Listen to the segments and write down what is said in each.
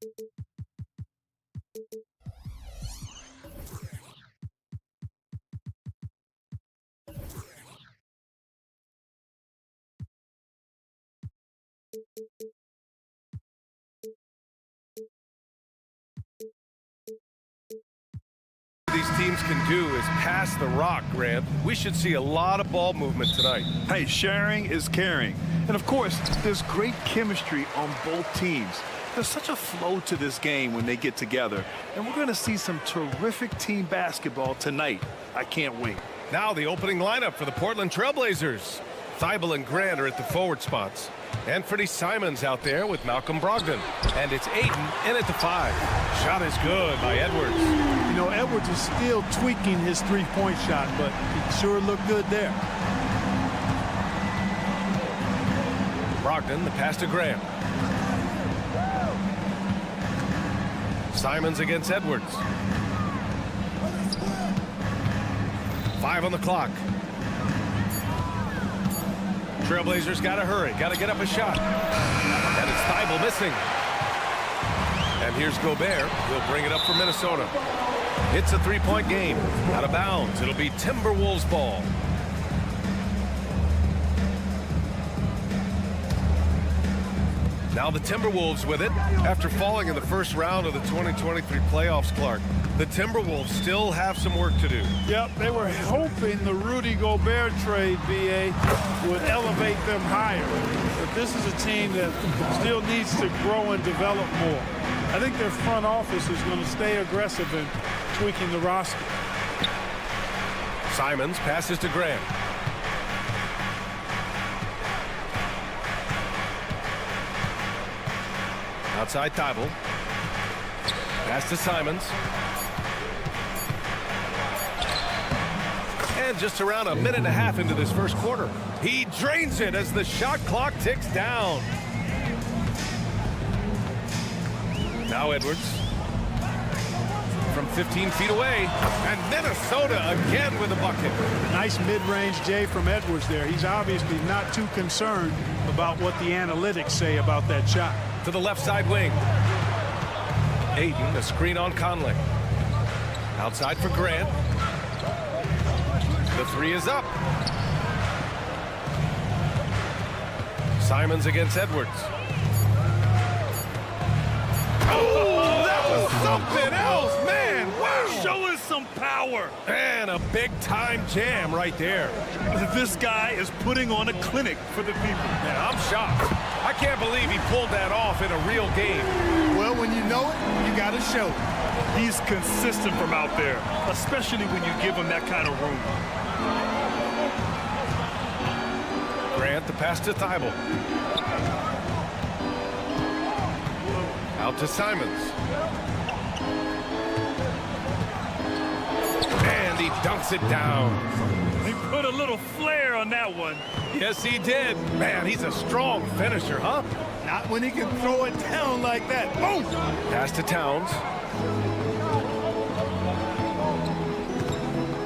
These teams can do is pass the rock, Grant. We should see a lot of ball movement tonight. Hey, sharing is caring. And of course, there's great chemistry on both teams. There's such a flow to this game when they get together. And we're going to see some terrific team basketball tonight. I can't wait. Now the opening lineup for the Portland Trailblazers. Thibault and Grant are at the forward spots. Anthony Simons out there with Malcolm Brogdon. And it's Aiden in at the 5. Shot is good by Edwards. You know, Edwards is still tweaking his three-point shot, but it sure looked good there. Brogdon, the pass to Grant. Simons against Edwards. 5 on the clock. Trailblazers got to hurry. Got to get up a shot. And it's Thibault missing. And here's Gobert. He'll bring it up for Minnesota. It's a three-point game. Out of bounds. It'll be Timberwolves ball. Now the Timberwolves with it. After falling in the first round of the 2023 playoffs, Clark, the Timberwolves still have some work to do. Yep, they were hoping the Rudy Gobert trade, B.A., would elevate them higher. But this is a team that still needs to grow and develop more. I think their front office is going to stay aggressive in tweaking the roster. Simons passes to Grant. Outside Thibault. Pass to Simons. And just around a minute and a half into this first quarter, he drains it as the shot clock ticks down. Now Edwards from 15 feet away, and Minnesota again with a bucket. Nice mid-range Jay from Edwards there. He's obviously not too concerned about what the analytics say about that shot. To the left side wing. Aiden, a screen on Conley. Outside for Grant. The 3 is up. Simons against Edwards. Oh, that was something else, man. Wow. Show us some power. And a big-time jam right there. This guy is putting on a clinic for the people. Man, I'm shocked. I can't believe he pulled that off in a real game. Well, when you know it, you got to show it. He's consistent from out there, especially when you give him that kind of room. Grant, the pass to Thibault. Out to Simons. And he dunks it down. He put a little flair on that one. Yes, he did. Man, he's a strong finisher, huh? Not when he can throw it down like that. Boom! Pass to Towns.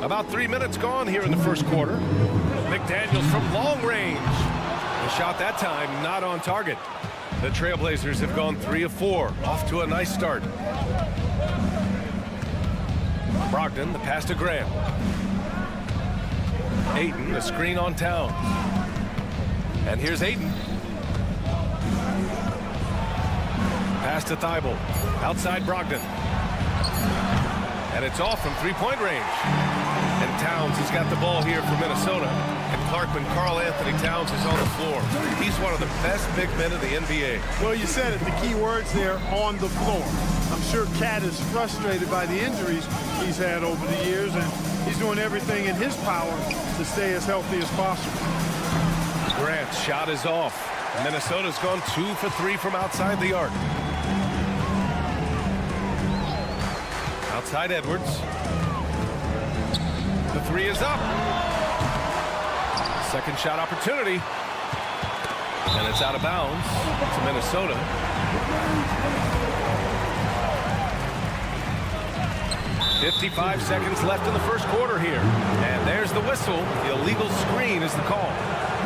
About 3 minutes gone here in the first quarter. McDaniels from long range. The shot that time not on target. The Trailblazers have gone 3 of 4. Off to a nice start. Brogdon, the pass to Grant. Aiden, the screen on Towns. And here's Aiden. Pass to Thibault. Outside Brogdon. And it's off from three-point range. And Towns has got the ball here for Minnesota. And Clark, when Karl Anthony Towns is on the floor, he's one of the best big men in the NBA. Well, you said it, the key words there, on the floor. I'm sure Cat is frustrated by the injuries he's had over the years, and he's doing everything in his power to stay as healthy as possible. Grant's shot is off. Minnesota's gone 2 for 3 from outside the arc. Outside Edwards. The 3 is up. Second shot opportunity. And it's out of bounds to Minnesota. .55 seconds left in the first quarter here. And there's the whistle. The illegal screen is the call.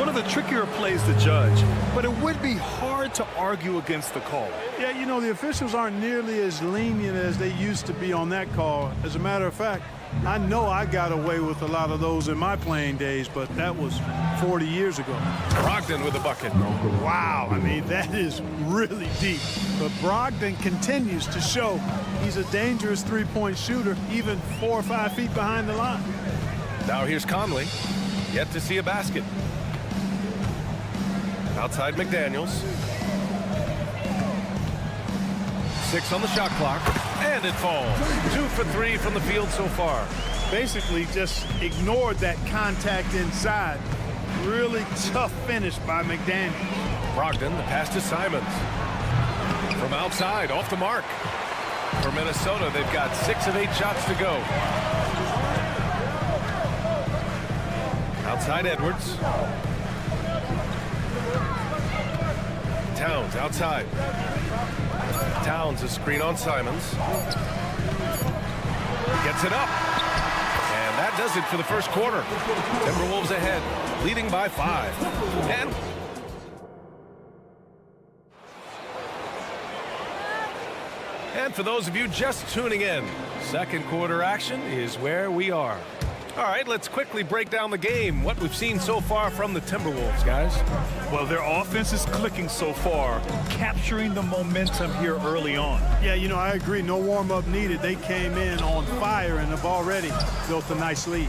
One of the trickier plays to judge, but it would be hard to argue against the call. Yeah, you know, the officials aren't nearly as lenient as they used to be on that call. As a matter of fact, I know I got away with a lot of those in my playing days, but that was 40 years ago. Brogdon with the bucket. Wow, I mean, that is really deep. But Brogdon continues to show he's a dangerous three-point shooter, even 4 or 5 feet behind the line. Now here's Conley. Yet to see a basket. Outside McDaniels. 6 on the shot clock. And it falls. 2 for 3 from the field so far. Basically just ignored that contact inside. Really tough finish by McDaniels. Brogdon, the pass to Simons. From outside, off the mark. For Minnesota, they've got 6 of 8 shots to go. Outside Edwards. Towns outside. Towns a screen on Simons. Gets it up. And that does it for the first quarter. Timberwolves ahead, leading by 5. And for those of you just tuning in, second quarter action is where we are. All right, let's quickly break down the game. What we've seen so far from the Timberwolves, guys. Well, their offense is clicking so far, capturing the momentum here early on. Yeah, you know, I agree. No warm-up needed. They came in on fire and have already built a nice lead.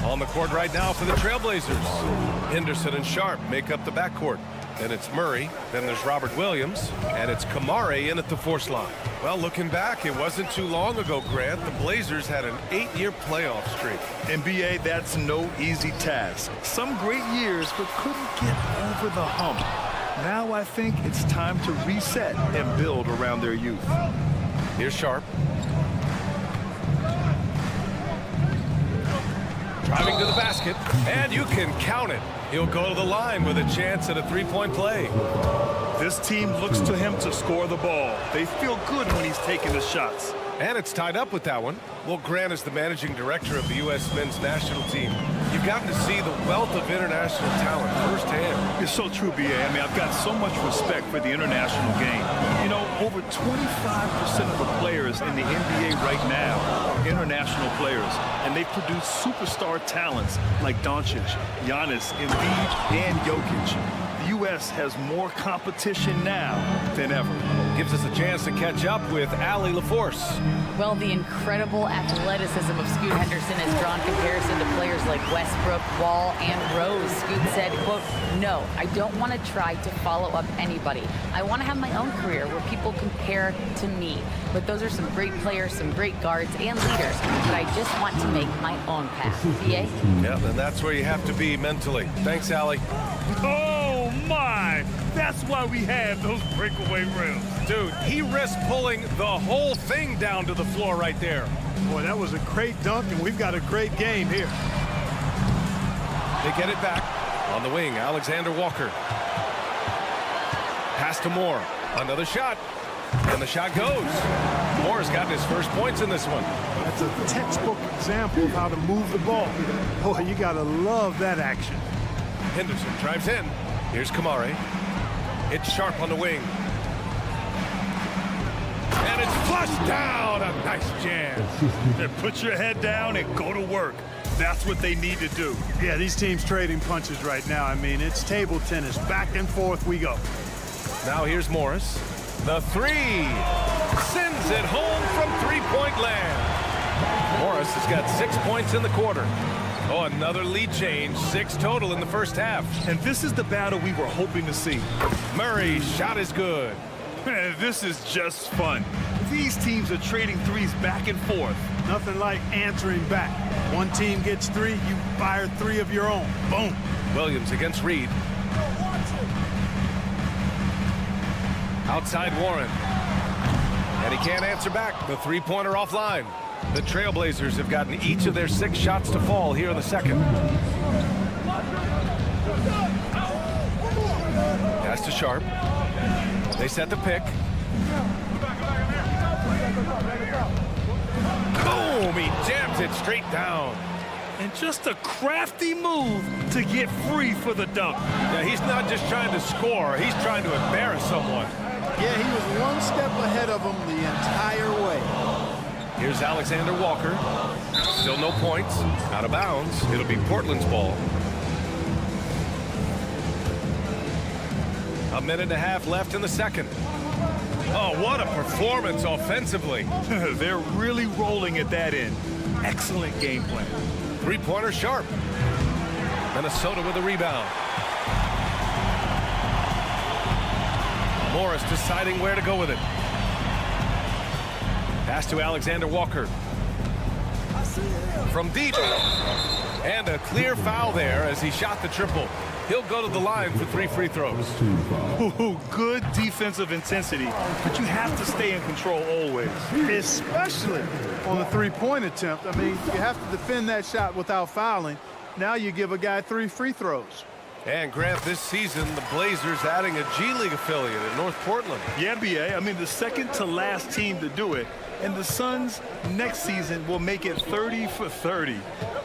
On the court right now for the Trailblazers. Henderson and Sharp make up the backcourt. Then it's Murray, then there's Robert Williams, and it's Kamare in at the force line. Well, looking back, it wasn't too long ago, Grant, the Blazers had an 8-year playoff streak. NBA, that's no easy task. Some great years, but couldn't get over the hump. Now I think it's time to reset and build around their youth. Here's Sharp. Driving to the basket, and you can count it. He'll go to the line with a chance at a three-point play. This team looks to him to score the ball. They feel good when he's taking the shots. And it's tied up with that one. Well, Grant is the managing director of the U.S. men's national team. You've gotten to see the wealth of international talent firsthand. It's so true, B.A. I mean, I've got so much respect for the international game. You know, over 25% of the players in the NBA right now are international players, and they produce superstar talents like Doncic, Giannis, Embiid, and Jokic. The U.S. has more competition now than ever. Gives us a chance to catch up with Allie LaForce. Well, the incredible athleticism of Scoot Henderson has drawn comparison to players like Westbrook, Wall, and Rose. Scoot said, quote, "No, I don't want to try to follow up anybody. I want to have my own career where people compare to me. But those are some great players, some great guards and leaders. But I just want to make my own path." BA? Yeah, and that's where you have to be mentally. Thanks, Allie. Oh, my! That's why we have those breakaway rims. Dude, he risked pulling the whole thing down to the floor right there. Boy, that was a great dunk, and we've got a great game here. They get it back. On the wing, Alexander Walker. Pass to Moore. Another shot. And the shot goes. Moore's gotten his first points in this one. That's a textbook example of how to move the ball. Boy, you got to love that action. Henderson drives in. Here's Kamare. It's Sharp on the wing. And it's flushed down. A nice jam. Put your head down and go to work. That's what they need to do. Yeah, these teams trading punches right now. I mean, it's table tennis. Back and forth we go. Now here's Morris. The three. Sends it home from three-point land. Morris has got 6 points in the quarter. Oh, another lead change. 6 total in the first half. And this is the battle we were hoping to see. Murray's shot is good. This is just fun. These teams are trading threes back and forth. Nothing like answering back. One team gets 3, you fire 3 of your own. Boom. Williams against Reed. Outside Warren. And he can't answer back. The three-pointer offline. The Trailblazers have gotten each of their 6 shots to fall here in the second. Pass to Sharp. They set the pick. Boom! He jams it straight down. And just a crafty move to get free for the dunk. Yeah, he's not just trying to score. He's trying to embarrass someone. Yeah, he was one step ahead of him the entire way. Here's Alexander Walker. Still no points. Out of bounds. It'll be Portland's ball. A minute and a half left in the second. Oh, what a performance offensively. They're really rolling at that end. Excellent game plan. Three-pointer sharp. Minnesota with a rebound. Morris deciding where to go with it. Pass to Alexander Walker. From deep. And a clear foul there as he shot the triple. He'll go to the line for 3 free throws. Ooh, good defensive intensity, but you have to stay in control always. Especially on the three-point attempt. I mean, you have to defend that shot without fouling. Now you give a guy 3 free throws. And Grant, this season, the Blazers adding a G League affiliate in North Portland. Yeah, B.A. I mean, the second to last team to do it. And the Suns next season will make it 30 for 30.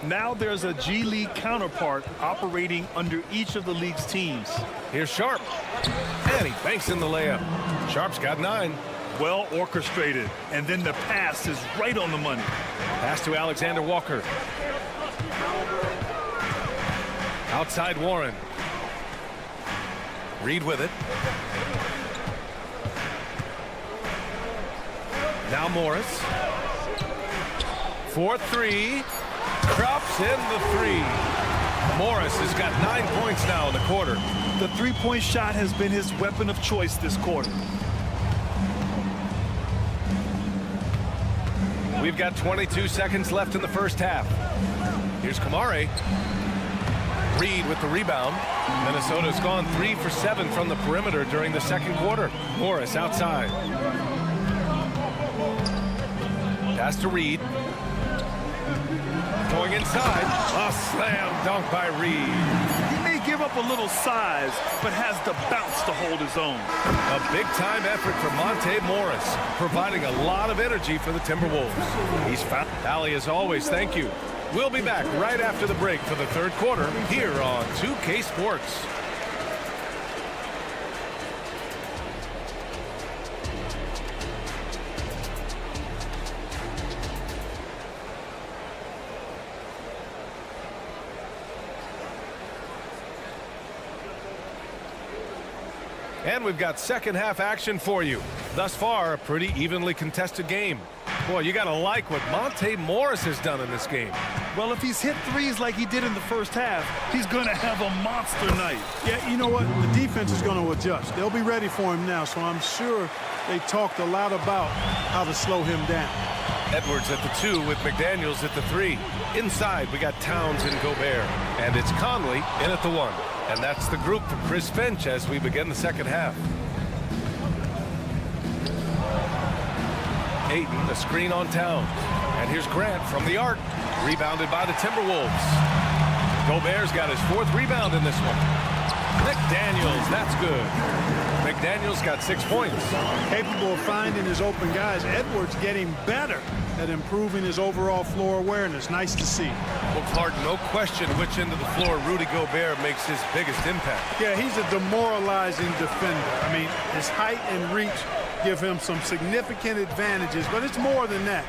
Now there's a G League counterpart operating under each of the league's teams. Here's Sharp. And he banks in the layup. Sharp's got 9. Well orchestrated. And then the pass is right on the money. Pass to Alexander Walker. Outside Warren. Reed with it. Now Morris. 4-3. Drops in the 3. Morris has got 9 points now in the quarter. The three-point shot has been his weapon of choice this quarter. We've got 22 seconds left in the first half. Here's Kamari. Reed with the rebound. Minnesota's gone 3 for 7 from the perimeter during the second quarter. Morris outside. Pass to Reed. Going inside. A slam dunk by Reed. He may give up a little size, but has the bounce to hold his own. A big-time effort for Monte Morris, providing a lot of energy for the Timberwolves. He's found. Allie, as always, thank you. We'll be back right after the break for the third quarter here on 2K Sports. And we've got second half action for you. Thus far, a pretty evenly contested game. Boy, you got to like what Monte Morris has done in this game. Well, if he's hit threes like he did in the first half, he's going to have a monster night. Yeah, you know what? The defense is going to adjust. They'll be ready for him now, so I'm sure they talked a lot about how to slow him down. Edwards at the 2 with McDaniels at the 3. Inside, we got Towns and Gobert. And it's Conley in at the 1. And that's the group for Chris Finch as we begin the second half. Ayton, the screen on Towns. And here's Grant from the arc. Rebounded by the Timberwolves. Gobert's got his 4th rebound in this one. McDaniels, that's good. McDaniels got 6 points. Capable of finding his open guys. Edwards getting better at improving his overall floor awareness. Nice to see. Well, Clark, no question which end of the floor Rudy Gobert makes his biggest impact. Yeah, he's a demoralizing defender. I mean, his height and reach give him some significant advantages, but it's more than that.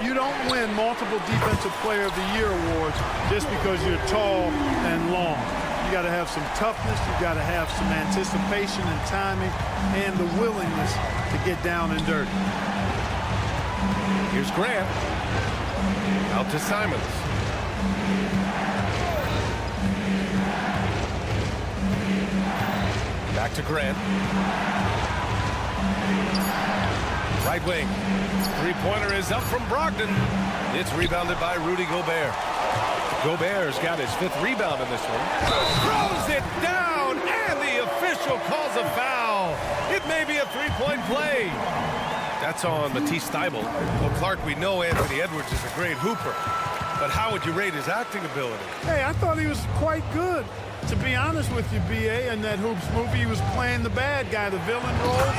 You don't win multiple Defensive Player of the Year awards just because you're tall and long. You got to have some toughness, you got to have some anticipation and timing, and the willingness to get down and dirty. Here's Grant. Out to Simons. Back to Grant. Right wing. Three-pointer is up from Brogdon. It's rebounded by Rudy Gobert. Gobert's got his 5th rebound in this one. Throws it down, and the official calls a foul. It may be a 3-point play. That's on Matisse Thybulle. Well, Clark, we know Anthony Edwards is a great hooper, but how would you rate his acting ability? Hey, I thought he was quite good. To be honest with you, B.A., in that Hoops movie, he was playing the bad guy, the villain role.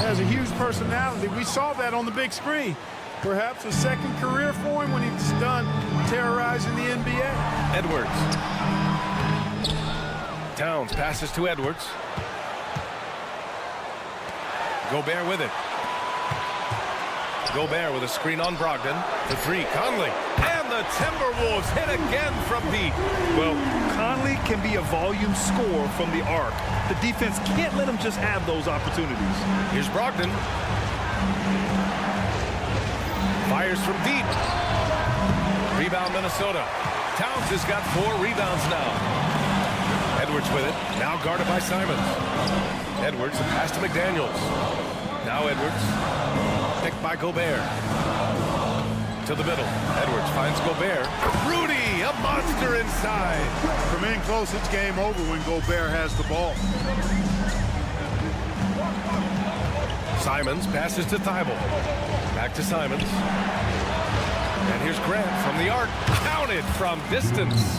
Has a huge personality. We saw that on the big screen. Perhaps a second career for him when he's done terrorizing the NBA. Edwards. Towns passes to Edwards. Gobert with it. Gobert with a screen on Brogdon. The three, Conley. And the Timberwolves hit again from deep. Well, Conley can be a volume scorer from the arc. The defense can't let him just have those opportunities. Here's Brogdon. Fires from deep. Rebound Minnesota. Towns has got 4 rebounds now. Edwards with it. Now guarded by Simons. Edwards, a pass to McDaniels. Now Edwards. Picked by Gobert. To the middle. Edwards finds Gobert. Rudy, a monster inside. From in close, it's game over when Gobert has the ball. Simons passes to Thibault. Back to Simons. And here's Grant from the arc. Counted from distance.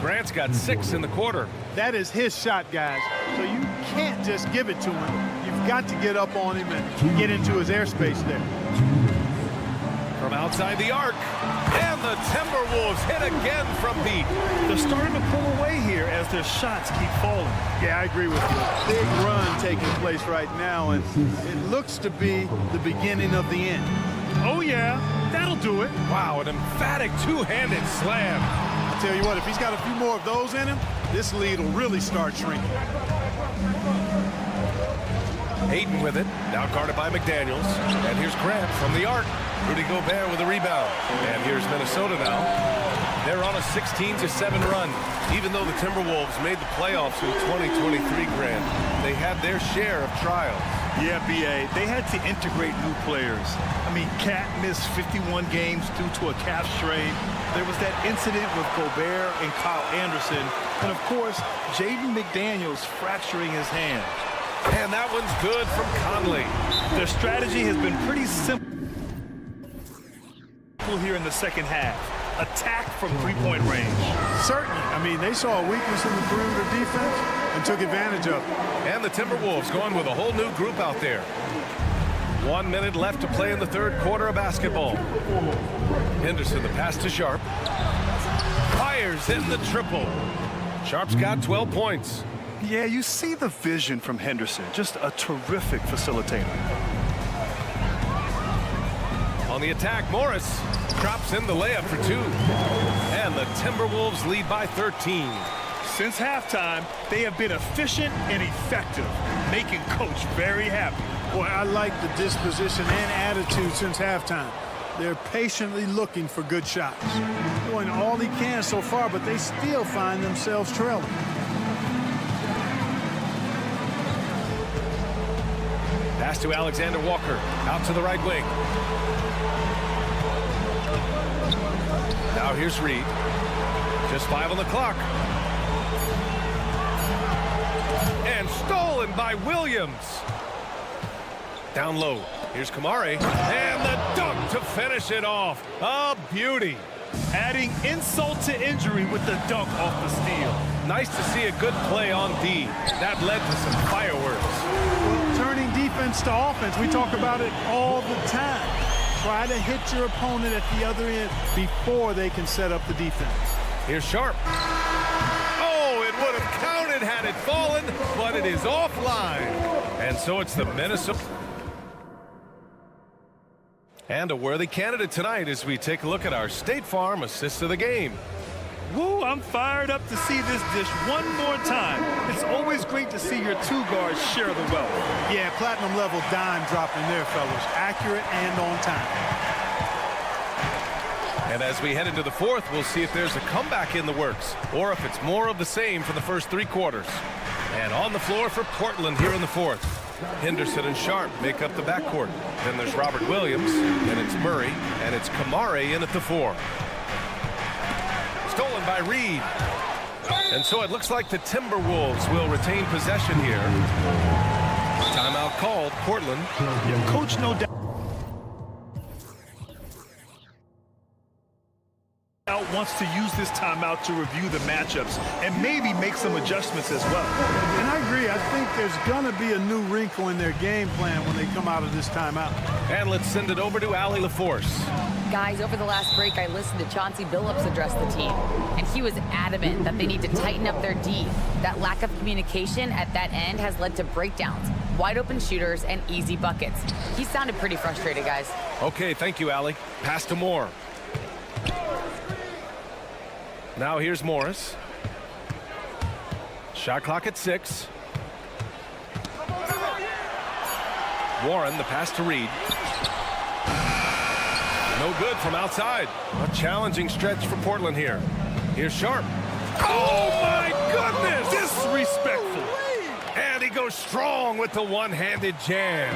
Grant's got 6 in the quarter. That is his shot, guys. So you can't just give it to him. You've got to get up on him and get into his airspace there. From outside the arc. And the Timberwolves hit again from deep. They're starting to pull away here as their shots keep falling. Yeah, I agree with you. Big run taking place right now, and it looks to be the beginning of the end. Oh, yeah, that'll do it. Wow, an emphatic two-handed slam. I tell you what, if he's got a few more of those in him, this lead will really start shrinking. Hayden with it, now guarded by McDaniels. And here's Grant from the arc. Rudy Gobert with a rebound. And here's Minnesota now. They're on a 16-7 run. Even though the Timberwolves made the playoffs in 2023, Grant, they had their share of trials. Yeah, B.A., they had to integrate new players. I mean, Cat missed 51 games due to a calf strain. There was that incident with Gobert and Kyle Anderson. And, of course, Jaden McDaniels fracturing his hand. And that one's good from Conley. Their strategy has been pretty simple here in the second half. Attack from three-point range. Certainly. I mean, they saw a weakness in the perimeter defense and took advantage of it. And the Timberwolves going with a whole new group out there. 1 minute left to play in the third quarter of basketball. Henderson, the pass to Sharp. Fires in the triple. Sharp's got 12 points. Yeah, you see the vision from Henderson. Just a terrific facilitator. On the attack, Morris drops in the layup for 2. And the Timberwolves lead by 13. Since halftime, they have been efficient and effective, making Coach very happy. Boy, I like the disposition and attitude since halftime. They're patiently looking for good shots. Doing all he can so far, but they still find themselves trailing. Pass to Alexander Walker, out to the right wing. Now here's Reed. Just 5 on the clock. And stolen by Williams. Down low. Here's Kamare. And the dunk to finish it off. A beauty. Adding insult to injury with the dunk off the steal. Nice to see a good play on D. That led to some fireworks. Well, turning defense to offense, we talk about it all the time. Try to hit your opponent at the other end before they can set up the defense. Here's Sharp. Oh, it would have counted had it fallen, but it is offline. And so it's the Minnesota. And a worthy candidate tonight as we take a look at our State Farm assist of the game. Woo, I'm fired up to see this dish one more time. It's always great to see your two guards share the wealth. Yeah, platinum level dime dropping there, fellas. Accurate and on time. And as we head into the fourth, we'll see if there's a comeback in the works or if it's more of the same for the first 3 quarters. And on the floor for Portland here in the fourth. Henderson and Sharp make up the backcourt. Then there's Robert Williams, and it's Murray, and it's Kamare in at the 4. Stolen by Reed. And so it looks like the Timberwolves will retain possession here. Timeout called, Portland. Yeah, Coach, no doubt wants to use this timeout to review the matchups and maybe make some adjustments as well. And I agree. I think there's going to be a new wrinkle in their game plan when they come out of this timeout. And let's send it over to Allie LaForce. Guys, over the last break, I listened to Chauncey Billups address the team, and he was adamant that they need to tighten up their D. That lack of communication at that end has led to breakdowns, wide open shooters, and easy buckets. He sounded pretty frustrated, guys. Okay, thank you, Allie. Pass to Moore. Now here's Morris. Shot clock at 6. Warren, the pass to Reed. No good from outside. A challenging stretch for Portland here. Here's Sharp. Oh, my goodness! Disrespectful. And he goes strong with the one-handed jam.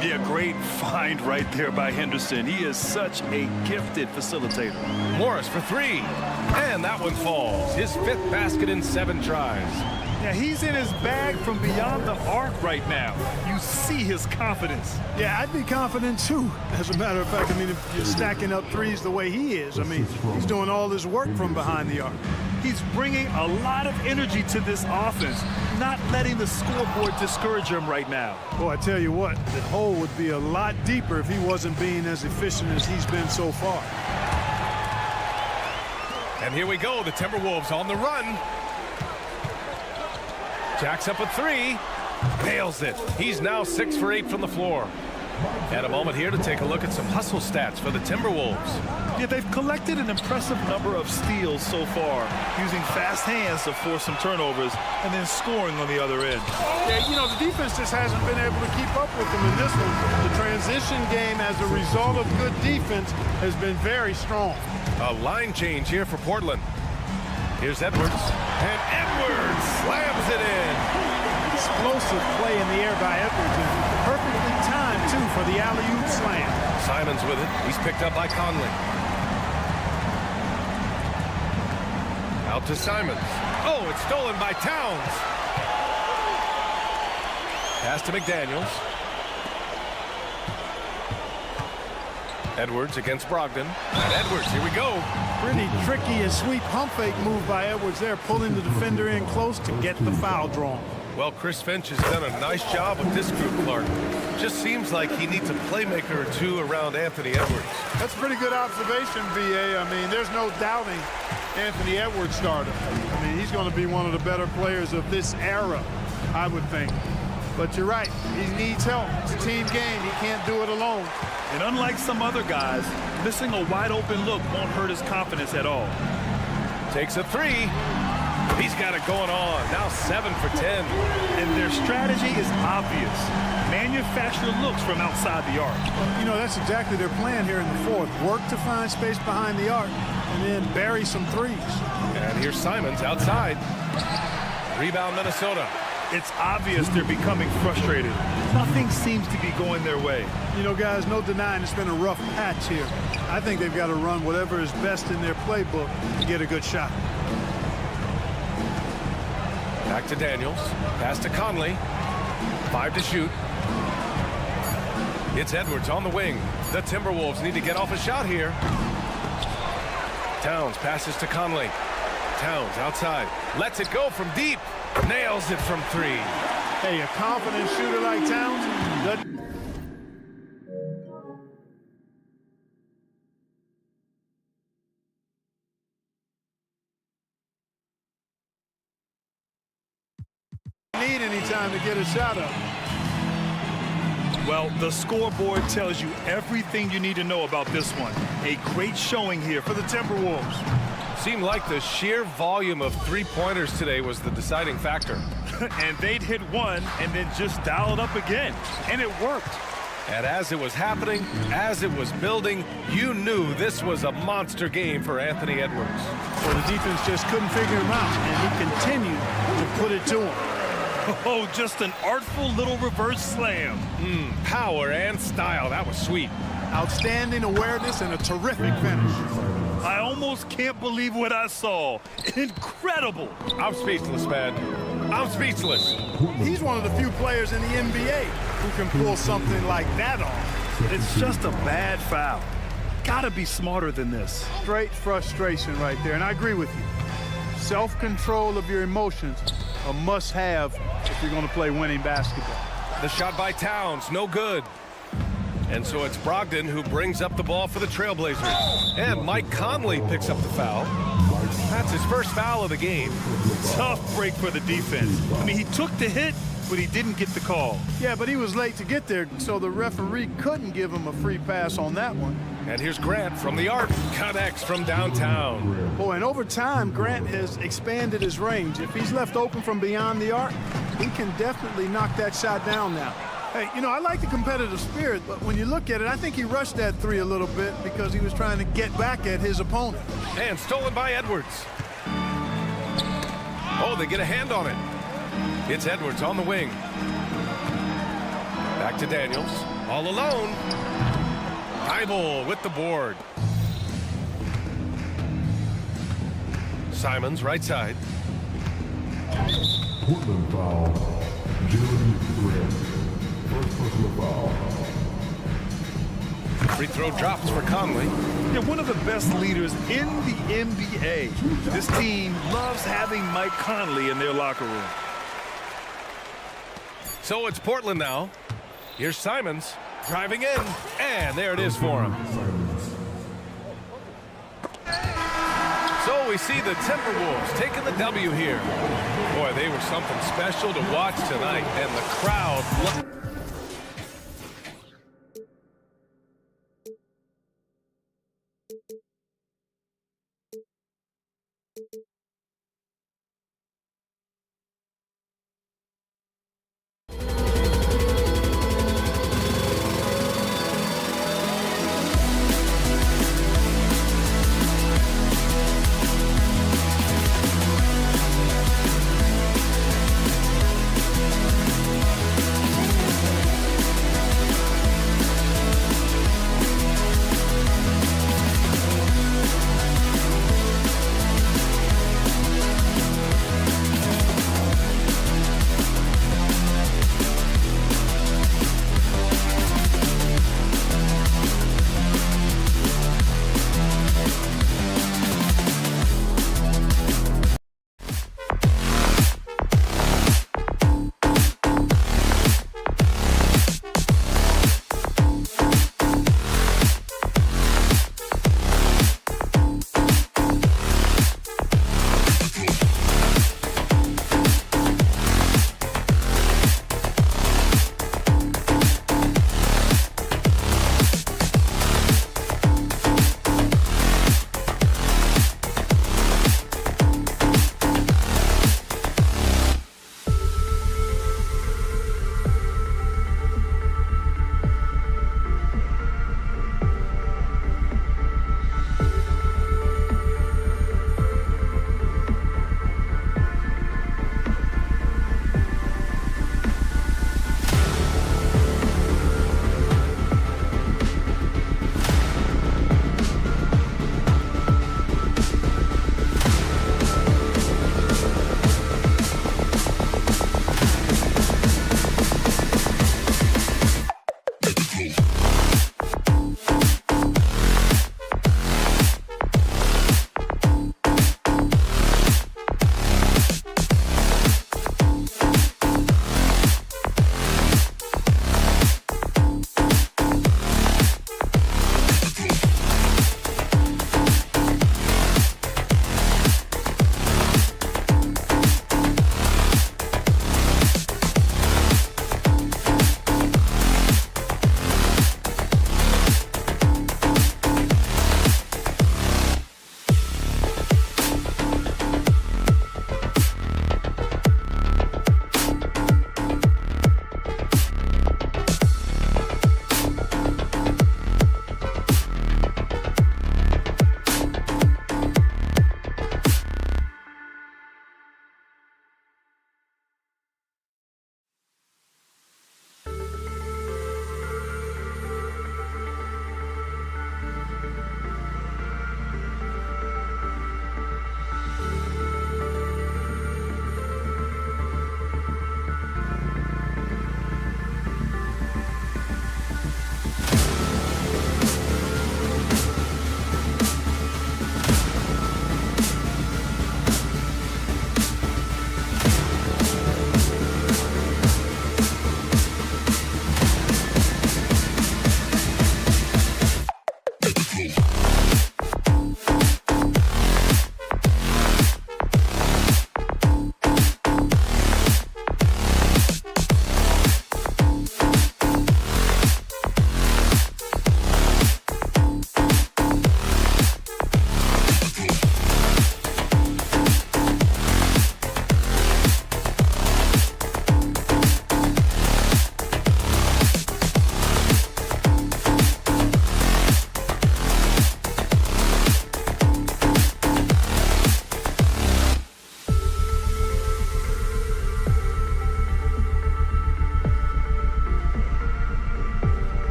Yeah, great find right there by Henderson. He is such a gifted facilitator. Morris for 3. And that one falls. His 5th basket in 7 tries. Yeah, he's in his bag from beyond the arc right now. You see his confidence. Yeah, I'd be confident too. As a matter of fact, I mean, if you're stacking up threes the way he is, I mean, he's doing all this work from behind the arc. He's bringing a lot of energy to this offense, not letting the scoreboard discourage him right now. Boy, I tell you what, the hole would be a lot deeper if he wasn't being as efficient as he's been so far. And here we go, the Timberwolves on the run. Jacks up a 3. Nails it. He's now 6 for 8 from the floor. And a moment here to take a look at some hustle stats for the Timberwolves. Yeah, they've collected an impressive number of steals so far, using fast hands to force some turnovers and then scoring on the other end. Yeah, you know, the defense just hasn't been able to keep up with them in this one. The transition game as a result of good defense has been very strong. A line change here for Portland. Here's Edwards. And Edwards slams it in. Explosive play in the air by Edwards, and perfectly timed, too, for the alley-oop slam. Simons with it. He's picked up by Conley. Out to Simons. Oh, it's stolen by Towns. Pass to McDaniels. Edwards against Brogdon. And Edwards, here we go. Pretty tricky and sweet pump fake move by Edwards there, pulling the defender in close to get the foul drawn. Well, Chris Finch has done a nice job with this group, Clark. Just seems like he needs a playmaker or two around Anthony Edwards. That's a pretty good observation, B.A. I mean, there's no doubting Anthony Edwards started. I mean, he's going to be one of the better players of this era, I would think. But you're right, he needs help. It's a team game. He can't do it alone. And unlike some other guys, missing a wide open look won't hurt his confidence at all. Takes a 3. He's got it going on. Now 7 for 10. And their strategy is obvious. Manufacture looks from outside the arc. You know, that's exactly their plan here in the fourth. Work to find space behind the arc and then bury some threes. And here's Simons outside. Rebound Minnesota. It's obvious they're becoming frustrated. Nothing seems to be going their way. You know, guys, no denying it's been a rough patch here. I think they've got to run whatever is best in their playbook to get a good shot. Back to Daniels. Pass to Conley. 5 to shoot. It's Edwards on the wing. The Timberwolves need to get off a shot here. Towns passes to Conley. Towns outside. Lets it go from deep. Nails it from 3. Hey, a confident shooter like Towns doesn't... need any time to get a shot up. Well, the scoreboard tells you everything you need to know about this one. A great showing here for the Timberwolves. Seemed like the sheer volume of three-pointers today was the deciding factor. And they'd hit one and then just dial it up again. And it worked. And as it was happening, as it was building, you knew this was a monster game for Anthony Edwards. Well, the defense just couldn't figure him out, and he continued to put it to him. Oh, just an artful little reverse slam. Power and style. That was sweet. Outstanding awareness and a terrific finish. I almost can't believe what I saw. Incredible. I'm speechless, man. I'm speechless. He's one of the few players in the NBA who can pull something like that off. It's just a bad foul. got to be smarter than this. Straight frustration right there, and I agree with you. Self-control of your emotions, a must-have if you're going to play winning basketball. The shot by Towns, no good. And so it's Brogdon who brings up the ball for the Trailblazers. And Mike Conley picks up the foul. That's his first foul of the game. Tough break for the defense. I mean, he took the hit, but he didn't get the call. Yeah, but he was late to get there, so the referee couldn't give him a free pass on that one. And here's Grant from the arc. Connects from downtown. Boy, and over time, Grant has expanded his range. If he's left open from beyond the arc, he can definitely knock that shot down now. Hey, you know, I like the competitive spirit, but when you look at it, I think he rushed that three a little bit because he was trying to get back at his opponent. And stolen by Edwards. Oh, they get a hand on it. It's Edwards on the wing. Back to Daniels. All alone. Thibault with the board. Simons right side. Portland foul. Jeremy Grant. First personal foul. Free throw drops for Conley. Yeah, one of the best leaders in the NBA. This team loves having Mike Conley in their locker room. So it's Portland now. Here's Simons driving in. And there it is for him. So we see the Timberwolves taking the W here. Boy, they were something special to watch tonight. And the crowd...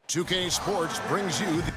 2K Sports brings you the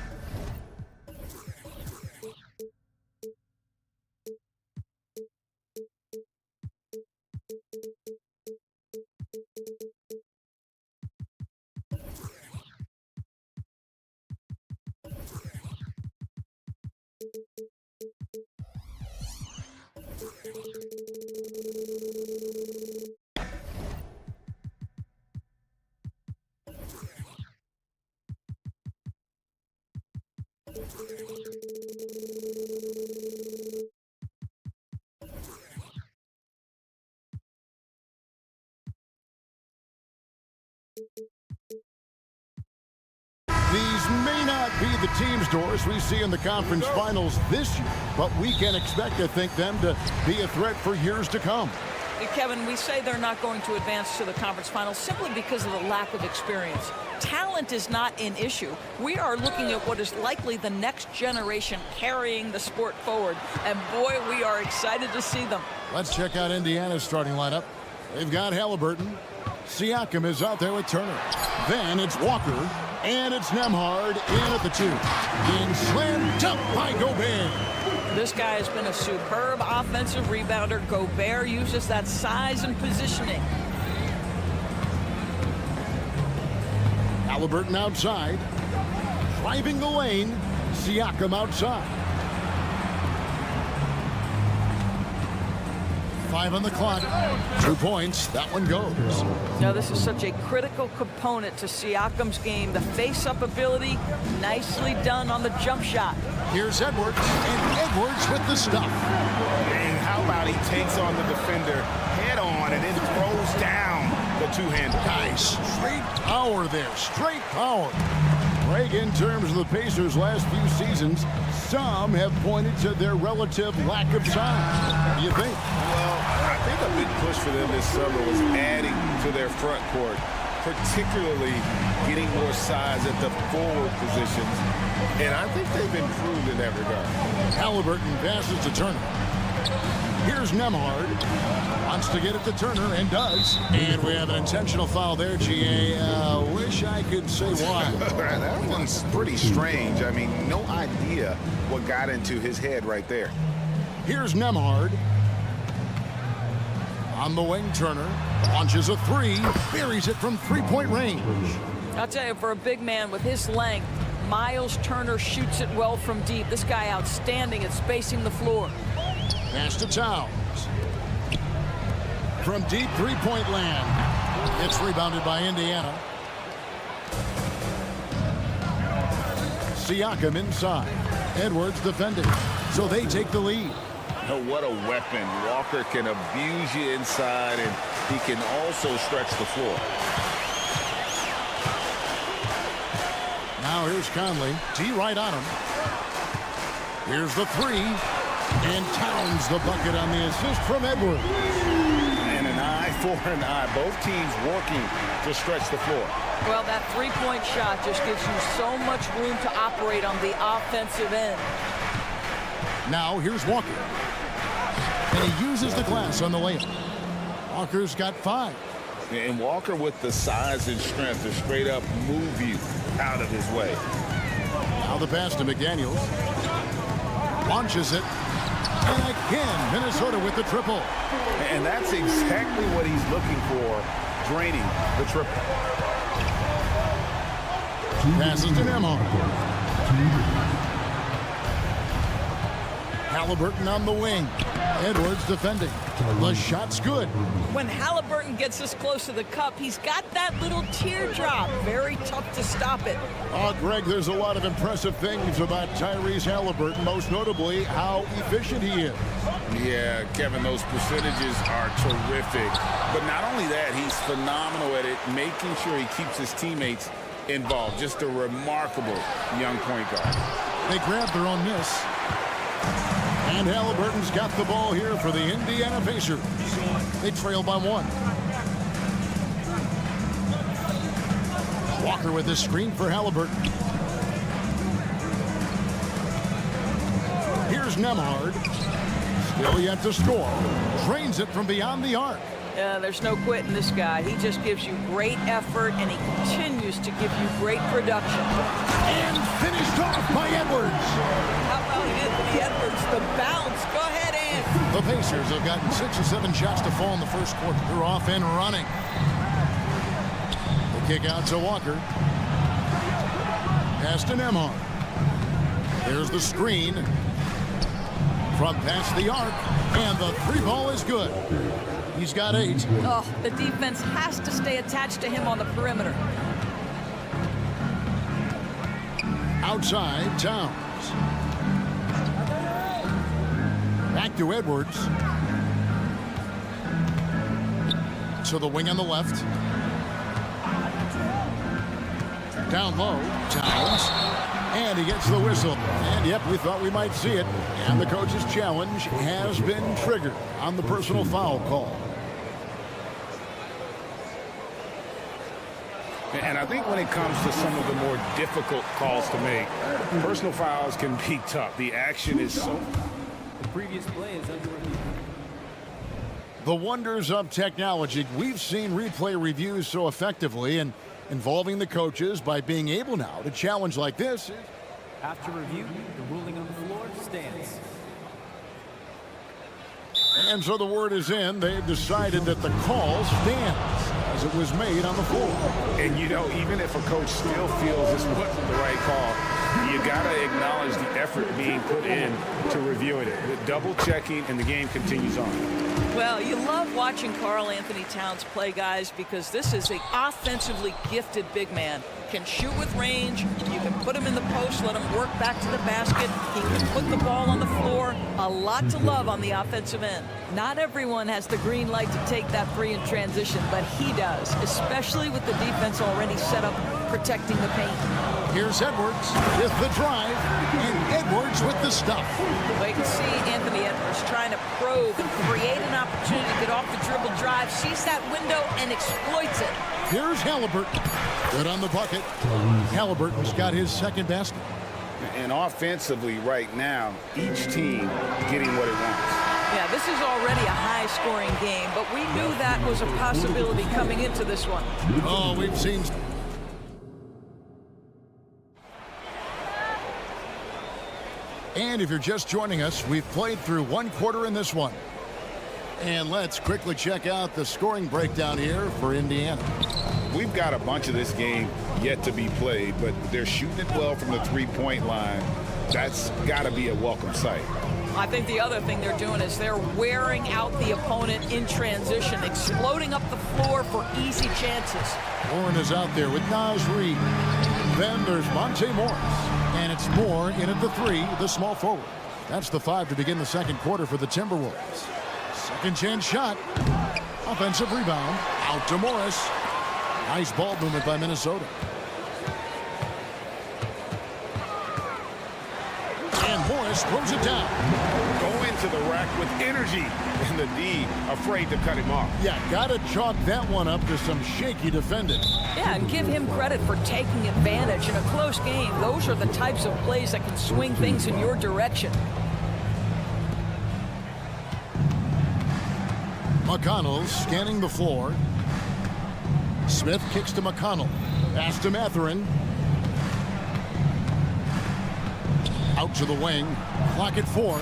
These may not be the team stores we see in the conference finals this year, but we can expect, I think, them to be a threat for years to come. Kevin, we say they're not going to advance to the conference finals simply because of the lack of experience. Talent is not an issue. We are looking at what is likely the next generation carrying the sport forward. And boy, we are excited to see them. Let's check out Indiana's starting lineup. They've got Halliburton. Siakam is out there with Turner. Then it's Walker. And it's Nembhard in at the 2. And slammed up by Gobert. This guy has been a superb offensive rebounder. Gobert uses that size and positioning. Halliburton outside. Driving the lane. Siakam outside. 5 on the clock. 2 points. That one goes. Now, this is such a critical component to Siakam's game. The face-up ability, nicely done on the jump shot. Here's Edwards, and Edwards with the stuff. And how about he takes on the defender head on and then throws down the two-hander. Nice. Straight power there. Straight power. Greg, in terms of the Pacers' last few seasons, some have pointed to their relative lack of size. What do you think? Well, I think a big push for them this summer was adding to their front court, particularly getting more size at the forward positions. And I think they've improved in that regard. Halliburton passes to Turner. Here's Nembhard. Wants to get it to Turner and does. And we have an intentional foul there, GA. Wish I could say why. That one's pretty strange. I mean, no idea what got into his head right there. Here's Nembhard. On the wing, Turner launches a 3. Buries it from three-point range. I'll tell you, for a big man with his length, Miles Turner shoots it well from deep. This guy outstanding at spacing the floor. Pass to Towns. From deep three-point land. It's rebounded by Indiana. Siakam inside. Edwards defending. So they take the lead. Oh, what a weapon. Walker can abuse you inside, and he can also stretch the floor. Now here's Conley. D right on him. Here's the 3. And Towns the bucket on the assist from Edwards. And an eye for an eye. Both teams working to stretch the floor. Well, that three-point shot just gives you so much room to operate on the offensive end. Now here's Walker. And he uses the glass on the layup. Walker's got 5. And Walker with the size and strength to straight up move you out of his way. Now the pass to McDaniels. Launches it. And again, Minnesota with the triple. And that's exactly what he's looking for, draining the triple. Passes to Nembhard. Halliburton on the wing. Edwards defending. The shot's good. When Halliburton gets this close to the cup, he's got that little teardrop. Very tough to stop it. Oh, Greg, there's a lot of impressive things about Tyrese Halliburton, most notably how efficient he is. Yeah, Kevin, those percentages are terrific. But not only that, he's phenomenal at it, making sure he keeps his teammates involved. Just a remarkable young point guard. They grab their own miss. And Halliburton's got the ball here for the Indiana Pacers. They trail by 1. Walker with this screen for Halliburton. Here's Nembhard. Still yet to score. Drains it from beyond the arc. Yeah, there's no quitting this guy. He just gives you great effort, and he continues to give you great production. And finished off by Edwards. How about Anthony Edwards? The bounce. Go ahead, Ant. The Pacers have gotten 6 or 7 shots to fall in the first quarter. They're off and running. The kick out to Walker. Pass to Nembhard. There's the screen. From past the arc. And the 3-ball is good. He's got 8. Oh, the defense has to stay attached to him on the perimeter. Outside, Towns. Back to Edwards. To the wing on the left. Down low, Towns. And he gets the whistle. And yep, we thought we might see it. And the coach's challenge has been triggered on the personal foul call. And I think when it comes to some of the more difficult calls to make, personal fouls can be tough. The action is so... The previous play is under review. The wonders of technology. We've seen replay reviews so effectively and involving the coaches by being able now to challenge like this. After review, the ruling on the floor stands. And so the word is in. They've decided that the call stands as it was made on the floor. And, you know, even if a coach still feels this wasn't the right call, you got to acknowledge the effort being put in to reviewing it. The double checking, and the game continues on. Well, you love watching Karl Anthony Towns play, guys, because this is an offensively gifted big man. Can shoot with range. You can put him in the post, let him work back to the basket. He can put the ball on the floor. A lot to love on the offensive end. Not everyone has the green light to take that 3 in transition, but he does, especially with the defense already set up protecting the paint. Here's Edwards with the drive, and Edwards with the stuff. Wait and see Anthony Edwards trying to probe and create an opportunity to get off the dribble drive, sees that window and exploits it. Here's Halliburton. Good on the bucket. Halliburton's got his second basket. And offensively right now, each team getting what it wants. Yeah, this is already a high-scoring game, but we knew that was a possibility coming into this one. Oh, we've seen... And if you're just joining us, we've played through 1 quarter in this one. And let's quickly check out the scoring breakdown here for Indiana. We've got a bunch of this game yet to be played, but they're shooting it well from the three-point line. That's got to be a welcome sight. I think the other thing they're doing is they're wearing out the opponent in transition, exploding up the floor for easy chances. Warren is out there with Naz Reid. Then there's Monte Morris. And it's Moore in at the 3, the small forward. That's the 5 to begin the second quarter for the Timberwolves. Second chance shot. Offensive rebound. Out to Morris. Nice ball movement by Minnesota. And Morris throws it down. Go into the rack with energy. And the D afraid to cut him off. Yeah, got to chalk that one up to some shaky defending. Yeah, and give him credit for taking advantage in a close game. Those are the types of plays that can swing things in your direction. McConnell scanning the floor. Smith kicks to McConnell. Pass to Mathurin. Out to the wing. Clock at 4.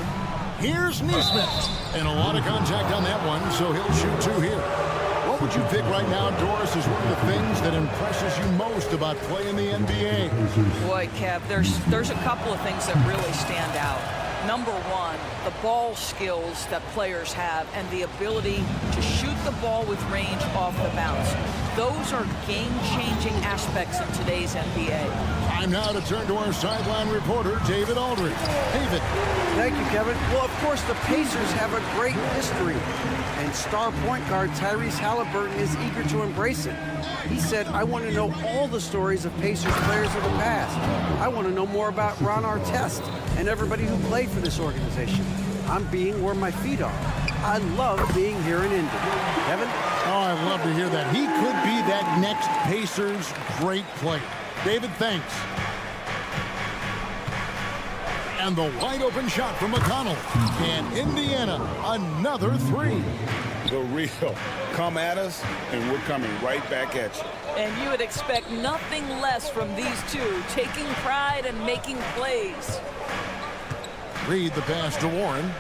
Here's Nesmith. And a lot of contact on that one, so he'll shoot 2 here. What would you pick right now, Doris, is one of the things that impresses you most about playing the NBA? Boy, Kev, there's a couple of things that really stand out. Number one, the ball skills that players have and the ability to shoot the ball with range off the bounce. Those are game-changing aspects in today's NBA. Time now to turn to our sideline reporter, David Aldridge. David. Thank you, Kevin. Well, of course, the Pacers have a great history, and star point guard Tyrese Halliburton is eager to embrace it. He said, I want to know all the stories of Pacers players of the past. I want to know more about Ron Artest and everybody who played for this organization. I'm being where my feet are. I love being here in Indy. Kevin? Oh, I love to hear that. He could be that next Pacers great player. David, thanks. And the wide open shot from McConnell. And Indiana, another 3. the real. Come at us, and we're coming right back at you. And you would expect nothing less from these two, taking pride and making plays. Reed the pass to Warren.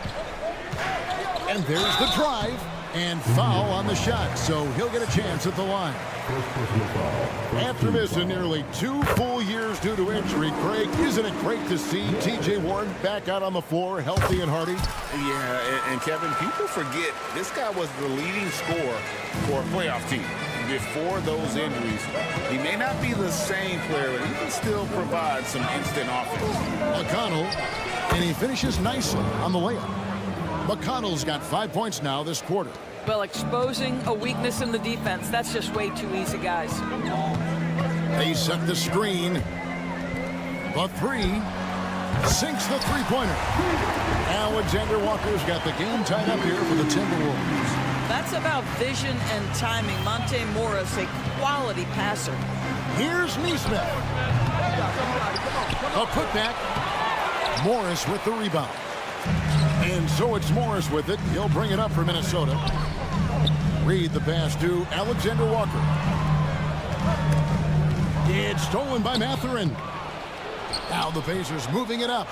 And there's the drive. And foul on the shot, so he'll get a chance at the line. After missing nearly 2 full years due to injury, Craig, isn't it great to see T.J. Warren back out on the floor, healthy and hearty? Yeah, and Kevin, people forget this guy was the leading scorer for a playoff team. Before those injuries, he may not be the same player, but he can still provide some instant offense. McConnell, and he finishes nicely on the layup. McConnell's got 5 points now this quarter. Well, exposing a weakness in the defense, that's just way too easy, guys. They set the screen. The three sinks the three-pointer. Alexander Walker's got the game tied up here for the Timberwolves. That's about vision and timing. Monte Morris, a quality passer. Here's Neesmith. A putback. Morris with the rebound. And so it's Morris with it. He'll bring it up for Minnesota. Reed the pass to Alexander Walker. It's stolen by Mathurin. Now the Pacers moving it up.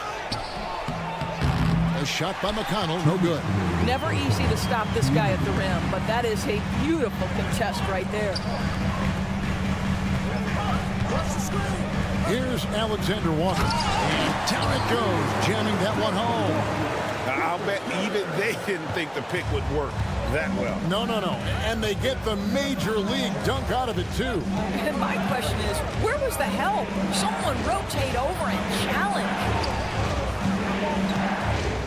A shot by McConnell, no good. Never easy to stop this guy at the rim, but that is a beautiful contest right there. Here's Alexander Walker. And down it goes, jamming that one home. I'll bet even they didn't think the pick would work that well. No. And they get the major league dunk out of it, too. And my question is, where was the help? Someone rotate over and challenge.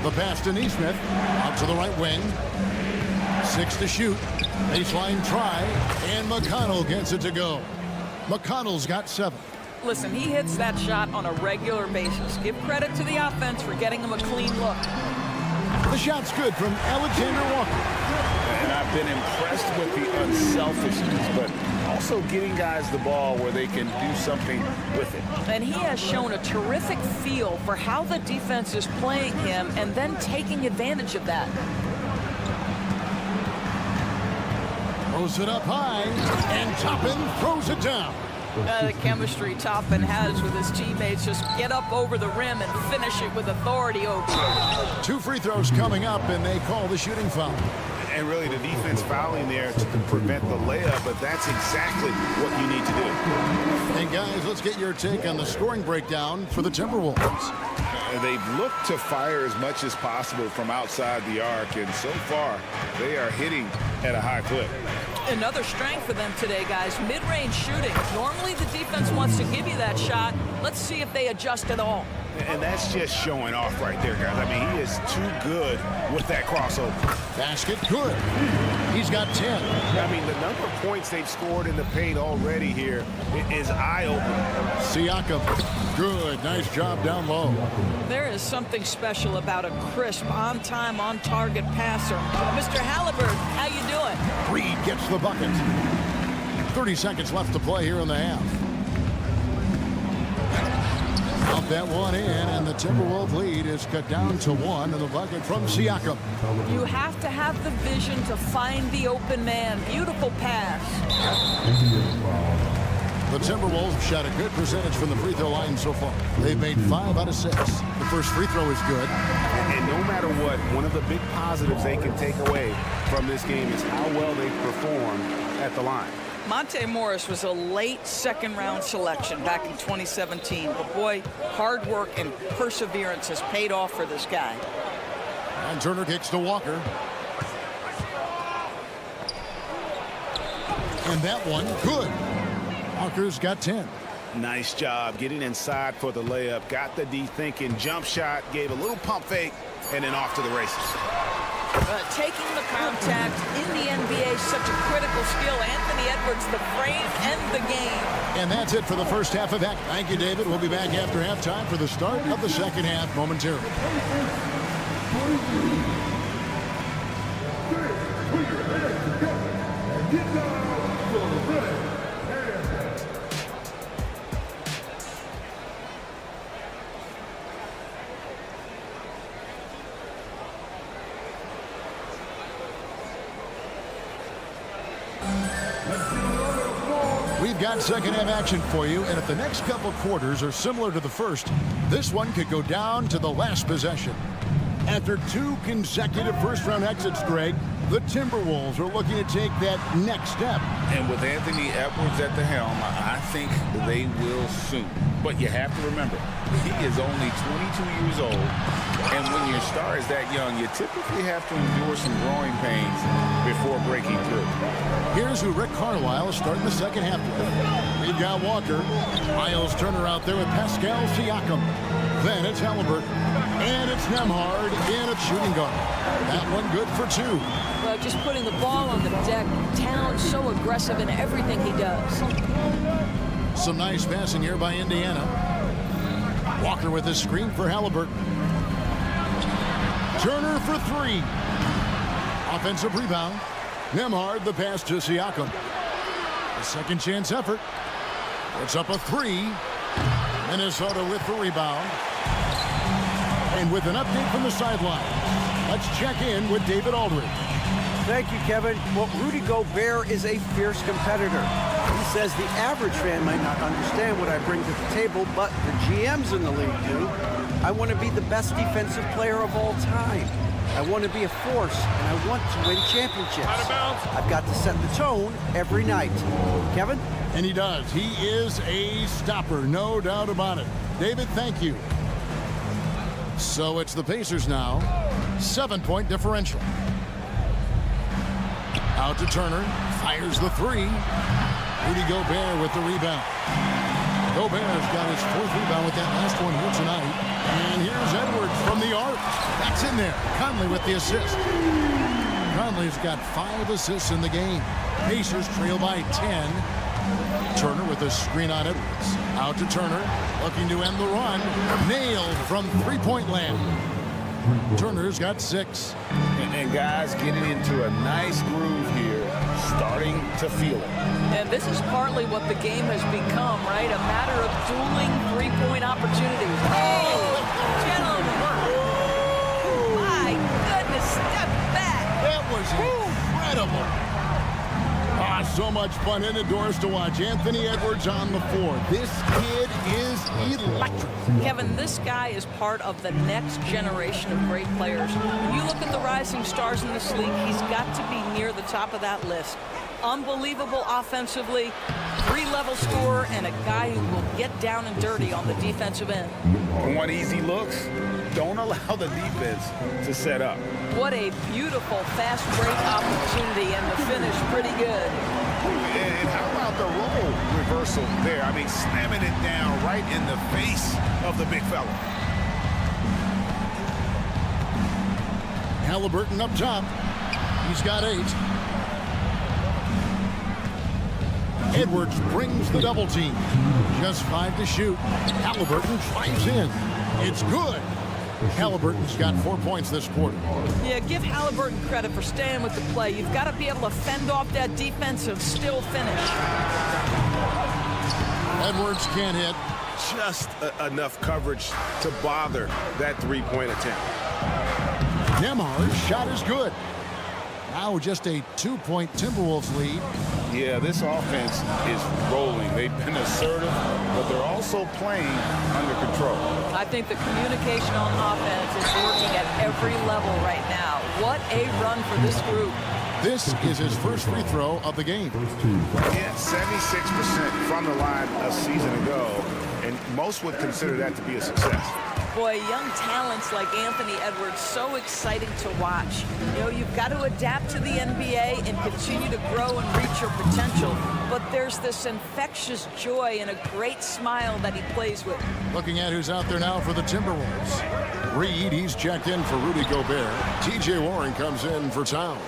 The pass to Neesmith. Out to the right wing. 6 to shoot. Baseline try. And McConnell gets it to go. McConnell's got 7. Listen, he hits that shot on a regular basis. Give credit to the offense for getting him a clean look. The shot's good from Alexander Walker. And I've been impressed with the unselfishness, but also getting guys the ball where they can do something with it. And he has shown a terrific feel for how the defense is playing him and then taking advantage of that. Throws it up high, and Toppin throws it down. The chemistry Toppin has with his teammates, just get up over the rim and finish it with authority over. 2 free throws coming up, and they call the shooting foul. And really the defense fouling there to prevent the layup, but that's exactly what you need to do. And guys, let's get your take on the scoring breakdown for the Timberwolves. They've looked to fire as much as possible from outside the arc, and so far they are hitting at a high clip. Another strength for them today, guys, mid-range shooting. Normally the defense wants to give you that shot. Let's see if they adjust at all. And that's just showing off right there, guys. I mean, he is too good with that crossover. Basket good. He's got 10. I mean, the number of points they've scored in the paint already here is eye-opening. Siakam, good. Nice job down low. There is something special about a crisp, on-time, on-target passer. Mr. Halliburton, how you doing? Reed gets the bucket. 30 seconds left to play here in the half. Out that one in, and the Timberwolves lead is cut down to 1 in the bucket from Siakam. You have to have the vision to find the open man. Beautiful pass. The Timberwolves shot a good percentage from the free throw line so far. They've made 5 out of 6. The first free throw is good. And no matter what, one of the big positives they can take away from this game is how well they perform at the line. Monte Morris was a late second-round selection back in 2017. But, boy, hard work and perseverance has paid off for this guy. And Turner kicks to Walker. And that one, good. Walker's got 10. Nice job getting inside for the layup. Got the D thinking, jump shot, gave a little pump fake, and then off to the races. Taking the contact in the NBA, such a critical skill. Anthony Edwards, the frame and the game. And that's it for the first half of that. Thank you, David. We'll be back after halftime for the start of the second half momentarily. We've got second half action for you, and if the next couple quarters are similar to the first, this one could go down to the last possession. After 2 consecutive first-round exits, Greg, the Timberwolves are looking to take that next step. And with Anthony Edwards at the helm, I think they will soon. But you have to remember, he is only 22 years old, and when your star is that young, you typically have to endure some growing pains before breaking through. Here's who Rick Carlisle is starting the second half with. We've got Walker, Miles Turner out there with Pascal Siakam. Then it's Halliburton, and it's Nembhard in at shooting guard. That one good for 2. Well, just putting the ball on the deck. Talent so aggressive in everything he does. Some nice passing here by Indiana. Walker with his screen for Halliburton. Turner for 3. Offensive rebound. Nembhard the pass to Siakam. A second chance effort. Puts up a 3. Minnesota with the rebound. And with an update from the sideline, let's check in with David Aldridge. Thank you, Kevin. Well, Rudy Gobert is a fierce competitor. He says the average fan might not understand what I bring to the table, but the GMs in the league do. I want to be the best defensive player of all time. I want to be a force, and I want to win championships. I've got to set the tone every night. Kevin? And he does. He is a stopper, no doubt about it. David, thank you. So it's the Pacers now. 7-point differential. Out to Turner. Fires the 3. Rudy Gobert with the rebound. Gobert's got his 4th rebound with that last one here tonight. And here's Edwards from the arc. That's in there. Conley with the assist. Conley's got 5 assists in the game. Pacers trail by 10. Turner with a screen on Edwards. Out to Turner. Looking to end the run. Nailed from 3-point land. Turner's got 6. And guys getting into a nice groove here, starting to feel it. And this is partly what the game has become, right? A matter of dueling 3-point opportunities. Oh, gentlemen. My goodness, step back. That was incredible. So much fun indoors to watch. Anthony Edwards on the floor. This kid is electric. Kevin, this guy is part of the next generation of great players. When you look at the rising stars in this league, he's got to be near the top of that list. Unbelievable offensively, 3-level scorer, and a guy who will get down and dirty on the defensive end. Want easy looks? Don't allow the defense to set up. What a beautiful fast break opportunity, and the finish pretty good. And how about the role reversal there? I mean, slamming it down right in the face of the big fella. Halliburton up top. He's got 8. Edwards brings the double team. Just 5 to shoot. Halliburton drives in. It's good. Halliburton's got 4 points this quarter. Yeah, give Halliburton credit for staying with the play. You've got to be able to fend off that defense and still finish. Edwards can't hit. Just enough coverage to bother that 3-point attempt. Nembhard's shot is good. Now just a 2-point Timberwolves lead. Yeah, this offense is rolling. They've been assertive, but they're also playing under control. I think the communication on offense is working at every level right now. What a run for this group. This is his first free throw of the game. Yeah, 76% from the line a season ago, and most would consider that to be a success. Boy, young talents like Anthony Edwards, so exciting to watch. You know, you've got to adapt to the NBA and continue to grow and reach your potential. But there's this infectious joy and a great smile that he plays with. Looking at who's out there now for the Timberwolves. Reed, he's checked in for Rudy Gobert. T.J. Warren comes in for Towns.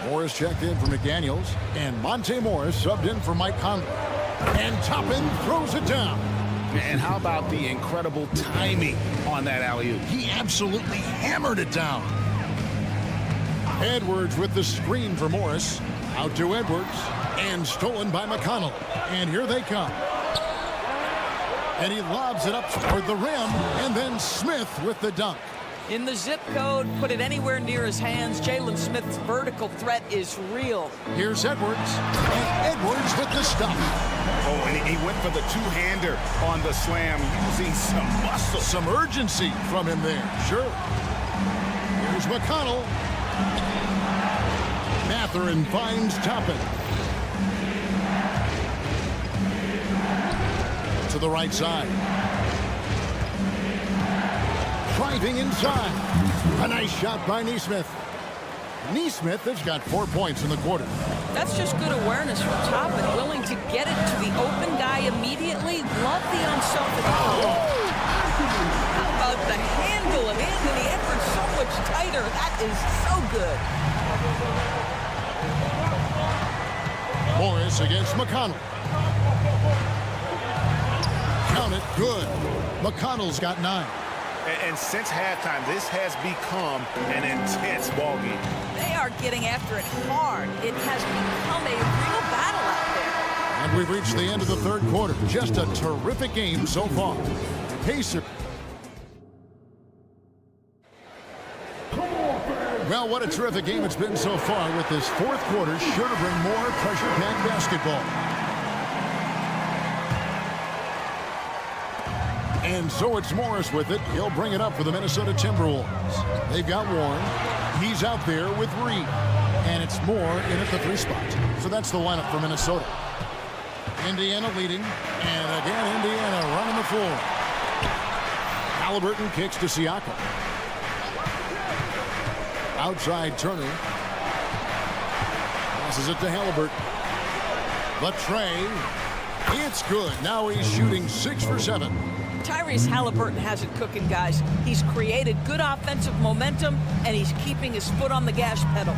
Morris checked in for McDaniels. And Monte Morris subbed in for Mike Conley. And Toppin throws it down. And how about the incredible timing on that alley-oop? He absolutely hammered it down. Edwards with the screen for Morris. Out to Edwards. And stolen by McConnell. And here they come. And he lobs it up toward the rim. And then Smith with the dunk. In the zip code, put it anywhere near his hands. Jalen Smith's vertical threat is real. Here's Edwards. And Edwards with the stop. Oh, and he went for the two-hander on the slam, using some muscle. Some urgency from him there. Sure. Here's McConnell. Mathurin finds Toppin. To the right side. Driving inside. A nice shot by Neesmith. Neesmith has got 4 points in the quarter. That's just good awareness from Toppin, willing to get it to the open guy immediately. Love the unselfish. How about the handle of Anthony Edwards? So much tighter. That is so good. Morris against McConnell. Count it. Good. McConnell's got 9. And since halftime, this has become an intense ballgame. They are getting after it hard. It has become a real battle out there. And we've reached the end of the third quarter. Just a terrific game so far. Pacers. Well, what a terrific game it's been so far, with this fourth quarter sure to bring more pressure-packed basketball. And so it's Morris with it. He'll bring it up for the Minnesota Timberwolves. They've got Warren. He's out there with Reed. And it's Moore in at the 3 spot. So that's the lineup for Minnesota. Indiana leading. And again, Indiana running the floor. Halliburton kicks to Siakam. Outside Turner. Passes it to Halliburton. Latrey. It's good. Now he's shooting 6 for 7. Tyrese Halliburton has it cooking, guys. He's created good offensive momentum, and he's keeping his foot on the gas pedal.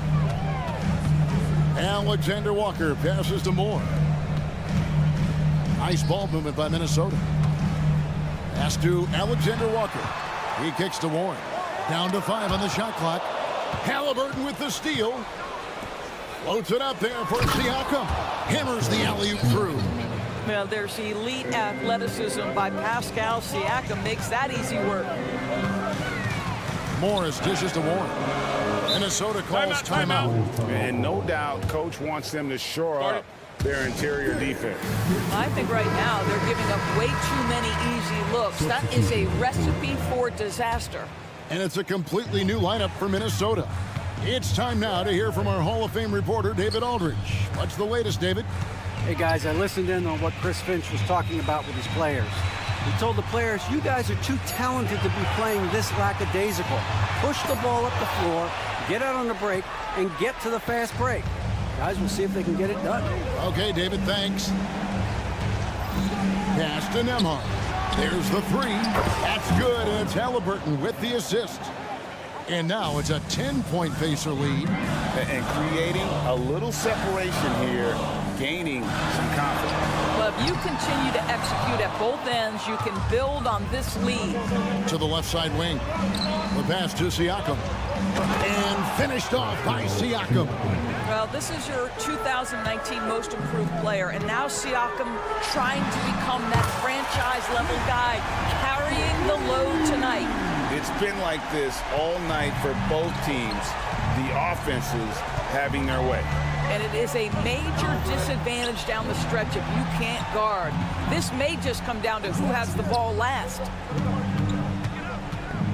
Alexander Walker passes to Moore. Nice ball movement by Minnesota. Pass to Alexander Walker. He kicks to Warren. Down to 5 on the shot clock. Halliburton with the steal. Floats it up there for Siakam. Hammers the alley-oop through. Well, there's elite athleticism by Pascal Siakam. Makes that easy work. Morris dishes to Warren. Minnesota calls timeout. And no doubt, Coach wants them to shore up their interior defense. I think right now they're giving up way too many easy looks. That is a recipe for disaster. And it's a completely new lineup for Minnesota. It's time now to hear from our Hall of Fame reporter, David Aldridge. What's the latest, David? Hey guys, I listened in on what Chris Finch was talking about with his players. He told the players, you guys are too talented to be playing this lackadaisical. Push the ball up the floor, get out on the break, and get to the fast break. Guys, we'll see if they can get it done. Okay, David, thanks. Pass to Nembhard. There's the 3. That's good, and it's Halliburton with the assist. And now it's a 10-point Pacer lead. And creating a little separation here, gaining some confidence. Well, if you continue to execute at both ends, you can build on this lead. To the left side wing. The pass to Siakam. And finished off by Siakam. Well, this is your 2019 most improved player, and now Siakam trying to become that franchise-level guy, carrying the load tonight. It's been like this all night for both teams, the offenses having their way. And it is a major disadvantage down the stretch if you can't guard. This may just come down to who has the ball last.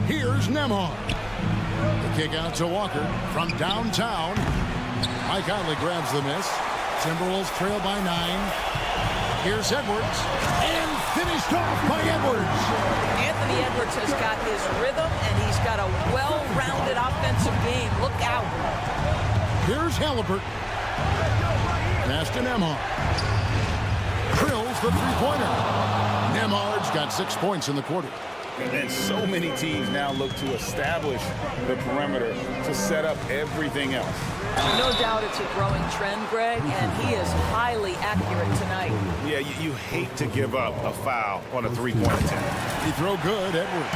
Here's Nembhard. The kick out to Walker from downtown. Mike Conley grabs the miss. Timberwolves trail by 9. Here's Edwards. And finished off by Edwards. Anthony Edwards has got his rhythm, and he's got a well-rounded offensive game. Look out. Here's Halliburton. Pass to Nembhard. Drills the 3-pointer. Nembhard's got 6 points in the quarter. And so many teams now look to establish the perimeter to set up everything else. No doubt it's a growing trend, Greg, and he is highly accurate tonight. Yeah, you hate to give up a foul on a 3-point attempt. He throw good, Edwards.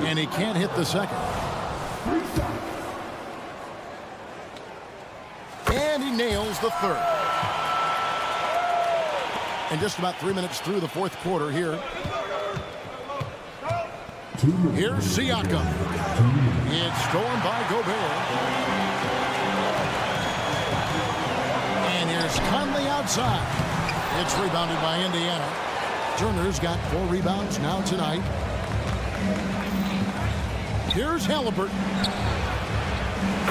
And he can't hit the second. And he nails the third. And just about 3 minutes through the fourth quarter here. Here's Siakam. It's stolen by Gobert. And here's Conley outside. It's rebounded by Indiana. Turner's got 4 rebounds now tonight. Here's Halliburton.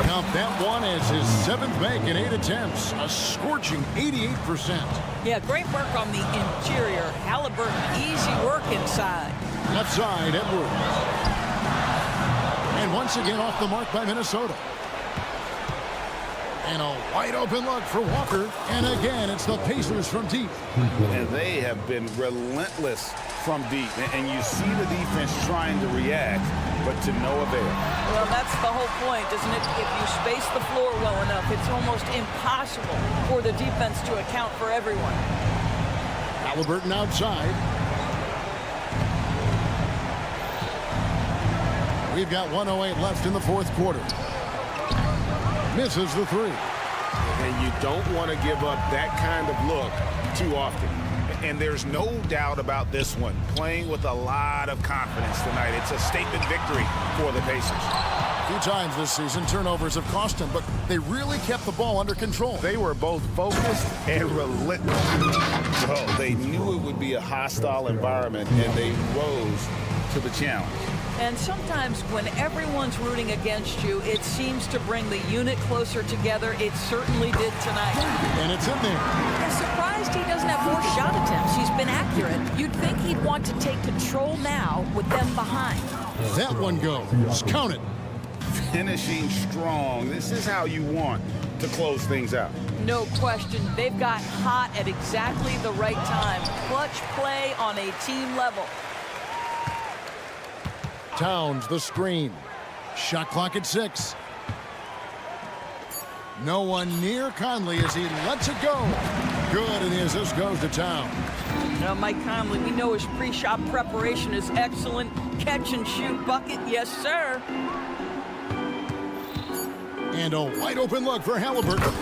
Count that one as his 7th make in 8 attempts. A scorching 88%. Yeah, great work on the interior. Halliburton, easy work inside. Left side, Edwards. And once again off the mark by Minnesota. And a wide open look for Walker. And again, it's the Pacers from deep. And they have been relentless from deep. And you see the defense trying to react, but to no avail. Well, that's the whole point, isn't it? If you space the floor well enough, it's almost impossible for the defense to account for everyone. Halliburton outside. We've got 1:08 left in the 4th quarter. Misses the 3. And you don't want to give up that kind of look too often. And there's no doubt about this one. Playing with a lot of confidence tonight. It's a statement victory for the Pacers. A few times this season, turnovers have cost them, but they really kept the ball under control. They were both focused and relentless. Well, they knew it would be a hostile environment, and they rose to the challenge. And sometimes when everyone's rooting against you, it seems to bring the unit closer together. It certainly did tonight. And it's in there. I'm surprised he doesn't have more shot attempts. He's been accurate. You'd think he'd want to take control now with them behind. That one goes. Count it. Finishing strong. This is how you want to close things out. No question. They've got hot at exactly the right time. Clutch play on a team level. Towns, the screen. Shot clock at 6. No one near Conley as he lets it go. Good, and the assist goes to Towns. Now, Mike Conley, we know his pre-shot preparation is excellent. Catch and shoot bucket, yes, sir. And a wide open look for Halliburton.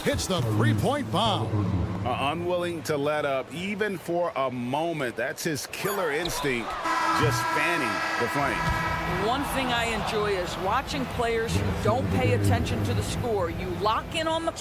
Hits the 3-point bomb. Unwilling to let up even for a moment. That's his killer instinct, just fanning the flame. One thing I enjoy is watching players who don't pay attention to the score. You lock in on the...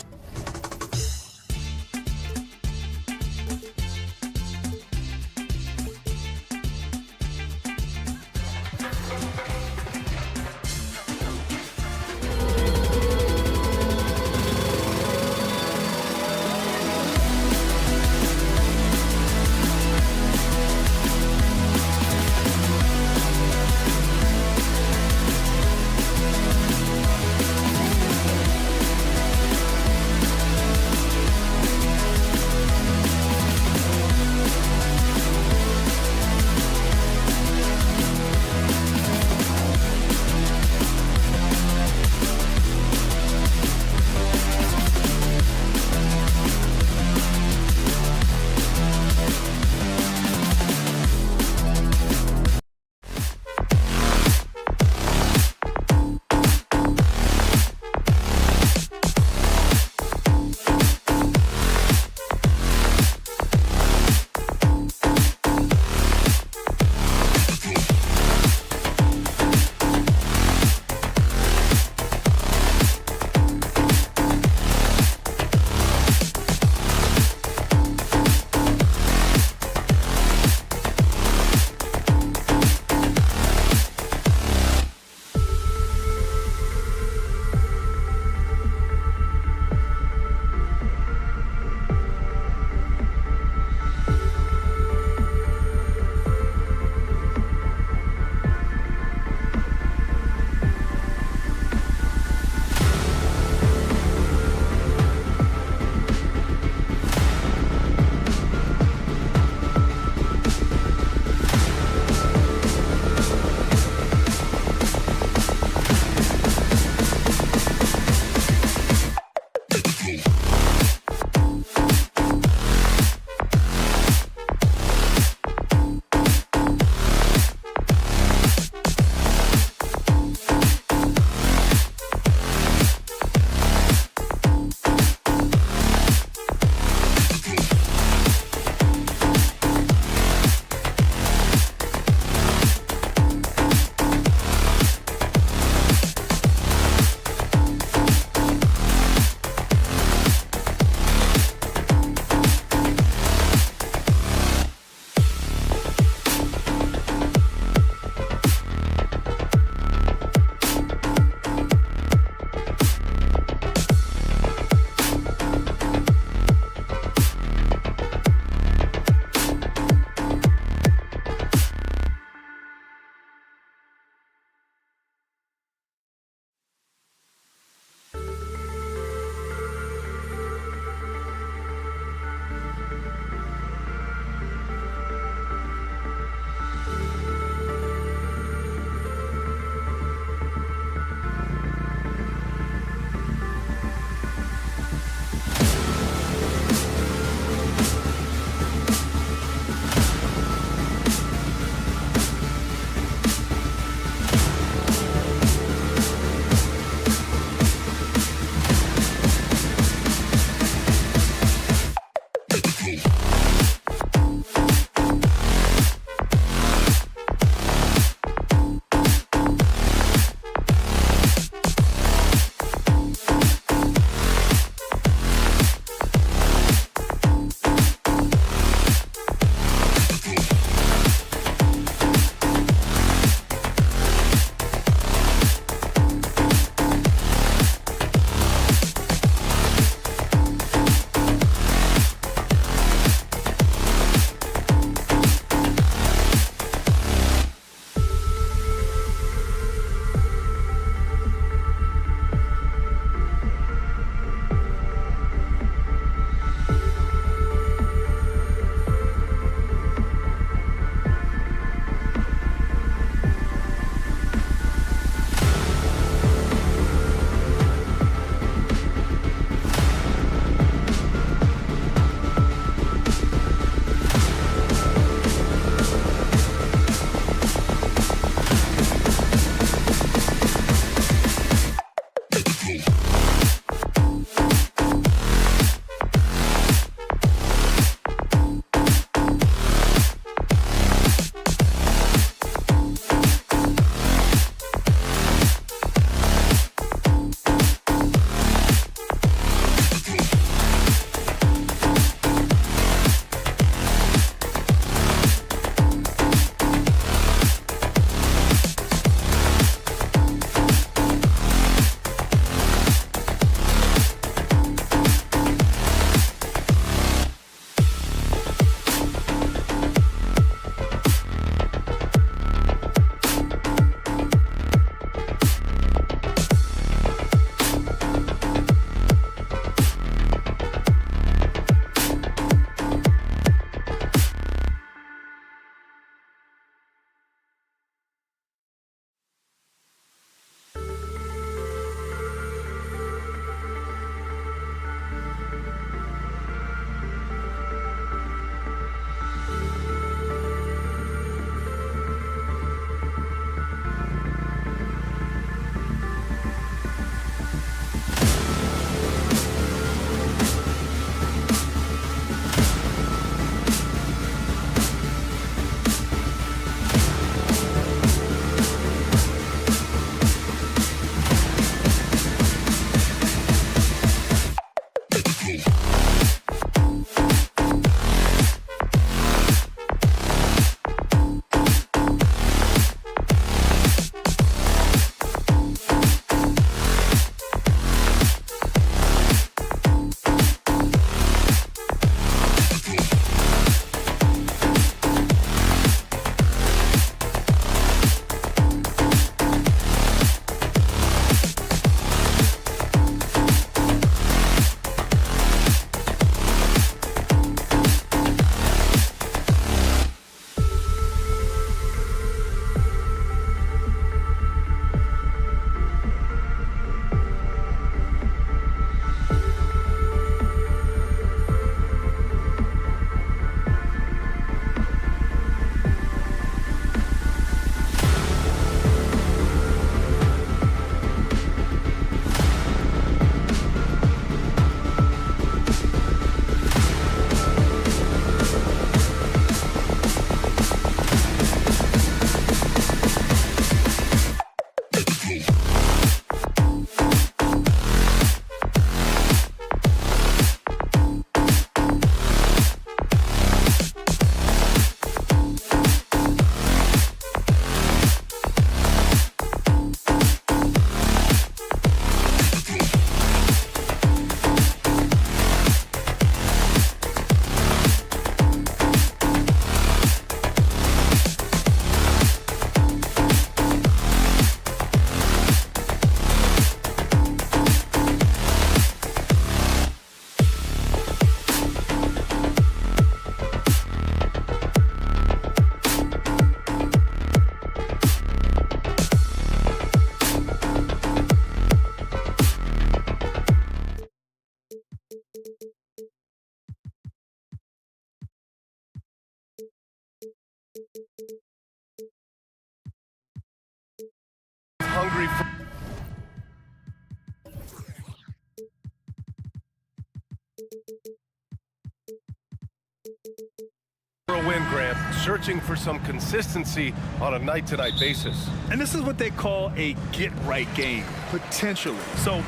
a win, Grant. Searching for some consistency on a night-to-night basis. And this is what they call a get-right game, potentially. So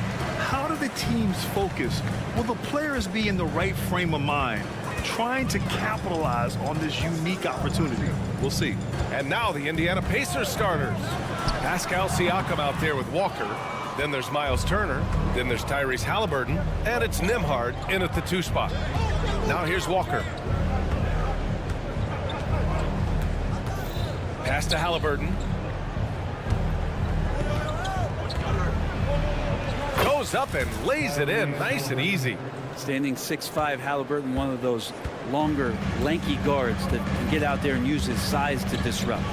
how do the teams focus? Will the players be in the right frame of mind, trying to capitalize on this unique opportunity? We'll see. And now the Indiana Pacers starters. Pascal Siakam out there with Walker. Then there's Miles Turner. Then there's Tyrese Halliburton. And it's Nembhard in at the 2 spot. Now here's Walker. Pass to Halliburton. Goes up and lays it in nice and easy. Standing 6'5", Halliburton, one of those longer, lanky guards that can get out there and use his size to disrupt.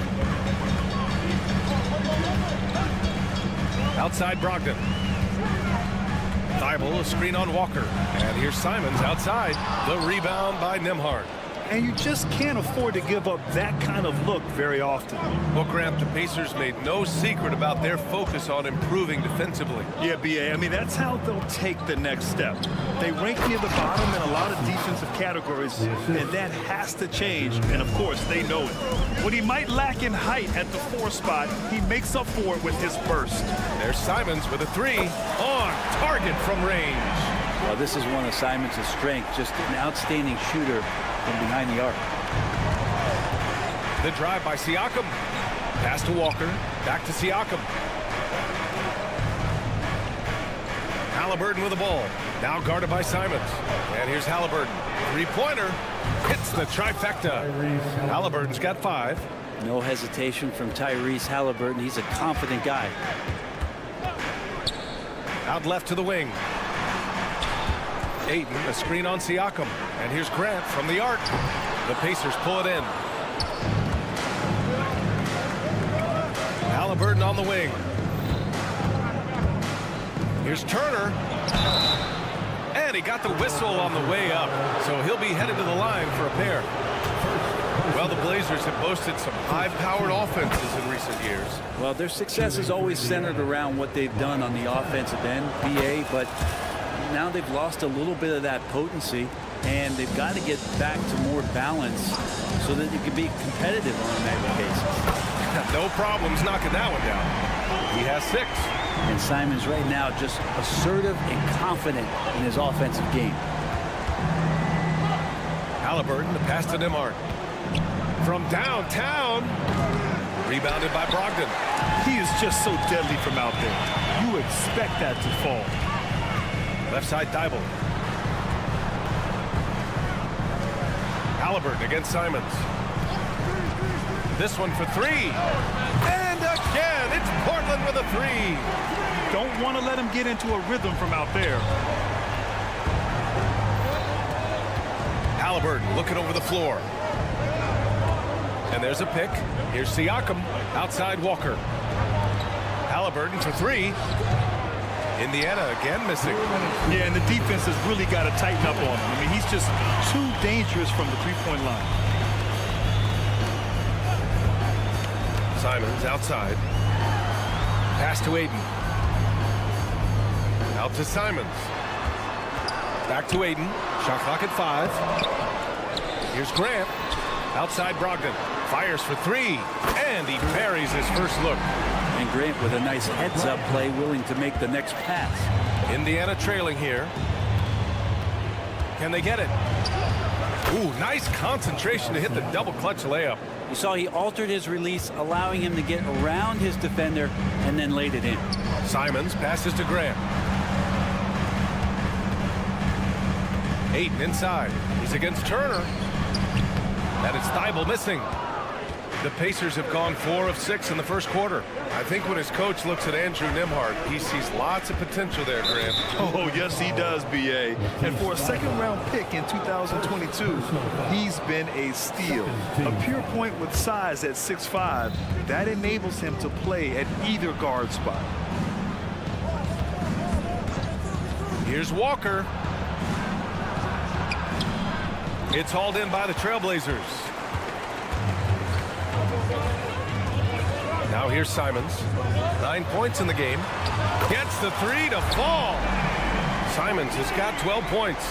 Outside Brogdon. Thibault, a screen on Walker. And here's Simons outside. The rebound by Nembhard. And you just can't afford to give up that kind of look very often. Well, Grant, the Pacers made no secret about their focus on improving defensively. Yeah, B.A., I mean, that's how they'll take the next step. They rank near the bottom in a lot of defensive categories, and that has to change, and of course, they know it. When he might lack in height at the 4 spot, he makes up for it with his burst. There's Simons with a 3 on target from range. Well, this is one of Simons' strengths, just an outstanding shooter from behind the arc. The drive by Siakam. Pass to Walker. Back to Siakam. Halliburton with the ball. Now guarded by Simons. And here's Halliburton. 3-pointer. Hits the trifecta. Halliburton's got 5. No hesitation from Tyrese Halliburton. He's a confident guy. Out left to the wing. Ayton, a screen on Siakam. And here's Grant from the arc. The Pacers pull it in. Halliburton on the wing. Here's Turner. And he got the whistle on the way up. So he'll be headed to the line for a pair. Well, the Blazers have boasted some high-powered offenses in recent years. Well, their success is always centered around what they've done on the offensive end, BA, but now they've lost a little bit of that potency, and they've got to get back to more balance so that they can be competitive on a nightly basis. No problems knocking that one down. He has 6. And Simons right now just assertive and confident in his offensive game. Halliburton, the pass to Nembhard. From downtown. Rebounded by Brogdon. He is just so deadly from out there. You expect that to fall. Left side Thibault. Halliburton against Simons. This one for 3. And again, it's Portland with a 3. Don't want to let him get into a rhythm from out there. Halliburton looking over the floor. And there's a pick. Here's Siakam. Outside Walker. Halliburton for 3. Indiana again missing. Yeah, and the defense has really got to tighten up on him. I mean, he's just too dangerous from the 3-point line. Simons outside. Pass to Ayton. Out to Simons. Back to Ayton. Shot clock at 5. Here's Grant. Outside Brogdon. Fires for 3. And he buries his first look. And Grant with a nice heads-up play, willing to make the next pass. Indiana trailing here. Can they get it? Ooh, nice concentration to hit the double clutch layup. You saw he altered his release, allowing him to get around his defender and then laid it in. Simons passes to Grant. Ayton inside. He's against Turner. And it's Thibault missing. The Pacers have gone 4 of 6 in the first quarter. I think when his coach looks at Andrew Nembhard, he sees lots of potential there, Grant. Oh, yes, he does, B.A. And for a second-round pick in 2022, he's been a steal. A pure point with size at 6'5", that enables him to play at either guard spot. Here's Walker. It's hauled in by the Trailblazers. Now here's Simons. 9 points in the game. Gets the 3 to fall. Simons has got 12 points.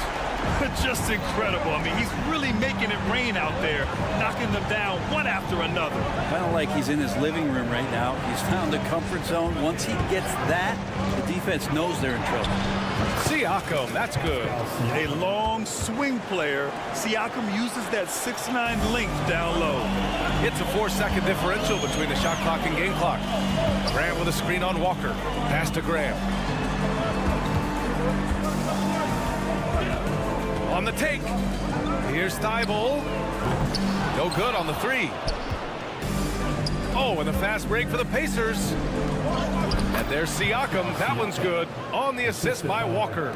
Just incredible. I mean, he's really making it rain out there, knocking them down one after another. Kind of like he's in his living room right now. He's found the comfort zone. Once he gets that, the defense knows they're in trouble. Siakam, that's good. A long swing player. Siakam uses that 6'9" length down low. It's a 4-second differential between the shot clock and game clock. Graham with a screen on Walker. Pass to Graham. On the take. Here's Thibault. No good on the three. Oh, and the fast break for the Pacers. And there's Siakam. That one's good. On the assist by Walker.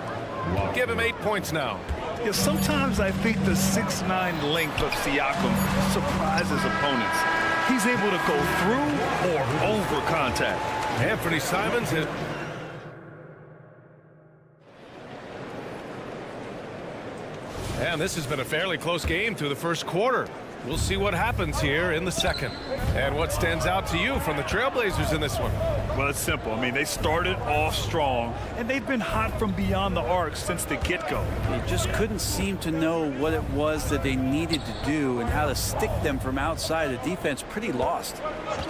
Give him 8 points now. Yeah, sometimes I think the 6'9" length of Siakam surprises opponents. He's able to go through or over contact. Anthony Simons hit. And this has been a fairly close game through the first quarter. We'll see what happens here in the second. And what stands out to you from the Trailblazers in this one? Well, it's simple. I mean, they started off strong, and they've been hot from beyond the arc since the get-go. They just couldn't seem to know what it was that they needed to do and how to stick them from outside. The defense pretty lost.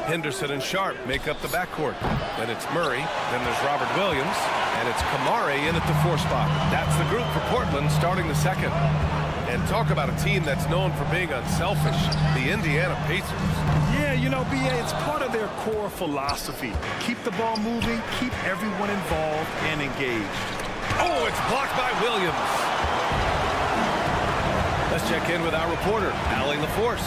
Henderson and Sharp make up the backcourt. Then it's Murray. Then there's Robert Williams. And it's Kamari in at the 4 spot. That's the group for Portland starting the second. And talk about a team that's known for being unselfish, the Indiana Pacers. Yeah, you know, B.A., it's part of their core philosophy. Keep the ball moving, keep everyone involved and engaged. Oh, it's blocked by Williams. Let's check in with our reporter, Allie LaForce.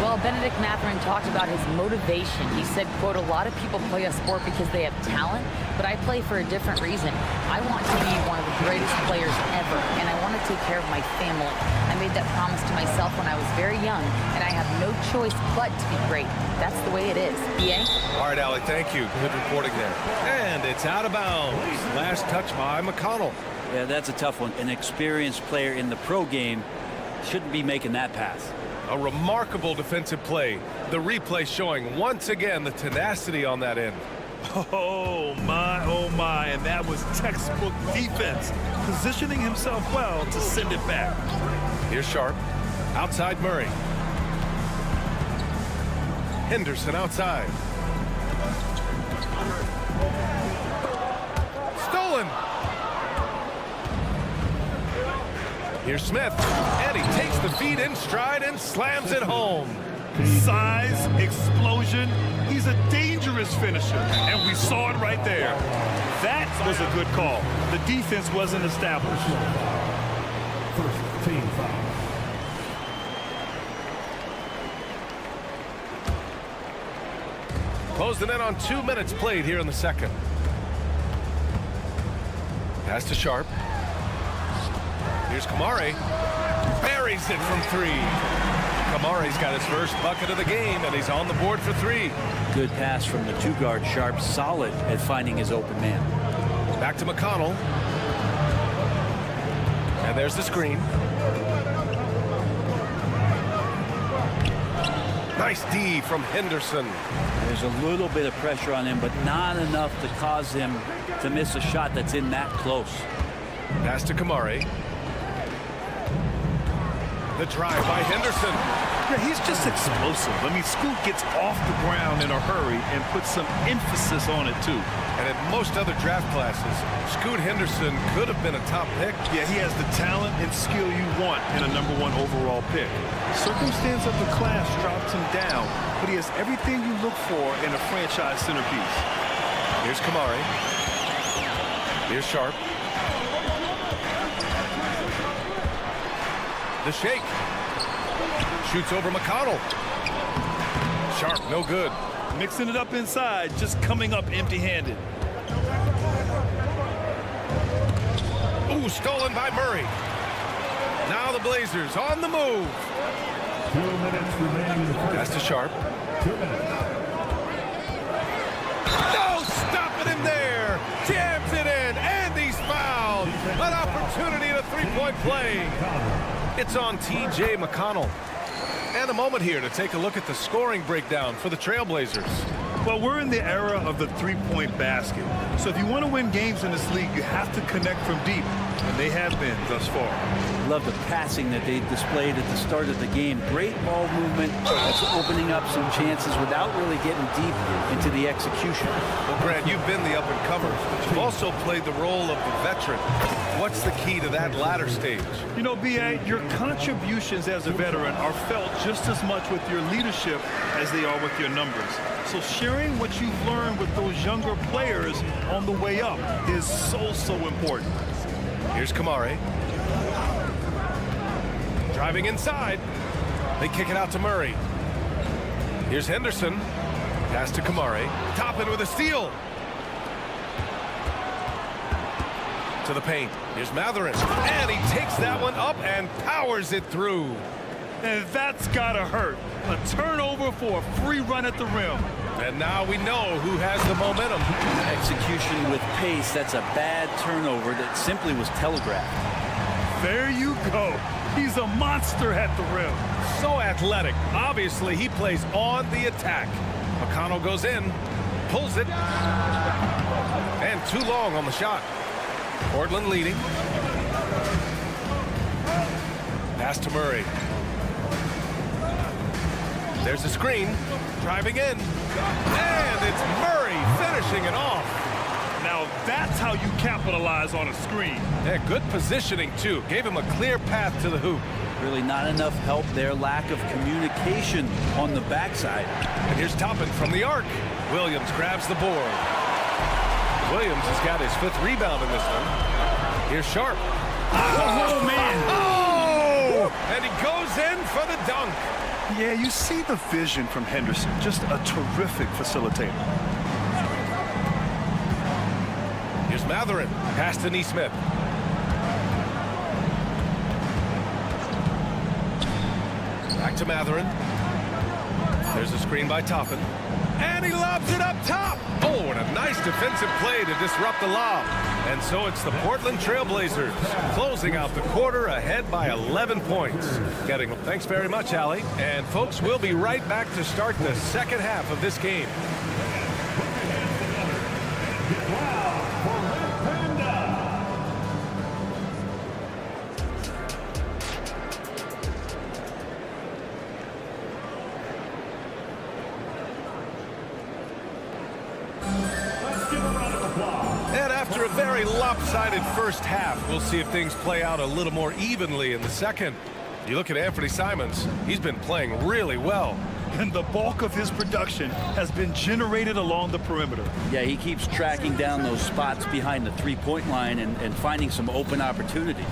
Well, Benedict Mathurin talked about his motivation. He said, quote, a lot of people play a sport because they have talent, but I play for a different reason. I want to be one of the greatest players ever, and I want to take care of my family. I made that promise to myself when I was very young, and I have no choice but to be great. That's the way it is. B.A.? All right, Allie, thank you. Good reporting there. And it's out of bounds. Last touch by McConnell. Yeah, that's a tough one. An experienced player in the pro game shouldn't be making that pass. A remarkable defensive play. The replay showing once again the tenacity on that end. Oh my, and that was textbook defense, positioning himself well to send it back. Here's Sharp, outside Murray. Henderson outside. Stolen. Here's Smith, and he takes the feed in stride and slams it home. Size, explosion, he's a dangerous finisher, and we saw it right there. That was a good call. The defense wasn't established. First team foul. Closing in on 2 minutes played here in the second. Pass to Sharp. Here's Kamari. Buries it from 3. Kamari's got his first bucket of the game, and he's on the board for 3. Good pass from the 2-guard Sharp, solid at finding his open man. Back to McConnell. And there's the screen. Nice D from Henderson. There's a little bit of pressure on him, but not enough to cause him to miss a shot that's in that close. Pass to Kamari. The drive by Henderson. Yeah, he's just explosive. I mean, Scoot gets off the ground in a hurry and puts some emphasis on it, too. And in most other draft classes, Scoot Henderson could have been a top pick. Yeah, he has the talent and skill you want in a #1 overall pick. Circumstance of the class drops him down, but he has everything you look for in a franchise centerpiece. Here's Kamari. Here's Sharp. The shake. Shoots over McConnell. Sharp, no good. Mixing it up inside, just coming up empty-handed. Ooh, stolen by Murray. Now the Blazers on the move. 2 minutes remaining in the first. Pass to Sharp. 2 minutes. No, stopping him there. Jams it in, and he's fouled. An opportunity to 3-point play. It's on T.J. McConnell. And a moment here to take a look at the scoring breakdown for the Trailblazers. Well, we're in the era of the 3-point basket. So if you want to win games in this league, you have to connect from deep, and they have been thus far. Love the passing that they displayed at the start of the game. Great ball movement. That's opening up some chances without really getting deep into the execution. Well, Grant, you've been the up-and-comers, but you've also played the role of the veteran. What's the key to that latter stage? You know, B.A., your contributions as a veteran are felt just as much with your leadership as they are with your numbers. So sharing what you've learned with those younger players on the way up is so important. Here's Kamari. Driving inside. They kick it out to Murray. Here's Henderson. Pass to Kamari. Toppin with a steal. To the paint. Here's Matherin. And he takes that one up and powers it through. And that's gotta hurt. A turnover for a free run at the rim. And now we know who has the momentum. Execution with pace. That's a bad turnover that simply was telegraphed. There you go. He's a monster at the rim. So athletic. Obviously, he plays on the attack. McConnell goes in, pulls it, and too long on the shot. Portland leading. Pass to Murray. There's a screen. Driving in. And it's Murray finishing it off. Now that's how you capitalize on a screen. Yeah, good positioning, too. Gave him a clear path to the hoop. Really not enough help there. Lack of communication on the backside. And here's Toppin from the arc. Williams grabs the board. Williams has got his 5th rebound in this one. Here's Sharp. Oh, man. Oh! And he goes in for the dunk. Yeah, you see the vision from Henderson. Just a terrific facilitator. Here's Matherin. Pass to Neesmith. Back to Matherin. There's a screen by Toppin. And he lobs it up top. Oh, and a nice defensive play to disrupt the lob. And so it's the Portland Trailblazers closing out the quarter ahead by 11 points. Thanks very much, Allie. And folks, we'll be right back to start the second half of this game. After a very lopsided first half, we'll see if things play out a little more evenly in the second. You look at Anthony Simons, he's been playing really well. And the bulk of his production has been generated along the perimeter. Yeah, he keeps tracking down those spots behind the three-point line and finding some open opportunities.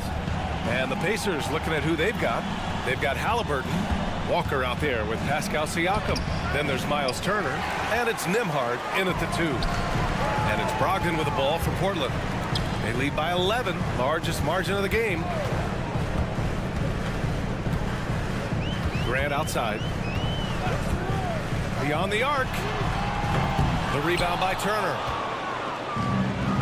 And the Pacers looking at who they've got. They've got Halliburton, Walker out there with Pascal Siakam. Then there's Miles Turner, and it's Nembhard in at the 2. And it's Brogdon with the ball for Portland. They lead by 11, largest margin of the game. Grant outside. Beyond the arc. The rebound by Turner.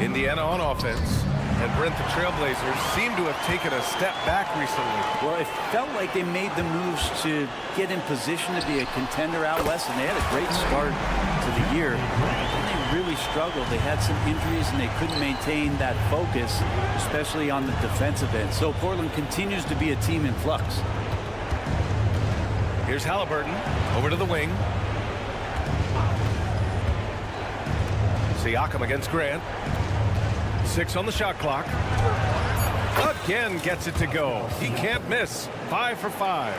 Indiana on offense. And Brent, the Trailblazers seem to have taken a step back recently. Well, it felt like they made the moves to get in position to be a contender out west, and they had a great start to the year. They really struggled. They had some injuries, and they couldn't maintain that focus, especially on the defensive end. So Portland continues to be a team in flux. Here's Halliburton over to the wing. Siakam against Grant. 6 on the shot clock. Again gets it to go. He can't miss. 5 for 5.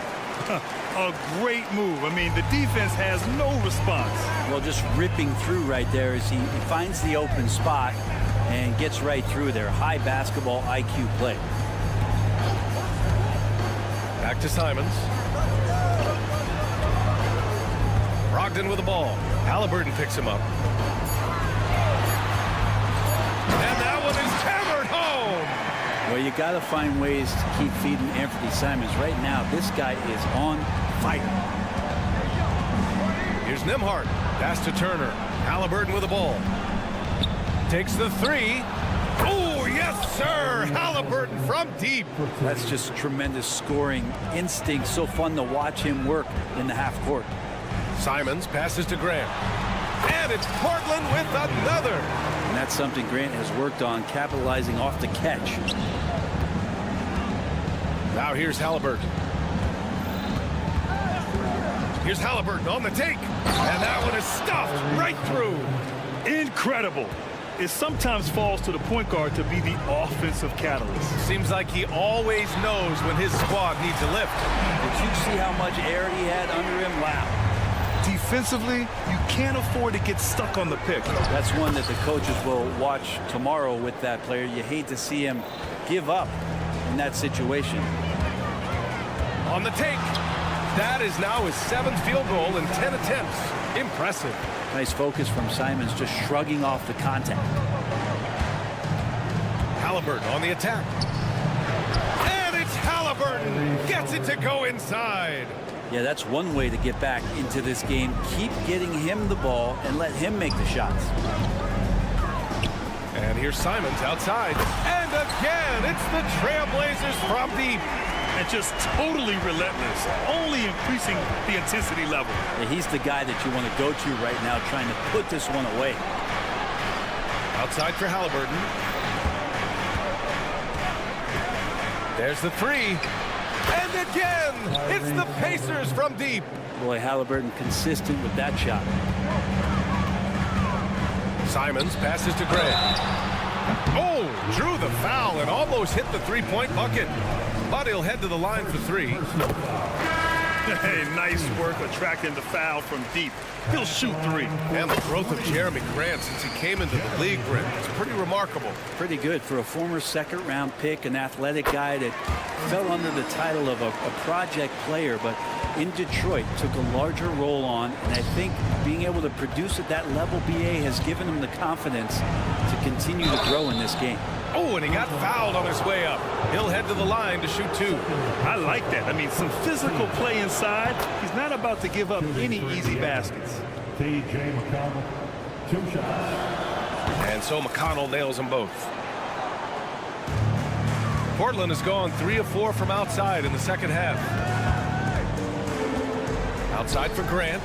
A great move. I mean, the defense has no response. Well, just ripping through right there as he finds the open spot and gets right through there. High basketball IQ play. Back to Simons. Brogdon with the ball. Halliburton picks him up. Well, you got to find ways to keep feeding Anthony Simons. Right now, this guy is on fire. Here's Nembhard. Pass to Turner. Halliburton with the ball. Takes the 3. Oh, yes, sir. Halliburton from deep. That's just tremendous scoring instinct. So fun to watch him work in the half court. Simons passes to Grant. And it's Portland with another. And that's something Grant has worked on, capitalizing off the catch. Now here's Halliburton. Here's Halliburton on the take. And that one is stuffed right through. Incredible. It sometimes falls to the point guard to be the offensive catalyst. Seems like he always knows when his squad needs a lift. Did you see how much air he had under him? Wow. Defensively, you can't afford to get stuck on the pick. That's one that the coaches will watch tomorrow with that player. You hate to see him give up in that situation. On the take. That is now his 7th field goal in 10 attempts. Impressive. Nice focus from Simons, just shrugging off the contact. Halliburton on the attack. And it's Halliburton. Gets it to go inside. Yeah, that's one way to get back into this game. Keep getting him the ball and let him make the shots. And here's Simons outside. And again, it's the Trailblazers from deep. And just totally relentless, only increasing the intensity level. Yeah, he's the guy that you want to go to right now, trying to put this one away. Outside for Halliburton. There's the 3. And again, it's the Pacers from deep. Boy, Halliburton consistent with that shot. Simons passes to Grant. Oh, drew the foul and almost hit the 3-point bucket. But he'll head to the line for 3. Hey, nice work attracting the foul from deep. He'll shoot 3. And the growth of Jeremy Grant since he came into the league, Brent, is pretty remarkable. Pretty good for a former second-round pick, an athletic guy that fell under the title of a project player, but in Detroit took a larger role on, and I think being able to produce at that level, BA, has given him the confidence to continue to grow in this game. Oh, and he got fouled on his way up. He'll head to the line to shoot 2. I like that. I mean, some physical play inside. He's not about to give up any easy baskets. T.J. McConnell, 2 shots. And so McConnell nails them both. Portland has gone 3 of 4 from outside in the second half. Outside for Grant.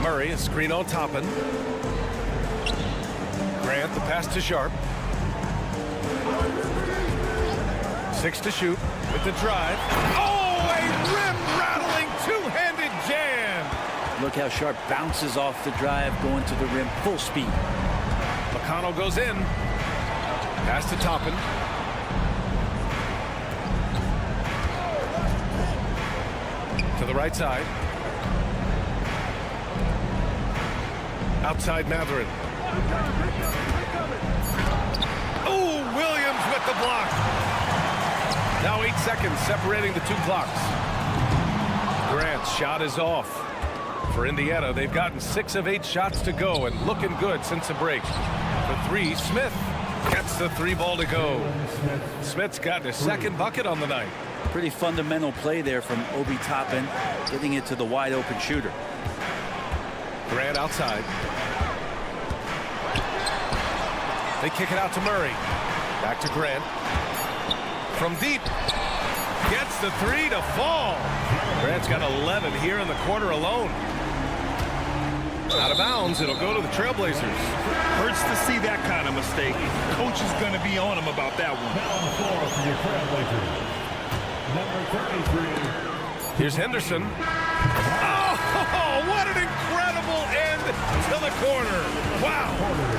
Murray, a screen on Toppin. Grant, the pass to Sharp. 6 to shoot with the drive. Oh, a rim-rattling two-handed jam. Look how Sharp bounces off the drive, going to the rim full speed. McConnell goes in. Pass to Toppin. To the right side. Outside Matherin. Oh, Williams with the block. Now 8 seconds separating the 2 clocks. Grant's shot is off. For Indiana, they've gotten 6 of 8 shots to go and looking good since the break. For 3, Smith gets the 3 ball to go. Smith's gotten his 2nd bucket on the night. Pretty fundamental play there from Obi Toppin, getting it to the wide open shooter. Grant outside. They kick it out to Murray. Back to Grant. From deep. Gets the 3 to fall. Grant's got 11 here in the quarter alone. Out of bounds, it'll go to the Trailblazers. Hurts to see that kind of mistake. Coach is going to be on him about that one. Now on the floor for your Trailblazers, number 33. Here's Henderson. Oh, what an incredible end to the corner. Wow.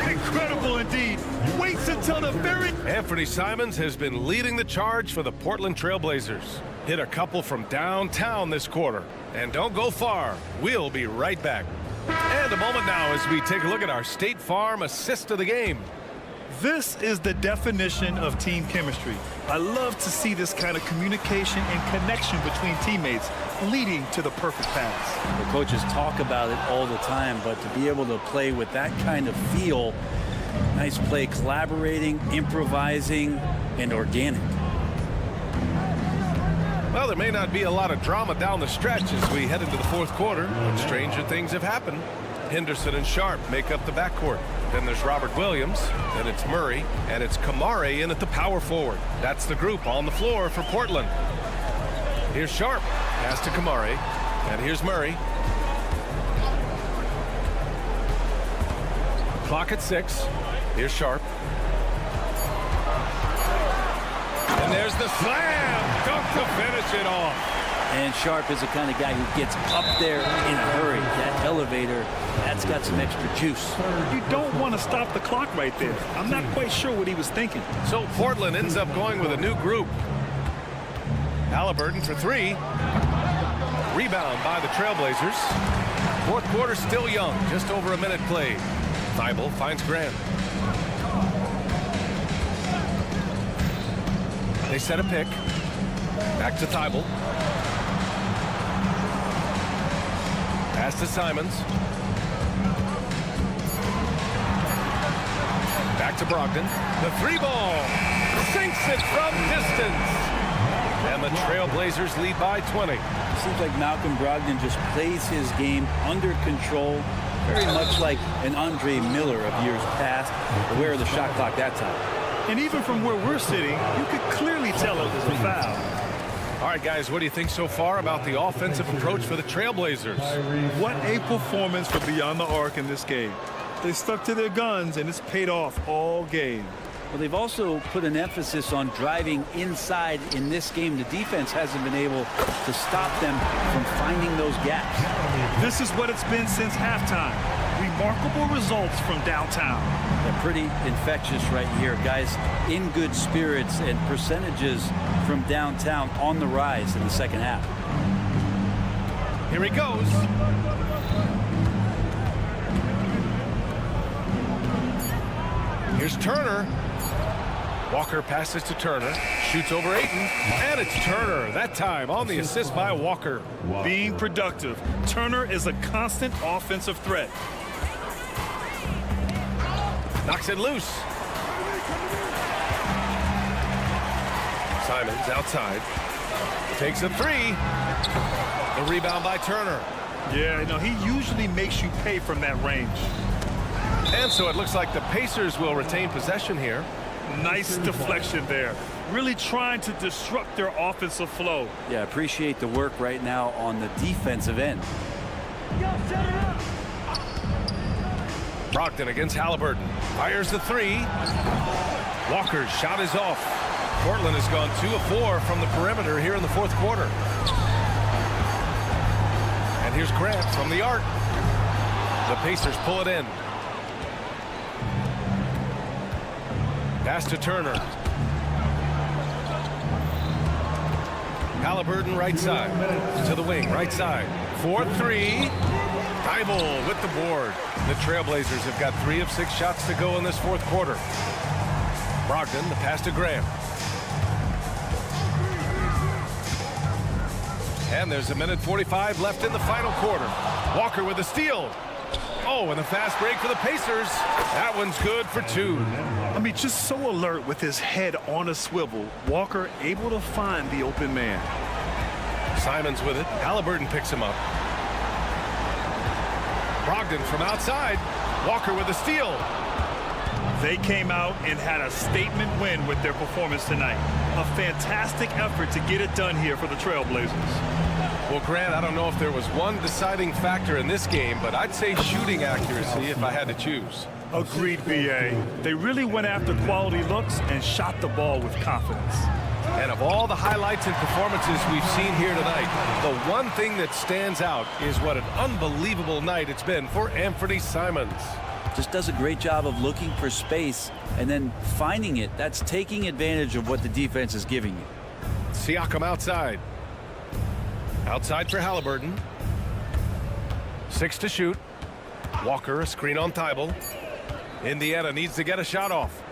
Incredible indeed. Waits until the very... Anthony Simons has been leading the charge for the Portland Trailblazers. Hit a couple from downtown this quarter. And don't go far. We'll be right back. And a moment now as we take a look at our State Farm assist of the game. This is the definition of team chemistry. I love to see this kind of communication and connection between teammates leading to the perfect pass. The coaches talk about it all the time, but to be able to play with that kind of feel, nice play, collaborating, improvising, and organic. Well, there may not be a lot of drama down the stretch as we head into the 4th quarter, but stranger things have happened. Henderson and Sharp make up the backcourt. Then there's Robert Williams, then it's Murray, and it's Kamare in at the power forward. That's the group on the floor for Portland. Here's Sharp, pass to Kamare, and here's Murray. Clock at 6. Here's Sharp. And there's the slam dunk to finish it off. And Sharp is the kind of guy who gets up there in a hurry. That elevator, that's got some extra juice. You don't want to stop the clock right there. I'm not quite sure what he was thinking. So Portland ends up going with a new group. Halliburton for three. Rebound by the Trailblazers. Fourth quarter still young, just over a minute played. Thibault finds Grant. They set a pick. Back to Thibault. Pass to Simons. Back to Brogdon. The three ball. Sinks it from distance. And the Trailblazers lead by 20. Seems like Malcolm Brogdon just plays his game under control, very much like an Andre Miller of years past, aware of the shot clock that time. And even from where we're sitting, you could clearly tell it was a foul. All right, guys, what do you think so far about the offensive approach for the Trailblazers? What a performance for Beyond the Arc in this game. They stuck to their guns, and it's paid off all game. Well, they've also put an emphasis on driving inside in this game. The defense hasn't been able to stop them from finding those gaps. This is what it's been since halftime. Remarkable results from downtown. They're pretty infectious right here. Guys in good spirits and percentages from downtown on the rise in the second half. Here he goes. Here's Turner. Walker passes to Turner, shoots over Ayton, and it's Turner, that time on the assist by Walker. Being productive, Turner is a constant offensive threat. Knocks it loose. Simons outside, takes a three. The rebound by Turner. Yeah, no, he usually makes you pay from that range. And so it looks like the Pacers will retain possession here. Nice deflection there. Really trying to disrupt their offensive flow. Yeah, appreciate the work right now on the defensive end. Brogdon against Halliburton. Fires the three. Walker's shot is off. Portland has gone 2 of 4 from the perimeter here in the fourth quarter. And here's Grant from the arc. The Pacers pull it in. Pass to Turner. Halliburton right side. To the wing, right side. 4-3. Thibault with the board. The Trailblazers have got 3 of 6 shots to go in this fourth quarter. Brogdon, the pass to Graham. And there's 1:45 left in the final quarter. Walker with a steal. Oh, and a fast break for the Pacers. That one's good for 2. I mean, just so alert with his head on a swivel. Walker able to find the open man. Simons with it. Halliburton picks him up. Brogdon from outside. Walker with a steal. They came out and had a statement win with their performance tonight. A fantastic effort to get it done here for the Trailblazers. Well, Grant, I don't know if there was one deciding factor in this game, but I'd say shooting accuracy if I had to choose. Agreed, B.A. They really went after quality looks and shot the ball with confidence. And of all the highlights and performances we've seen here tonight, the one thing that stands out is what an unbelievable night it's been for Anthony Simons. Just does a great job of looking for space and then finding it. That's taking advantage of what the defense is giving you. Siakam outside. Outside for Halliburton. 6 to shoot. Walker, a screen on Thibault. Indiana needs to get a shot off.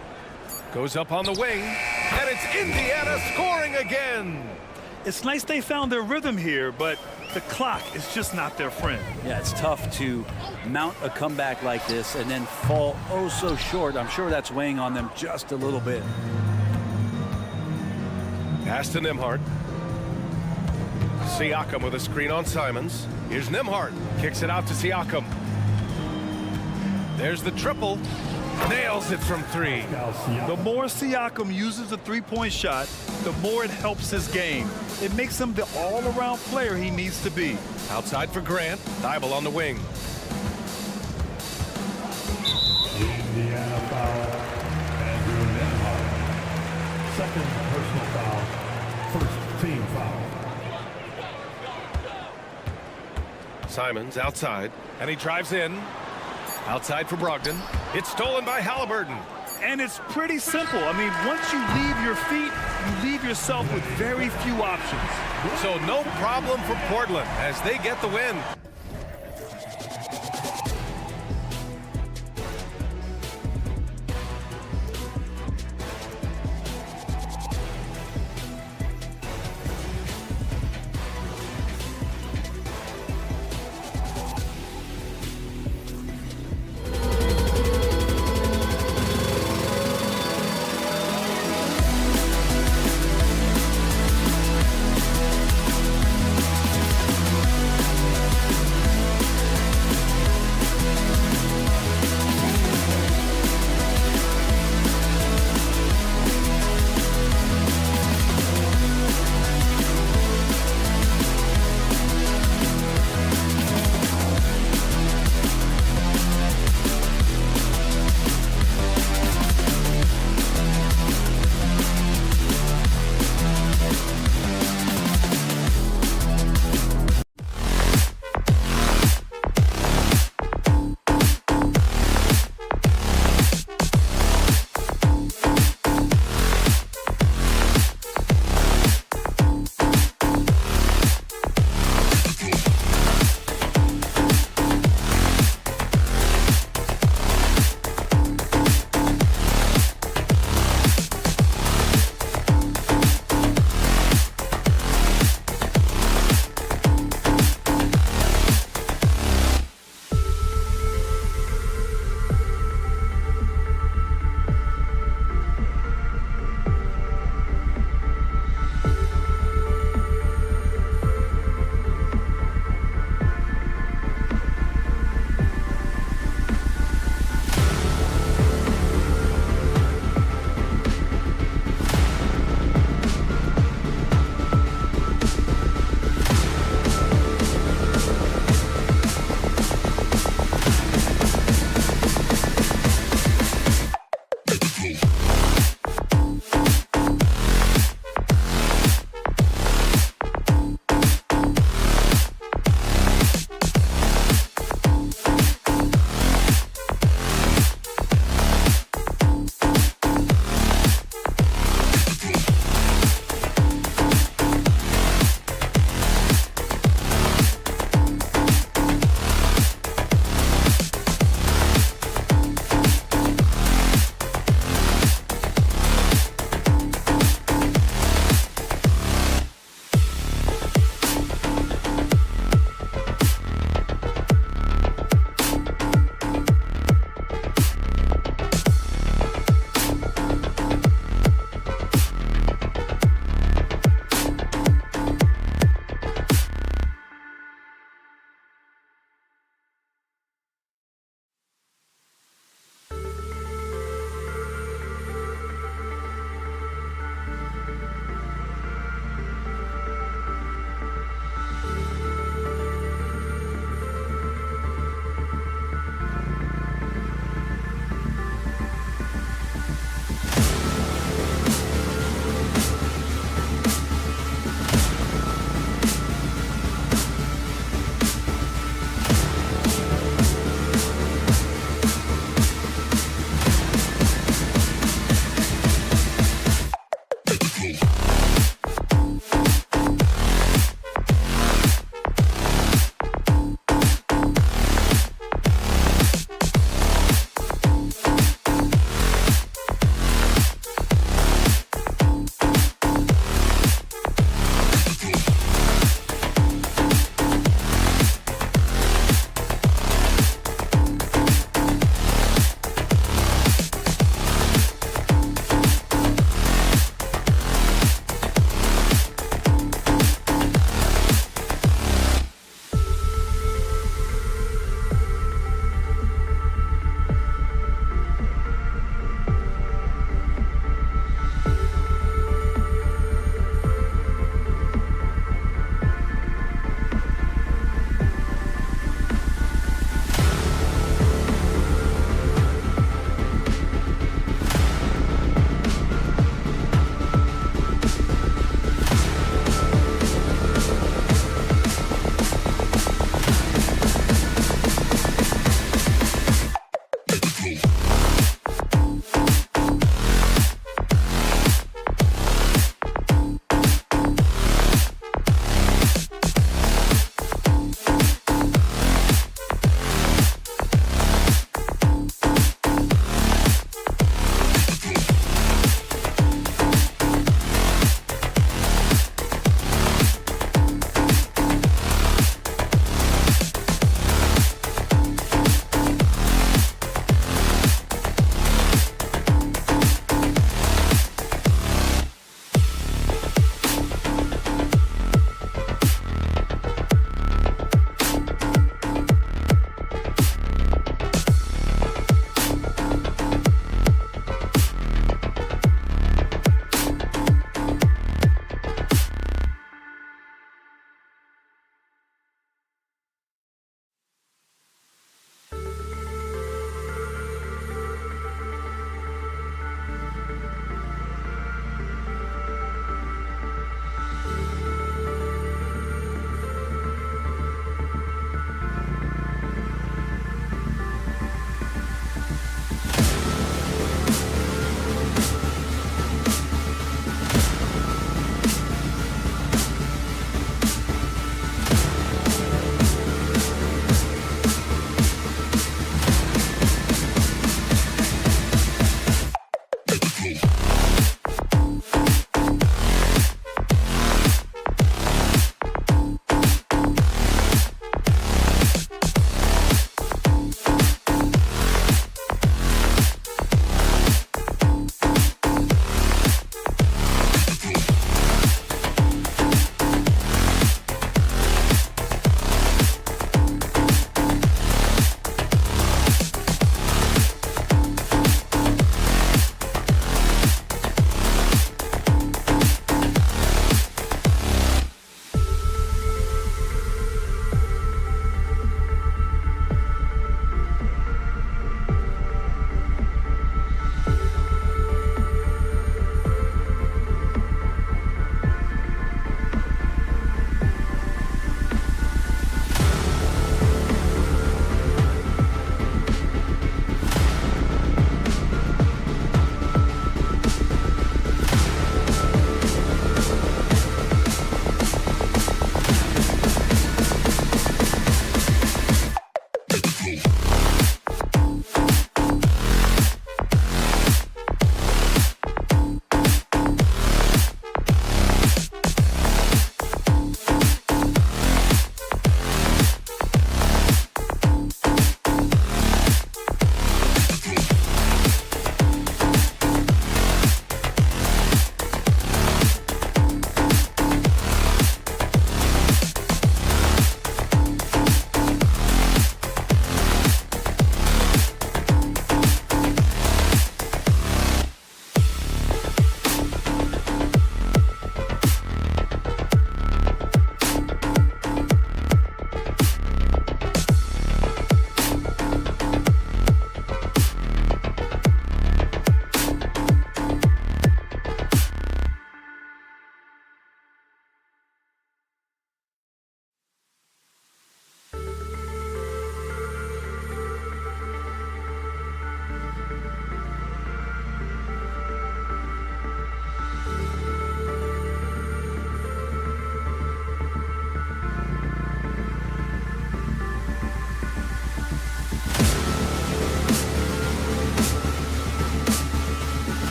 Goes up on the wing. And it's Indiana scoring again. It's nice they found their rhythm here, but the clock is just not their friend. Yeah, it's tough to mount a comeback like this and then fall oh so short. I'm sure that's weighing on them just a little bit. Pass to Nembhard. Siakam with a screen on Simons. Here's Nembhard. Kicks it out to Siakam. There's the triple. Nails it from 3. The more Siakam uses the three-point shot, the more it helps his game. It makes him the all-around player he needs to be. Outside for Grant. Thibault on the wing. Indiana foul. Andrew Nembhard. Second personal foul. Simons outside, and he drives in. Outside for Brogdon. It's stolen by Halliburton. And it's pretty simple. I mean, once you leave your feet, you leave yourself with very few options. So no problem for Portland as they get the win.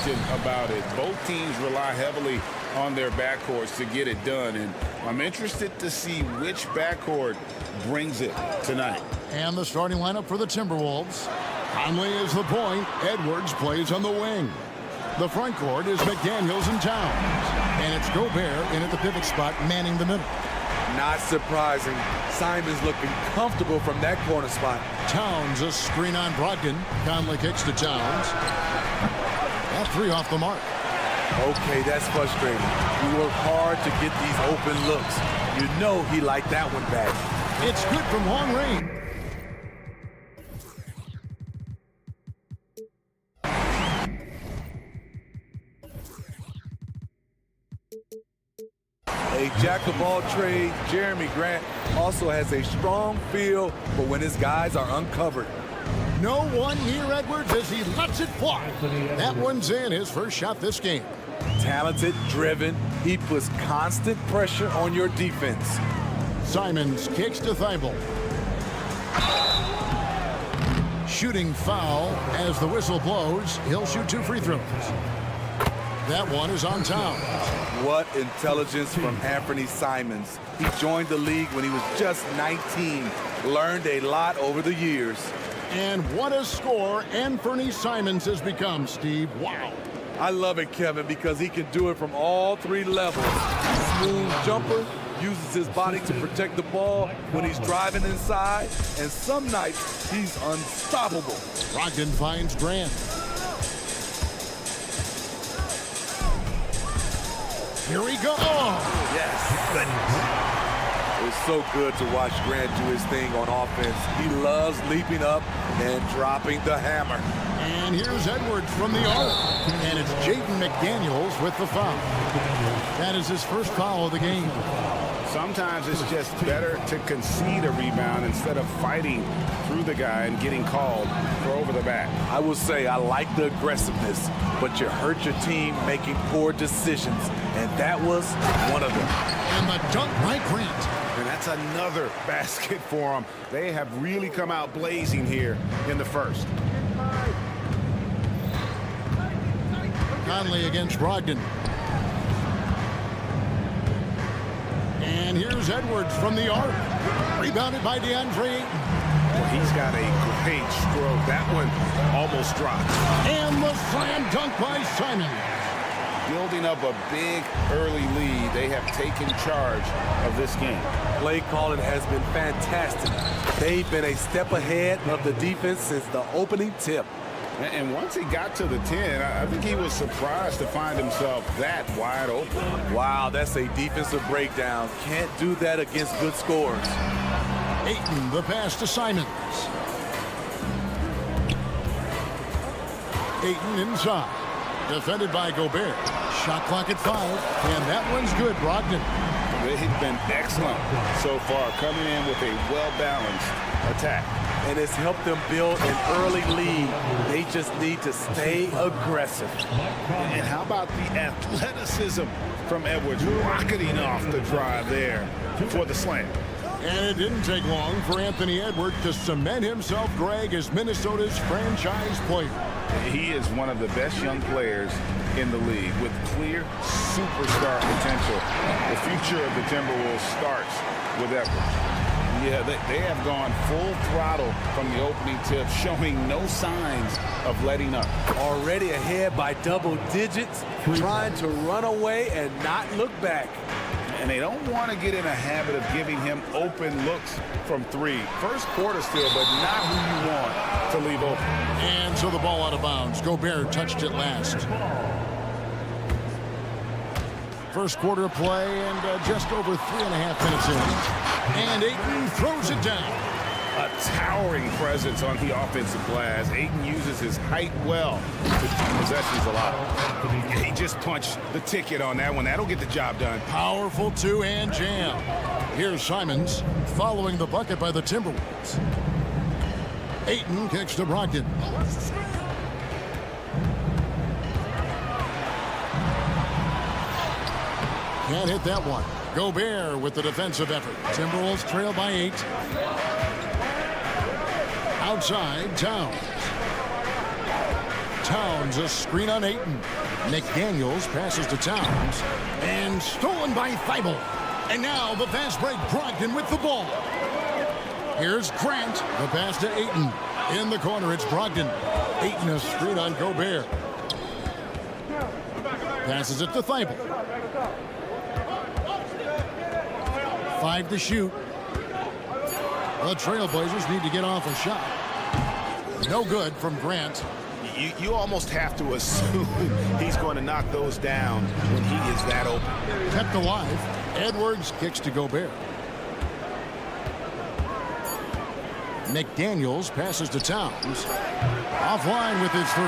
question about it. Both teams rely heavily on their backcourts to get it done, and I'm interested to see which backcourt brings it tonight. And the starting lineup for the Timberwolves. Conley is the point. Edwards plays on the wing. The front court is McDaniels and Towns. And it's Gobert in at the pivot spot, manning the middle. Not surprising. Simon's looking comfortable from that corner spot. Towns a screen on Brogdon. Conley kicks to Towns. That three off the mark. Okay, that's frustrating. We work hard to get these open looks. You know he liked that one back. It's good from long range. A jack of all trades, Jeremy Grant also has a strong feel for when his guys are uncovered. No one near Edwards as he lets it fly. That one's in, his first shot this game. Talented, driven, he puts constant pressure on your defense. Simons kicks to Thibault. Shooting foul as the whistle blows. He'll shoot 2 free throws. That one is on Towns. What intelligence from Anthony Simons. He joined the league when he was just 19. Learned a lot over the years. And what a score Anthony Simons has become, Steve. Wow. I love it, Kevin, because he can do it from all 3 levels. Smooth jumper, uses his body to protect the ball when he's driving inside, and some nights he's unstoppable. Brogdon finds Grant. Here we go. Oh, yes. It's so good to watch Grant do his thing on offense. He loves leaping up and dropping the hammer. And here's Edwards from the arc. And it's Jaden McDaniels with the foul. That is his first foul of the game. Sometimes it's just better to concede a rebound instead of fighting through the guy and getting called for over the back. I will say I like the aggressiveness, but you hurt your team making poor decisions, and that was one of them. And the dunk by Grant. And that's another basket for them. They have really come out blazing here in the first. Conley against Brogdon. And here's Edwards from the arc. Rebounded by DeAndre Ayton. Well, he's got a great stroke. That one almost dropped. And the slam dunk by Simon. Building up a big early lead. They have taken charge of this game. Play calling has been fantastic. They've been a step ahead of the defense since the opening tip. And once he got to the 10, I think he was surprised to find himself that wide open. Wow, that's a defensive breakdown. Can't do that against good scores. Ayton, the pass to Simons. Ayton inside. Defended by Gobert. Shot clock at 5. And that one's good, Brogdon. They've been excellent so far, coming in with a well-balanced attack. And it's helped them build an early lead. They just need to stay aggressive. And how about the athleticism from Edwards rocketing off the drive there for the slam. And it didn't take long for Anthony Edwards to cement himself, Greg, as Minnesota's franchise player. He is one of the best young players in the league with clear superstar potential. The future of the Timberwolves starts with Edwards. Yeah, they have gone full throttle from the opening tip, showing no signs of letting up. Already ahead by double digits, trying to run away and not look back. And they don't want to get in a habit of giving him open looks from 3. First quarter still, but not who you want to leave open. And so the ball out of bounds. Gobert touched it last. First quarter of play and just over 3.5 minutes in. And Ayton throws it down. A towering presence on the offensive glass. Ayton uses his height well to possessions a lot. He just punched the ticket on that one. That'll get the job done. Powerful two-hand jam. Here's Simons following the bucket by the Timberwolves. Ayton kicks to Brogdon. Can't hit that one. Gobert with the defensive effort. Timberwolves trail by 8. Outside, Towns. Towns, a screen on Ayton. McDaniels passes to Towns. And stolen by Thibault. And now the fast break, Brogdon with the ball. Here's Grant, the pass to Ayton. In the corner, it's Brogdon. Ayton, a screen on Gobert. Passes it to Thibault. 5 to shoot. The Trailblazers need to get off a shot. No good from Grant. You almost have to assume he's going to knock those down when he is that open. Kept alive. Edwards kicks to Gobert. McDaniels passes to Towns. Offline with his 3.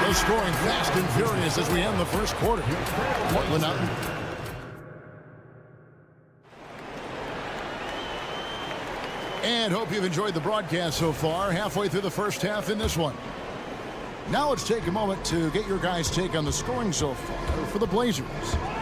They're scoring fast and furious as we end the first quarter. Portland out. And hope you've enjoyed the broadcast so far. Halfway through the first half in this one. Now let's take a moment to get your guys' take on the scoring so far for the Blazers.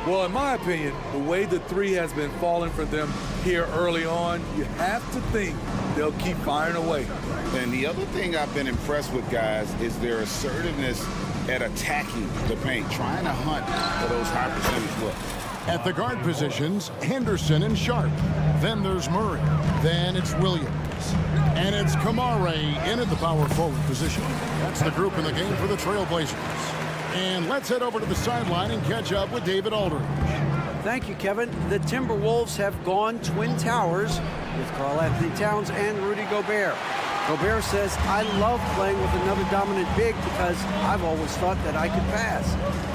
Well, in my opinion, the way the 3 has been falling for them here early on, you have to think they'll keep firing away. And the other thing I've been impressed with, guys, is their assertiveness at attacking the paint, trying to hunt for those high percentage looks. At the guard positions, Henderson and Sharp. Then there's Murray. Then it's Williams. And it's Kamare in at the power forward position. That's the group in the game for the Trailblazers. And let's head over to the sideline and catch up with David Aldridge. Thank you, Kevin. The Timberwolves have gone Twin Towers with Karl-Anthony Towns and Rudy Gobert. Gobert says, I love playing with another dominant big because I've always thought that I could pass.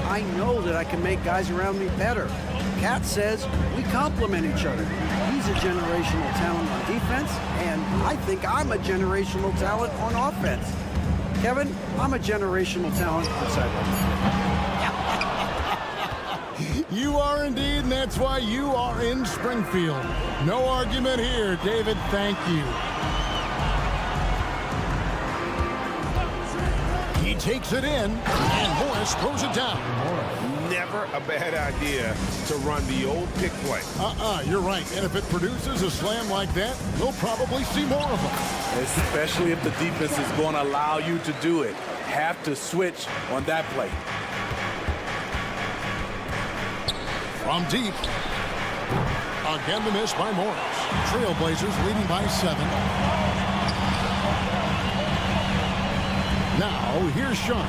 I know that I can make guys around me better. Cat says, we complement each other. He's a generational talent on defense, and I think I'm a generational talent on offense. Kevin, I'm a generational talent on sideline. You are indeed, and that's why you are in Springfield. No argument here, David. Thank you. He takes it in, and Morris throws it down. Never a bad idea to run the old pick play. You're right. And if it produces a slam like that, we'll probably see more of them. Especially if the defense is going to allow you to do it. Have to switch on that play. From deep. Again, the miss by Morris. Trailblazers leading by 7. Now, here's Sharp.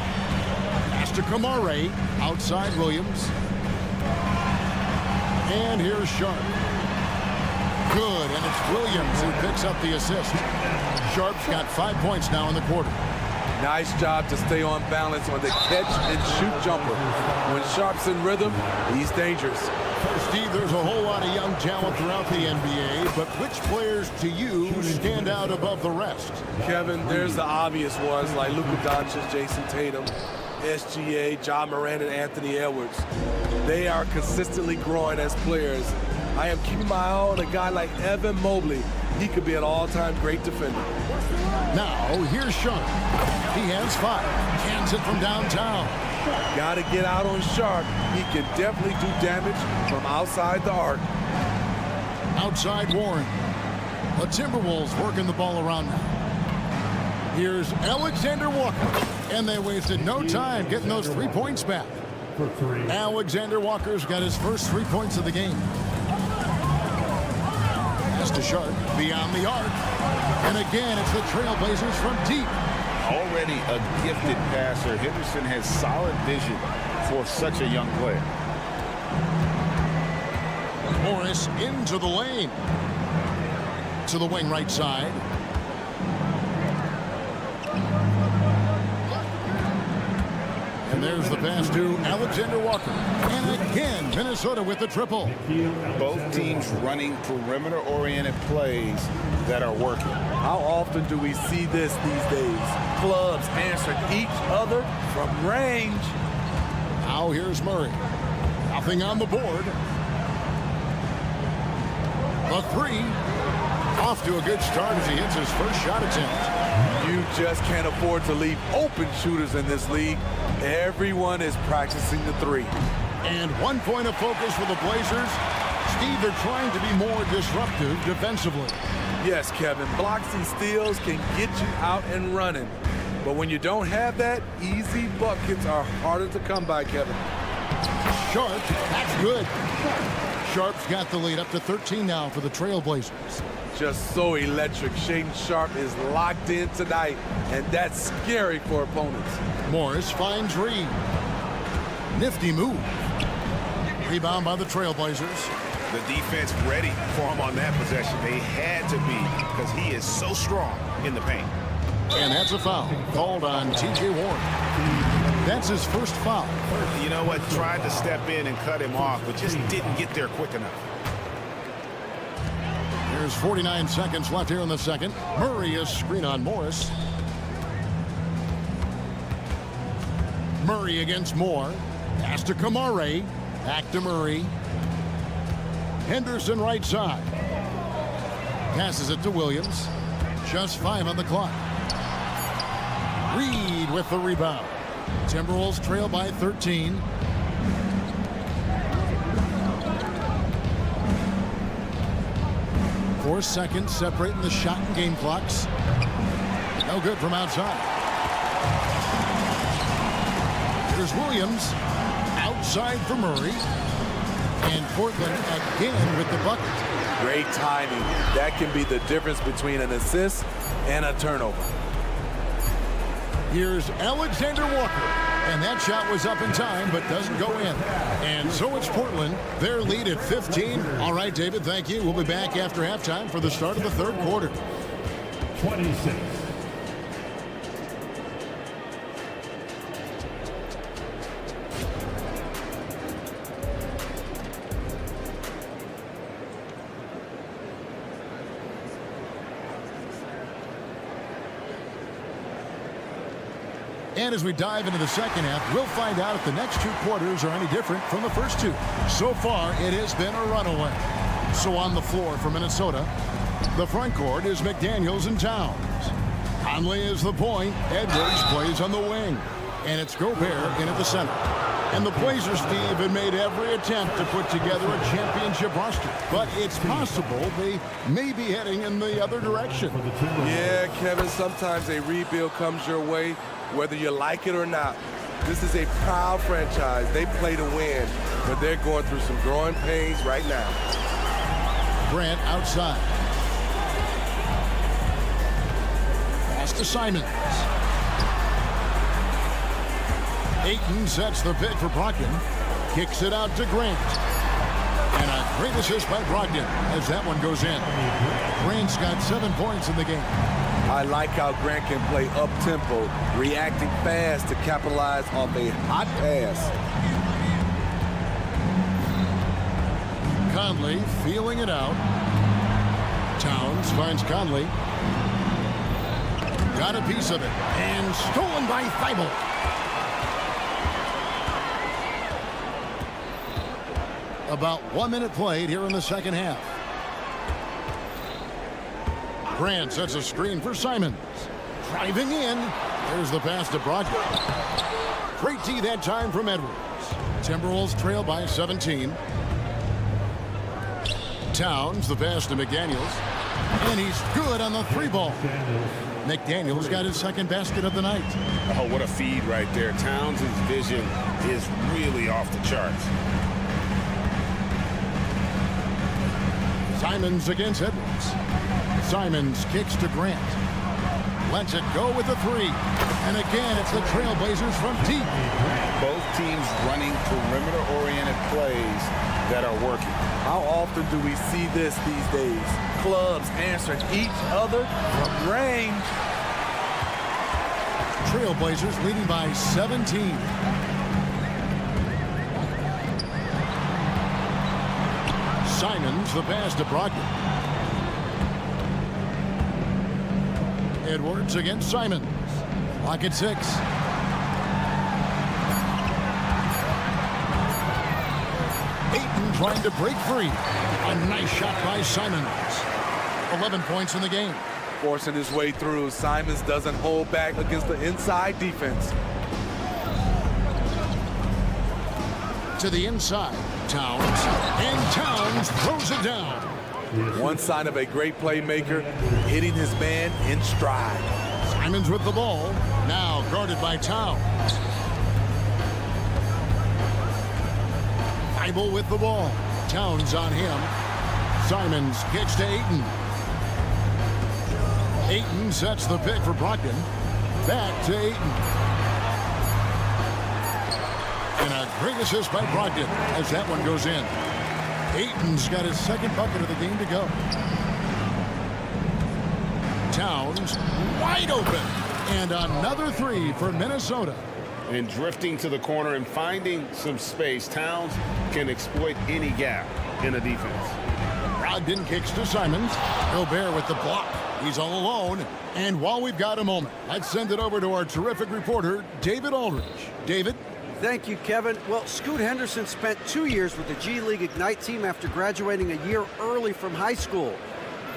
Pass to Kamare. Outside Williams. And here's Sharp. Good, and it's Williams who picks up the assist. Sharp's got 5 points now in the quarter. Nice job to stay on balance on the catch and shoot jumper. When Sharp's in rhythm, he's dangerous. Steve, there's a whole lot of young talent throughout the NBA, but which players to you stand out above the rest? Kevin, there's the obvious ones like Luka Doncic, Jason Tatum, SGA, John Moran, and Anthony Edwards. They are consistently growing as players. I am keeping my eye on a guy like Evan Mobley. He could be an all-time great defender. Now, here's Sharp. He has 5. Cans it from downtown. Got to get out on Sharp. He can definitely do damage from outside the arc. Outside Warren. The Timberwolves working the ball around now. Here's Alexander Walker. And they wasted no time getting those 3 points back. Alexander Walker's got his first 3 points of the game. Pass to Sharp beyond the arc. And again, it's the Trailblazers from deep. Already a gifted passer, Henderson has solid vision for such a young player. Morris into the lane. To the wing right side. And there's the pass to Alexander Walker. And again, Minnesota with the triple. Both teams running perimeter-oriented plays that are working. How often do we see this these days? Clubs answering each other from range. Now here's Murray. Nothing on the board. The 3. Off to a good start as he hits his first shot attempt. You just can't afford to leave open shooters in this league. Everyone is practicing the 3. And 1 point of focus for the Blazers. Steve, they're trying to be more disruptive defensively. Yes, Kevin. Blocks and steals can get you out and running. But when you don't have that, easy buckets are harder to come by, Kevin. Sharp, that's good. Sharp's got the lead up to 13 now for the Trailblazers. Just so electric. Shaedon Sharp is locked in tonight, and that's scary for opponents. Morris finds Reed. Nifty move. Rebound by the Trailblazers. The defense ready for him on that possession. They had to be because he is so strong in the paint. And that's a foul called on T.J. Warren. That's his first foul. You know what? Tried to step in and cut him off, but just didn't get there quick enough. There's 49 seconds left here in the second. Murray is screen on Morris. Murray against Moore. Pass to Kamare. Back to Murray. Henderson right side. Passes it to Williams. Just 5 on the clock. Reed with the rebound. Timberwolves trail by 13. Four seconds separating the shot and game clocks. No good from outside. Here's Williams. Outside for Murray. And Portland again with the bucket. Great timing. That can be the difference between an assist and a turnover. Here's Alexander Walker. And that shot was up in time, but doesn't go in. And so it's Portland. Their lead at 15. All right, David, thank you. We'll be back after halftime for the start of the third quarter. 26. And as we dive into the second half, we'll find out if the next two quarters are any different from the first two. So far, it has been a runaway. So on the floor for Minnesota, the front court is McDaniels and Towns. Conley is the point. Edwards plays on the wing. And it's Gobert in at the center. And the Blazers, Steve, have made every attempt to put together a championship roster. But it's possible they may be heading in the other direction. Yeah, Kevin, sometimes a rebuild comes your way, whether you like it or not. This is a proud franchise. They play to win, but they're going through some growing pains right now. Grant outside. Pass to Simons. Ayton sets the pick for Brogdon. Kicks it out to Grant. And a great assist by Brogdon as that one goes in. Grant's got 7 points in the game. I like how Grant can play up-tempo, reacting fast to capitalize on a hot pass. Conley feeling it out. Towns finds Conley. Got a piece of it. And stolen by Thibault. About 1 minute played here in the second half. Grant sets a screen for Simons. Driving in. There's the pass to Brogdon. Great D that time from Edwards. Timberwolves trail by 17. Towns, the pass to McDaniels. And he's good on the three ball. McDaniels got his second basket of the night. Oh, what a feed right there. Towns' vision is really off the charts. Simons against Edwards. Simons kicks to Grant. Lets it go with the three. And again, it's the Trailblazers from deep. Both teams running perimeter-oriented plays that are working. How often do we see this these days? Clubs answering each other from range. Trailblazers leading by 17. Simons, the pass to Brogdon. Edwards against Simons. Clock at 6. Ayton trying to break free. A nice shot by Simons. 11 points in the game. Forcing his way through. Simons doesn't hold back against the inside defense. To the inside. Towns. And Towns throws it down. One sign of a great playmaker, hitting his man in stride. Simons with the ball. Now guarded by Towns. Thibault with the ball. Towns on him. Simons kicks to Ayton. Ayton sets the pick for Brogdon. Back to Ayton. And a great assist by Brogdon as that one goes in. Ayton's got his second bucket of the game to go. Towns wide open. And another three for Minnesota. And drifting to the corner and finding some space, Towns can exploit any gap in a defense. Brogdon kicks to Simons. Gobert with the block. He's all alone. And while we've got a moment, let's send it over to our terrific reporter, David Aldridge. David? Thank you, Kevin. Well, Scoot Henderson spent 2 years with the G League Ignite team after graduating a year early from high school.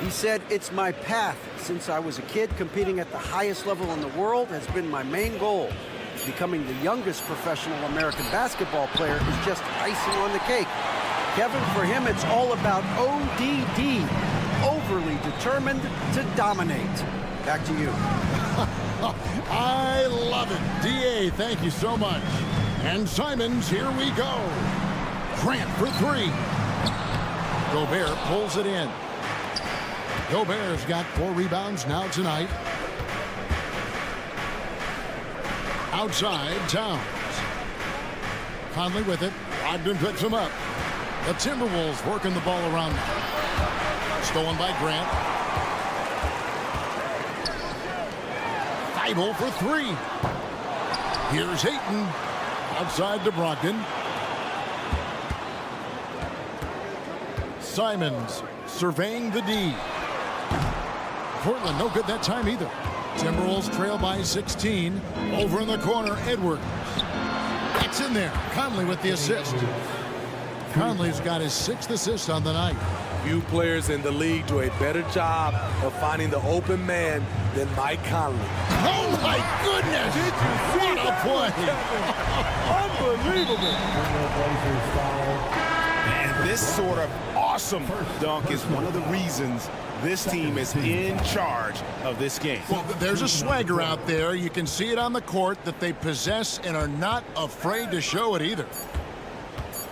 He said, "It's my path. Since I was a kid, competing at the highest level in the world has been my main goal. Becoming the youngest professional American basketball player is just icing on the cake." Kevin, for him, it's all about ODD, overly determined to dominate. Back to you. I love it. DA, thank you so much. And Simons, here we go. Grant for three. Gobert pulls it in. Gobert's got 4 rebounds now tonight. Outside, Towns. Conley with it. Brogdon picks him up. The Timberwolves working the ball around now. Stolen by Grant. Thibault for three. Here's Ayton. Outside to Brogdon. Simons surveying the D. Portland no good that time either. Timberwolves trail by 16. Over in the corner, Edwards. It's in there. Conley with the assist. Conley's got his 6th assist on the night. Few players in the league do a better job of finding the open man than Mike Conley. Oh my goodness! What a play! Unbelievable! And this sort of awesome dunk is one of the reasons this team is in charge of this game. Well, there's a swagger out there. You can see it on the court that they possess and are not afraid to show it either.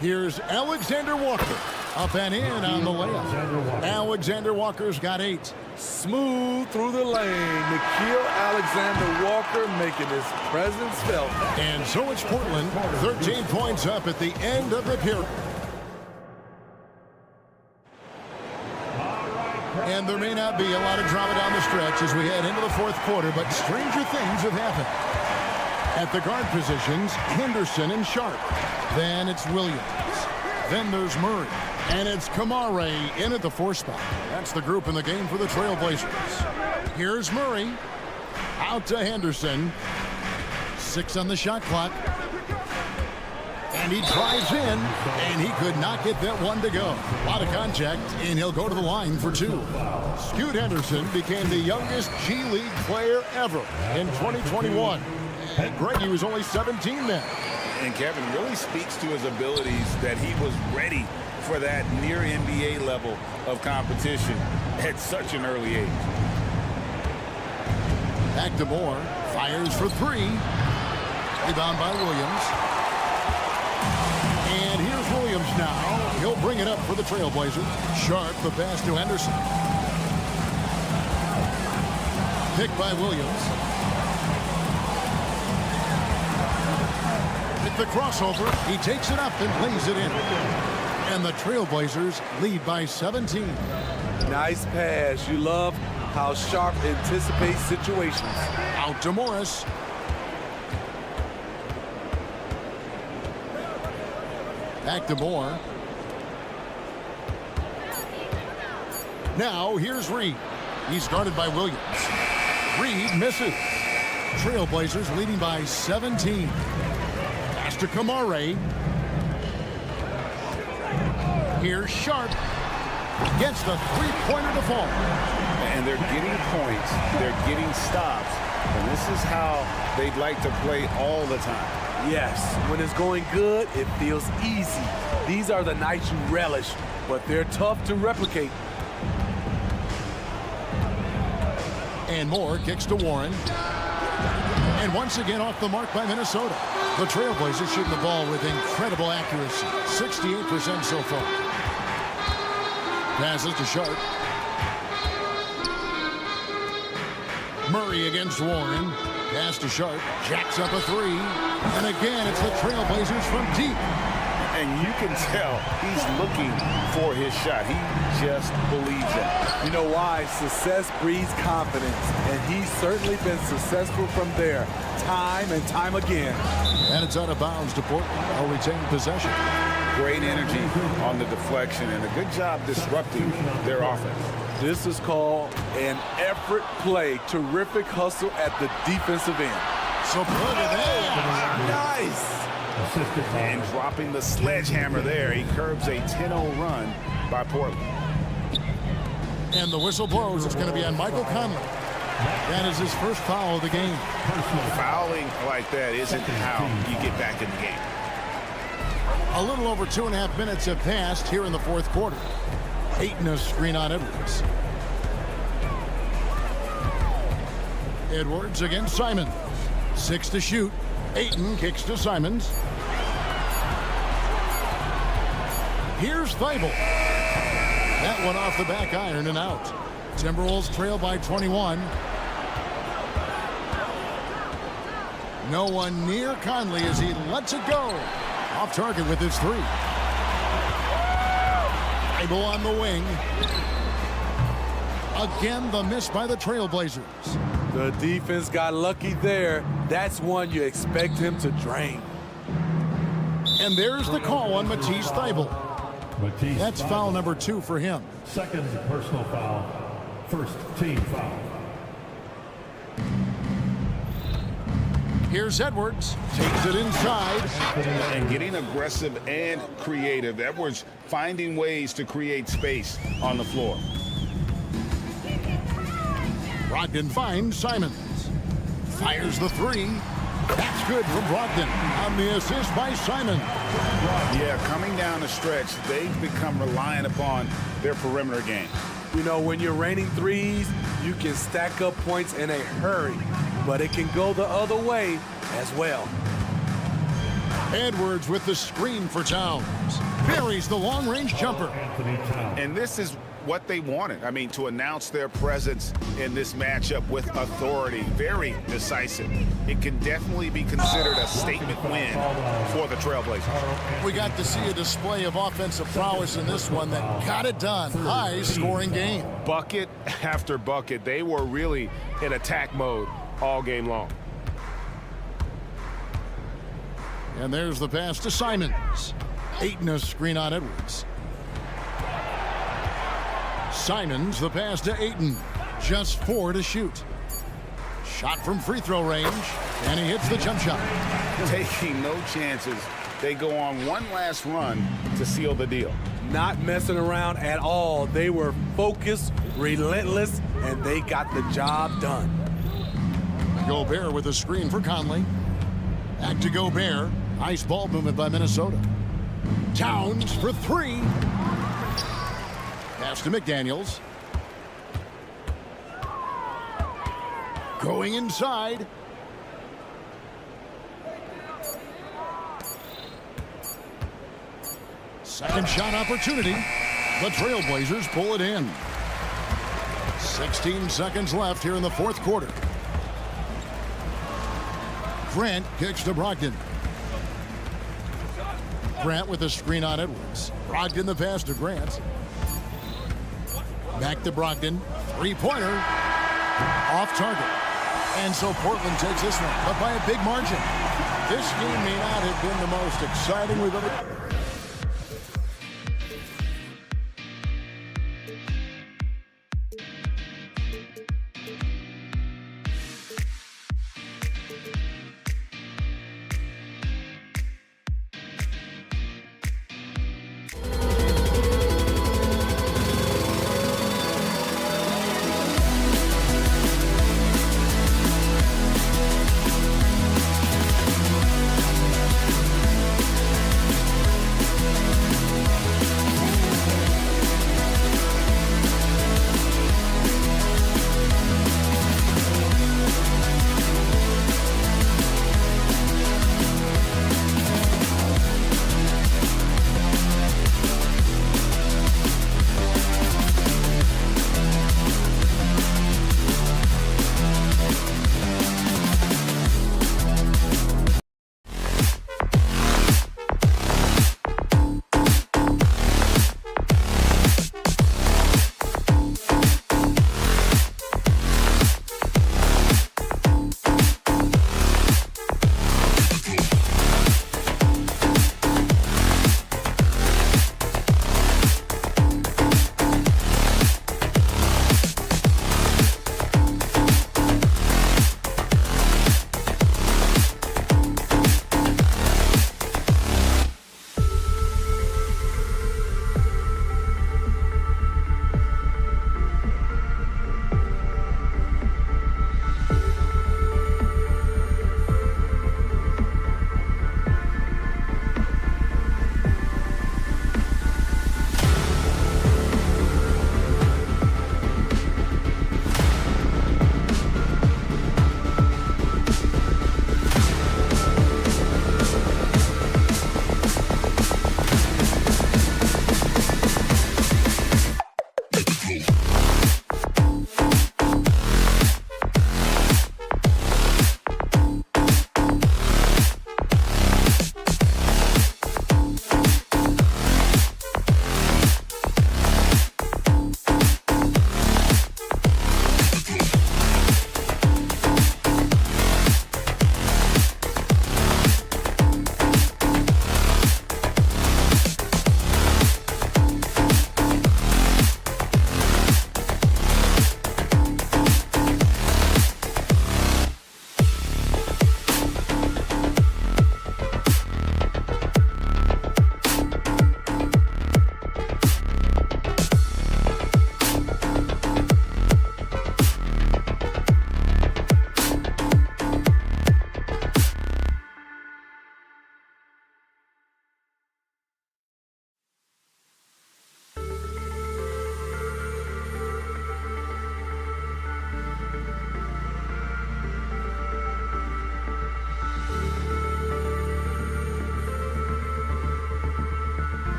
Here's Alexander Walker. Up and in on the layup. Alexander Walker's got 8. Smooth through the lane. Nickeil Alexander-Walker making his presence felt. And so it's Portland. 13 points up at the end of the period. And there may not be a lot of drama down the stretch as we head into the 4th quarter, but stranger things have happened. At the guard positions, Henderson and Sharp. Then it's Williams. Then there's Murray. And it's Kamare in at the 4 spot. That's the group in the game for the Trailblazers. Here's Murray. Out to Henderson. 6 on the shot clock. And he drives in, and he could not get that one to go. A lot of contact, and he'll go to the line for 2. Scoot Henderson became the youngest G League player ever in 2021. And Greg, he was only 17 then. And Kevin really speaks to his abilities that he was ready for that near NBA level of competition at such an early age. Back to Moore. Fires for 3. Rebound by Williams. And here's Williams now. He'll bring it up for the Trailblazers. Sharp, the pass to Henderson. Picked by Williams. With the crossover, he takes it up and plays it in. And the Trailblazers lead by 17. Nice pass. You love how Sharp anticipates situations. Out to Morris. Back to Moore. Now here's Reed. He's guarded by Williams. Reed misses. Trailblazers leading by 17. Pass to Kamare. Here's Sharp. Gets the three-pointer to fall. And they're getting points. They're getting stops. And this is how they'd like to play all the time. Yes, when it's going good, it feels easy. These are the nights you relish, but they're tough to replicate. And Moore kicks to Warren. And once again off the mark by Minnesota. The Trailblazers shooting the ball with incredible accuracy. 68% so far. Passes to Sharp. Murray against Warren. Pass to Sharp. Jacks up a three. And again, it's the Trailblazers from deep. And you can tell he's looking for his shot. He just believes it. You know why? Success breeds confidence. And he's certainly been successful from there, time and time again. And it's out of bounds to Portland. I'll retain possession. Great energy on the deflection and a good job disrupting their offense. This is called an effort play. Terrific hustle at the defensive end. So put it in. Nice. And dropping the sledgehammer there, he curbs a 10-0 run by Portland. And the whistle blows. It's going to be on Michael Conley. That is his first foul of the game. Fouling like that isn't how you get back in the game. A little over 2.5 minutes have passed here in the fourth quarter. Ayton a screen on Edwards. Edwards against Simon. 6 to shoot. Ayton kicks to Simons. Here's Thibault. That one off the back iron and out. Timberwolves trail by 21. No one near Conley as he lets it go. Off target with his three. Thibault on the wing. Again, the miss by the Trailblazers. The defense got lucky there. That's one you expect him to drain. And there's the call on Matisse Thibault. That's foul number 2 for him. Second personal foul. First team foul. Here's Edwards. Takes it inside. And getting aggressive and creative. Edwards finding ways to create space on the floor. Brogdon finds Simons. Fires the three. That's good from Brogdon on the assist by Simon. Yeah, coming down the stretch, they've become reliant upon their perimeter game. You know, when you're raining threes, you can stack up points in a hurry, but it can go the other way as well. Edwards with the screen for Towns. Buries the long-range jumper. And this is what they wanted. I mean, to announce their presence in this matchup with authority. Very decisive. It can definitely be considered a statement win for the Trailblazers. We got to see a display of offensive prowess in this one that got it done. High-scoring game. Bucket after bucket. They were really in attack mode all game long. And there's the pass to Simons. Ayton a screen on Edwards. Simons the pass to Ayton. Just 4 to shoot. Shot from free throw range. And he hits the jump shot. Taking no chances. They go on one last run to seal the deal. Not messing around at all. They were focused, relentless, and they got the job done. Gobert with a screen for Conley. Back to Gobert. Nice ball movement by Minnesota. Towns for 3. Pass to McDaniels. Going inside. Second shot opportunity. The Trailblazers pull it in. 16 seconds left here in the fourth quarter. Grant kicks to Brogdon. Grant with a screen on Edwards. Brogdon the pass to Grant. Back to Brogdon. Three-pointer. Off target. And so Portland takes this one, but by a big margin. This game may not have been the most exciting we've ever...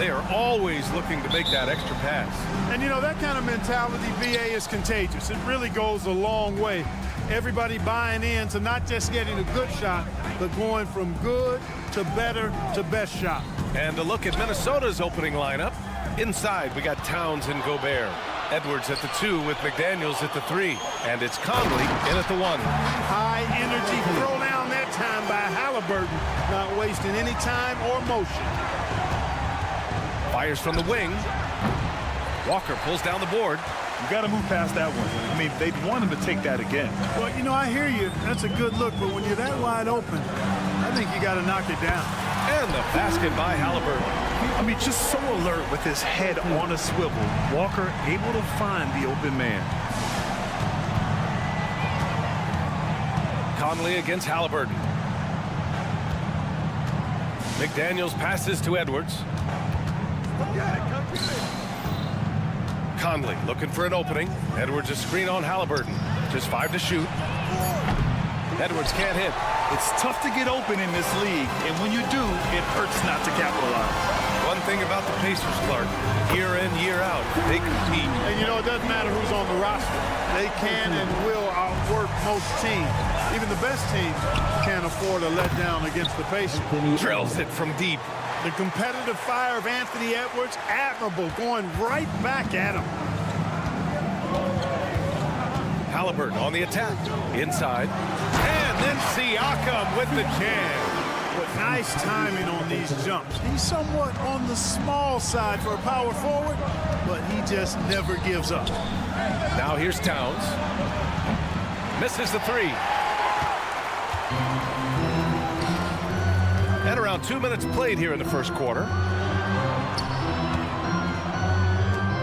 They are always looking to make that extra pass. And, you know, that kind of mentality, BA, is contagious. It really goes a long way. Everybody buying in to not just getting a good shot, but going from good to better to best shot. And a look at Minnesota's opening lineup. Inside, we got Towns and Gobert. Edwards at the 2 with McDaniels at the 3. And it's Conley in at the 1. High energy throw down that time by Halliburton, not wasting any time or motion. Fires from the wing. Walker pulls down the board. You got to move past that one. I mean, they'd want him to take that again. Well, you know, I hear you. That's a good look, but when you're that wide open, I think you got to knock it down. And the basket by Halliburton. I mean, just so alert with his head on a swivel. Walker able to find the open man. Conley against Halliburton. McDaniels passes to Edwards. Conley looking for an opening. Edwards a screen on Halliburton. Just 5 to shoot. Edwards can't hit. It's tough to get open in this league, and when you do, it hurts not to capitalize. One thing about the Pacers, Clark, year in, year out, they compete. And you know, it doesn't matter who's on the roster. They can and will outwork most teams. Even the best teams can't afford a letdown against the Pacers. Drills it from deep. The competitive fire of Anthony Edwards, admirable, going right back at him. Halliburton on the attack. Inside. And then Siakam with the jam. But nice timing on these jumps. He's somewhat on the small side for a power forward, but he just never gives up. Now here's Towns. Misses the 3. And around 2 minutes played here in the first quarter.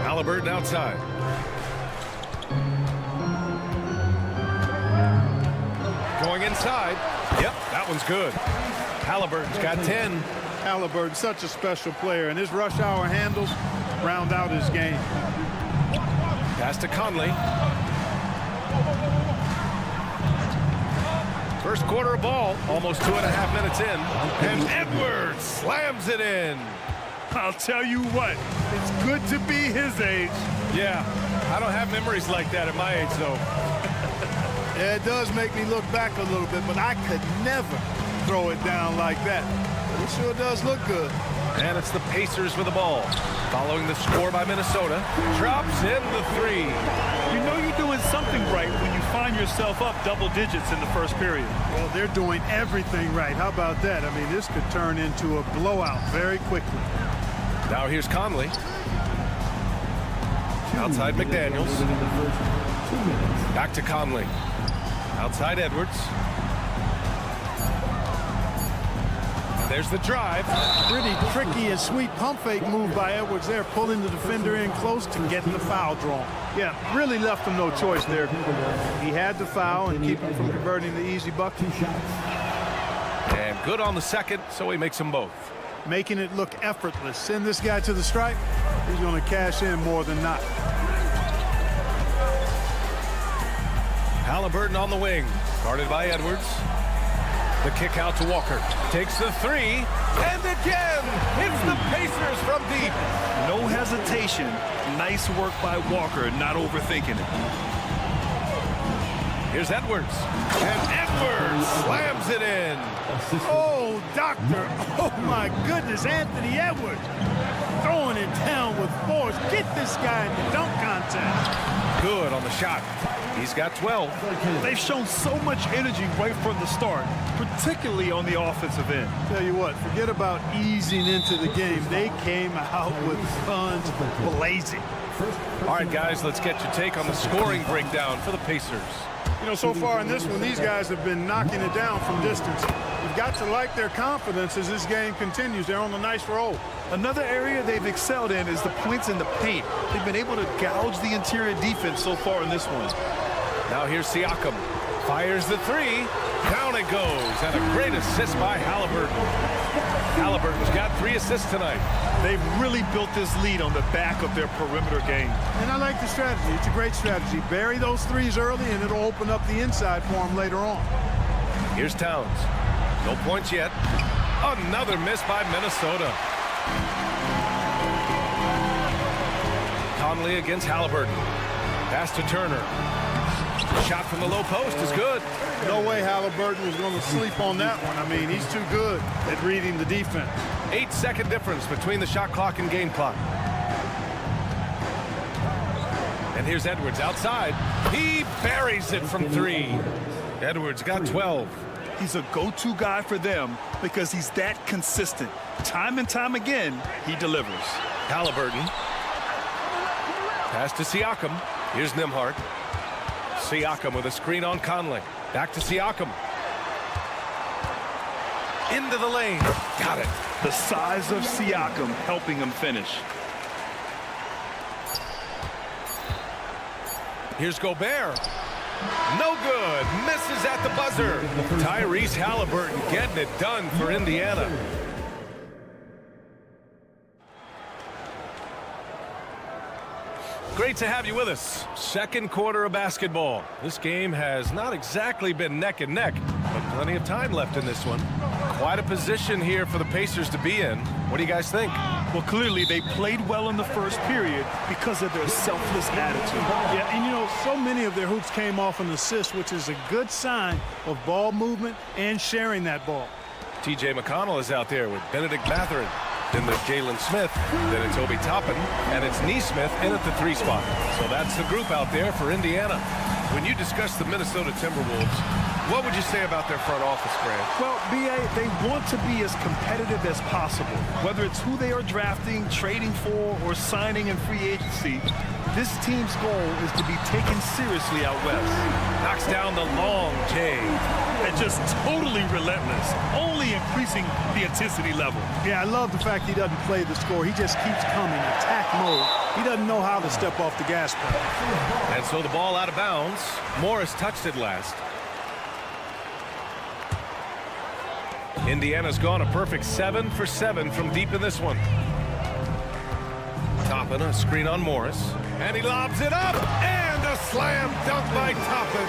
Halliburton outside. Going inside. Yep, that one's good. Halliburton's got 10. Halliburton, such a special player, and his rush hour handles round out his game. Pass to Conley. First quarter of ball, almost 2.5 minutes in. And Edwards slams it in. I'll tell you what, it's good to be his age. Yeah, I don't have memories like that at my age, though. Yeah, it does make me look back a little bit, but I could never throw it down like that. But it sure does look good. And it's the Pacers with the ball. Following the score by Minnesota. Drops in the 3. You know you're doing something right when you find yourself up double digits in the first period. Well, they're doing everything right. How about that? I mean, this could turn into a blowout very quickly. Now here's Conley. Outside McDaniels. Back to Conley. Outside Edwards. There's the drive. Pretty tricky and sweet pump fake move by Edwards there, pulling the defender in close to get the foul drawn. Yeah, really left him no choice there. He had the foul and keep him from converting the easy bucket. And good on the second, so he makes them both. Making it look effortless. Send this guy to the stripe. He's going to cash in more than not. Halliburton on the wing, guarded by Edwards. The kick out to Walker. Takes the 3, and again, hits the Pacers from deep. No hesitation. Nice work by Walker, not overthinking it. Here's Edwards. And Edwards slams it in. Oh, doctor. Oh, my goodness, Anthony Edwards. Throwing it down with force. Get this guy in the dunk contest. Good on the shot. He's got 12. They've shown so much energy right from the start, particularly on the offensive end. Tell you what, forget about easing into the game. They came out with guns blazing. All right, guys, let's get your take on the scoring breakdown for the Pacers. You know, so far in this one, these guys have been knocking it down from distance. You've got to like their confidence as this game continues. They're on a nice roll. Another area they've excelled in is the points in the paint. They've been able to gouge the interior defense so far in this one. Now here's Siakam. Fires the 3. Down it goes. And a great assist by Halliburton. Halliburton's got 3 assists tonight. They've really built this lead on the back of their perimeter game. And I like the strategy. It's a great strategy. Bury those 3s early, and it'll open up the inside for them later on. Here's Towns. No points yet. Another miss by Minnesota. Conley against Halliburton. Pass to Turner. Shot from the low post is good. No way Halliburton was going to sleep on that one. I mean, he's too good at reading the defense. 8-second difference between the shot clock and game clock. And here's Edwards outside. He buries it from 3. Edwards got 12. He's a go-to guy for them because he's that consistent. Time and time again, he delivers. Halliburton. Pass to Siakam. Here's Nembhard. Siakam with a screen on Conley. Back to Siakam. Into the lane. Got it. The size of Siakam helping him finish. Here's Gobert. No good. Misses at the buzzer. Tyrese Halliburton getting it done for Indiana. Great to have you with us. Second quarter of basketball. This game has not exactly been neck and neck, but plenty of time left in this one. Quite a position here for the Pacers to be in. What do you guys think? Well, clearly they played well in the first period because of their selfless attitude. Yeah, and you know, so many of their hoops came off an assist, which is a good sign of ball movement and sharing that ball. TJ McConnell is out there with Benedict Mathurin. Then there's Jalen Smith, then it's Obi Toppin, and it's Nesmith in at the 3 spot. So that's the group out there for Indiana. When you discuss the Minnesota Timberwolves, what would you say about their front office, Grant? Well, B.A., they want to be as competitive as possible. Whether it's who they are drafting, trading for, or signing in free agency, this team's goal is to be taken seriously out west. Knocks down the long J. And just totally relentless, only increasing the intensity level. Yeah, I love the fact he doesn't play the score. He just keeps coming, attack mode. He doesn't know how to step off the gas pedal. And so the ball out of bounds. Morris touched it last. Indiana's gone a perfect 7 for 7 from deep in this one. Toppin, a screen on Morris. And he lobs it up. And a slam dunk by Toppin.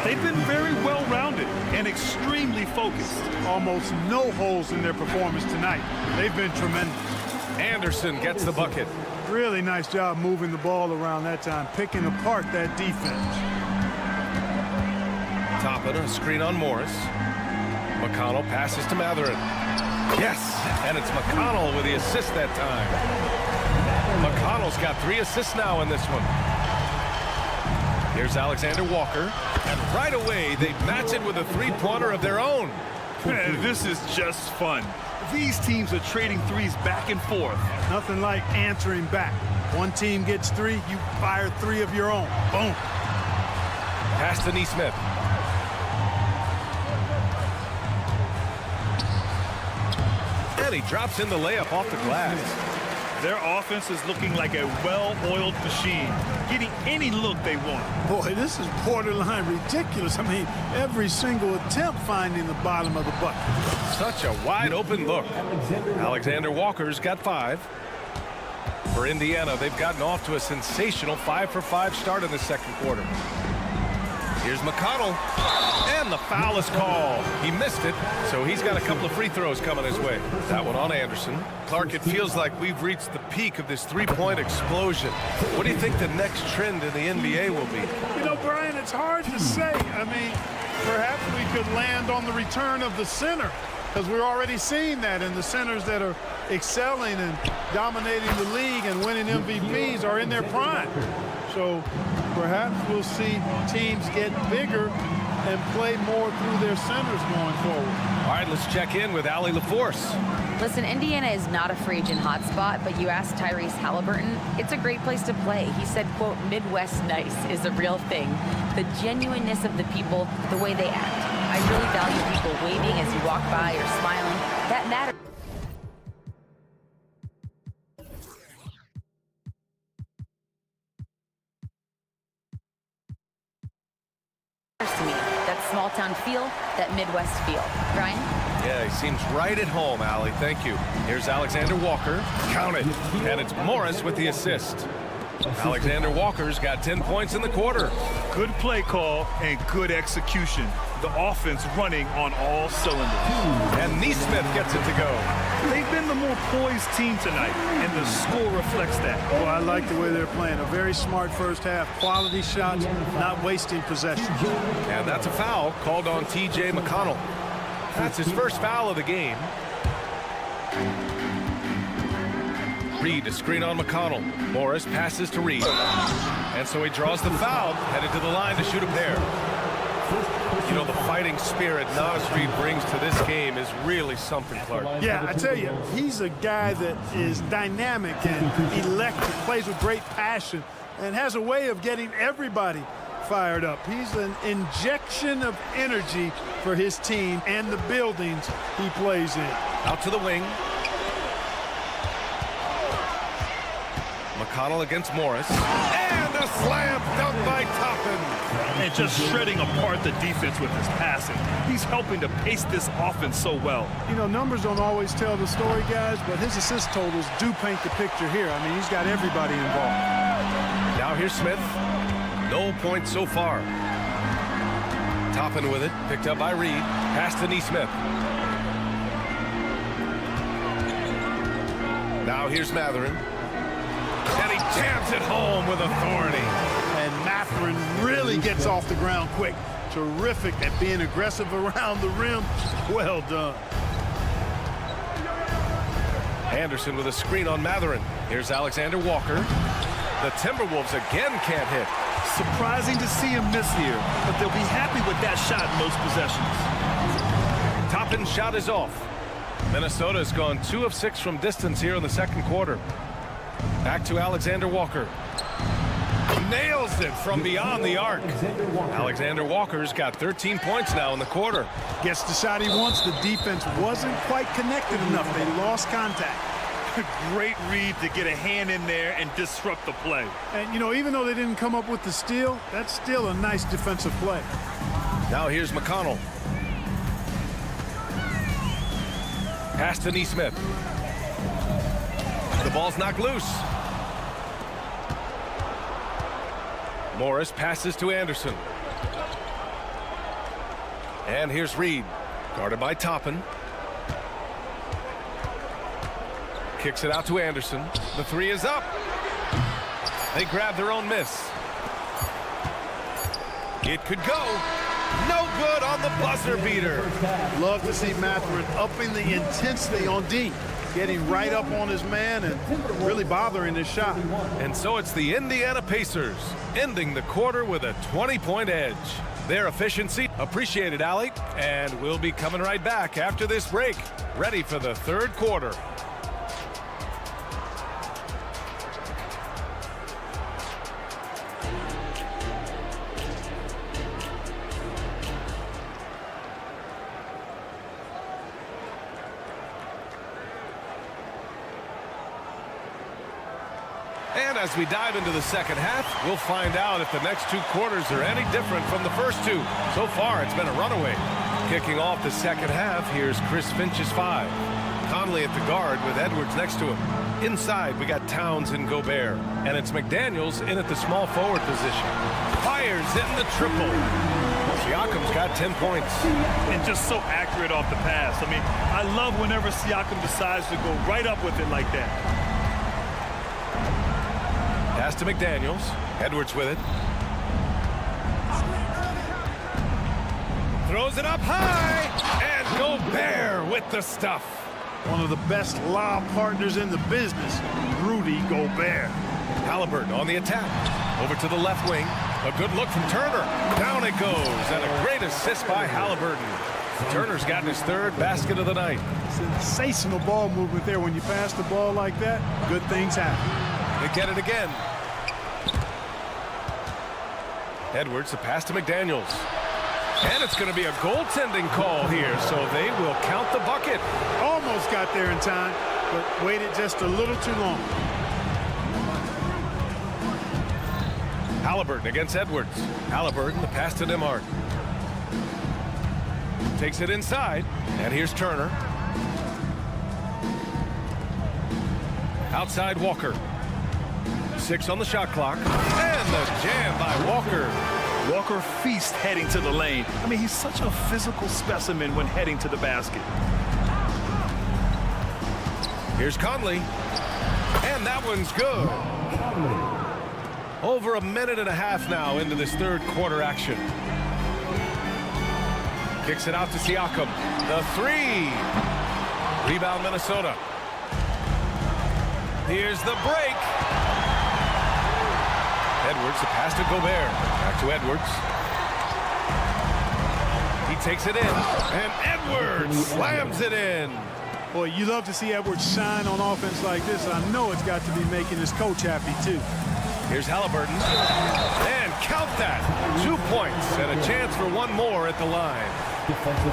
They've been very well-rounded and extremely focused. Almost no holes in their performance tonight. They've been tremendous. Anderson gets the bucket. Really nice job moving the ball around that time, picking apart that defense. Toppin, a screen on Morris. McConnell passes to Mathurin. Yes, and it's McConnell with the assist that time. McConnell's got 3 assists now in this one. Here's Alexander Walker, and right away they match it with a 3-pointer of their own. Man, this is just fun. These teams are trading threes back and forth. Nothing like answering back. One team gets 3, you fire 3 of your own. Boom. Pass to Nesmith. And he drops in the layup off the glass. Their offense is looking like a well-oiled machine, getting any look they want. Boy, this is borderline ridiculous. I mean, every single attempt finding the bottom of the bucket. Such a wide-open look. Alexander Walker's got 5. For Indiana, they've gotten off to a sensational 5-for-5 start in the second quarter. Here's McConnell, and the foul is called. He missed it, so he's got a couple of free throws coming his way. That one on Anderson. Clark, it feels like we've reached the peak of this 3-point explosion. What do you think the next trend in the NBA will be? You know, Brian, it's hard to say. I mean, perhaps we could land on the return of the center, because we're already seeing that in the centers that are excelling and dominating the league and winning MVPs are in their prime. So perhaps we'll see teams get bigger and play more through their centers going forward. All right, let's check in with Allie LaForce. Listen, Indiana is not a free agent hotspot, but you asked Tyrese Halliburton, it's a great place to play. He said, quote, Midwest nice is a real thing. The genuineness of the people, the way they act. I really value people waving as you walk by or smiling. That matters to me. That small town feel, that Midwest feel. Brian? Yeah, he seems right at home, Allie. Thank you. Here's Alexander Walker. Count it. And it's Morris with the assist. Alexander Walker's got 10 points in the quarter. Good play call and good execution. the offense running on all cylinders. And Neesmith gets it to go. They've been the more poised team tonight, and the score reflects that. Well, I like the way they're playing. A very smart first half. Quality shots, not wasting possession. And that's a foul called on T.J. McConnell. That's his first foul of the game. Reed, a screen on McConnell. Morris passes to Reed. And so he draws the foul, headed to the line to shoot a pair. You know, the fighting spirit Naz Reid brings to this game is really something, Clark. Yeah, I tell you, he's a guy that is dynamic and electric, plays with great passion, and has a way of getting everybody fired up. He's an injection of energy for his team and the buildings he plays in. Out to the wing. McConnell against Morris. And a slam dunk by Toppin. And just shredding apart the defense with his passing. He's helping to pace this offense so well. You know, numbers don't always tell the story, guys, but his assist totals do paint the picture here. I mean, he's got everybody involved. Now here's Smith. No points so far. Toppin with it. Picked up by Reed. Pass to Neesmith. Now here's Mathurin. And he jams it home with authority. And Mathurin really gets off the ground quick. Terrific at being aggressive around the rim. Well done. Anderson with a screen on Mathurin. Here's Alexander Walker. The Timberwolves again can't hit. Surprising to see him miss here, but they'll be happy with that shot in most possessions. Toppin's shot is off. Minnesota has gone 2 of 6 from distance here in the second quarter. Back to Alexander Walker. Nails it from beyond the arc. Alexander Walker's got 13 points now in the quarter. Gets the shot he wants. The defense wasn't quite connected enough. They lost contact. Great read to get a hand in there and disrupt the play. And, you know, even though they didn't come up with the steal, that's still a nice defensive play. Now here's McConnell. Pass to Neesmith. The ball's knocked loose. Morris passes to Anderson. And here's Reed. Guarded by Toppin. Kicks it out to Anderson. The three is up. They grab their own miss. It could go. No good on the buzzer beater. Love to see Mathurin upping the intensity on D. Getting right up on his man and really bothering his shot. And so it's the Indiana Pacers ending the quarter with a 20-point edge. Their efficiency appreciated, Allie. And we'll be coming right back after this break. Ready for the third quarter. And as we dive into the second half, we'll find out if the next 2 quarters are any different from the first 2. So far, it's been a runaway. Kicking off the second half, here's Chris Finch's 5. Conley at the guard with Edwards next to him. Inside, we got Towns and Gobert. And it's McDaniels in at the small forward position. Fires in the triple. Siakam's got 10 points. And just so accurate off the pass. I mean, I love whenever Siakam decides to go right up with it like that. Pass to McDaniels. Edwards with it. Throws it up high. And Gobert with the stuff. One of the best lob partners in the business, Rudy Gobert. Halliburton on the attack. Over to the left wing. A good look from Turner. Down it goes. And a great assist by Halliburton. Turner's gotten his 3rd basket of the night. Sensational ball movement there. When you pass the ball like that, good things happen. They get it again. Edwards, the pass to McDaniels. And it's going to be a goaltending call here, so they will count the bucket. Almost got there in time, but waited just a little too long. Halliburton against Edwards. Halliburton, the pass to Nembhard. Takes it inside, and here's Turner. Outside Walker. 6 on the shot clock. And the jam by Walker. Walker feasts heading to the lane. I mean, he's such a physical specimen when heading to the basket. Here's Conley. And that one's good. Over a minute and a half now into this third quarter action. Kicks it out to Siakam. The three. Rebound Minnesota. Here's the break. Edwards, the pass to Gobert. Back to Edwards. He takes it in. And Edwards slams it in. Boy, you love to see Edwards shine on offense like this. I know it's got to be making his coach happy, too. Here's Halliburton. And count that. 2 points and a chance for one more at the line.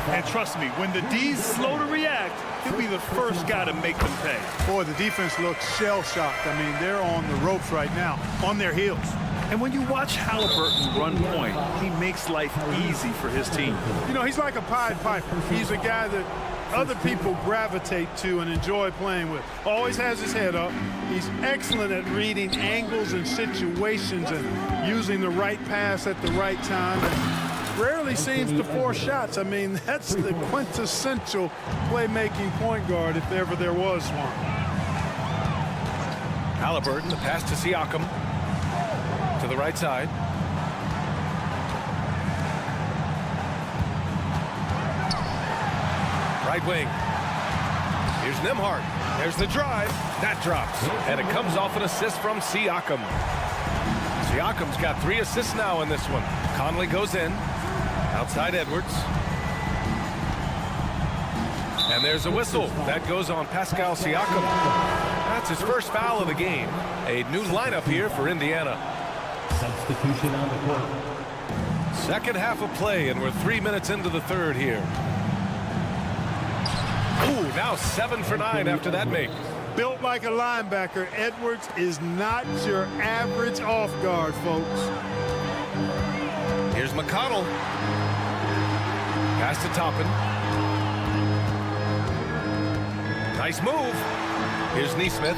And trust me, when the D's slow to react, he'll be the first guy to make them pay. Boy, the defense looks shell-shocked. I mean, they're on the ropes right now, on their heels. And when you watch Halliburton run point, he makes life easy for his team. You know, he's like a Pied Piper. He's a guy that other people gravitate to and enjoy playing with. Always has his head up. He's excellent at reading angles and situations and using the right pass at the right time. And rarely seems to force shots. I mean, that's the quintessential playmaking point guard if ever there was one. Halliburton, the pass to Siakam. To the right side. Right wing. Here's Nembhard. There's the drive. That drops. And it comes off an assist from Siakam. Siakam's got 3 assists now in this one. Conley goes in. Outside Edwards. And there's a whistle. That goes on Pascal Siakam. That's his first foul of the game. A new lineup here for Indiana. Substitution on the court. Second half of play, and we're 3 minutes into the third here. Ooh, now 7 for 9 after that make. Built like a linebacker, Edwards is not your average off guard, folks. Here's McConnell. Pass to Toppin. Nice move. Here's Nesmith.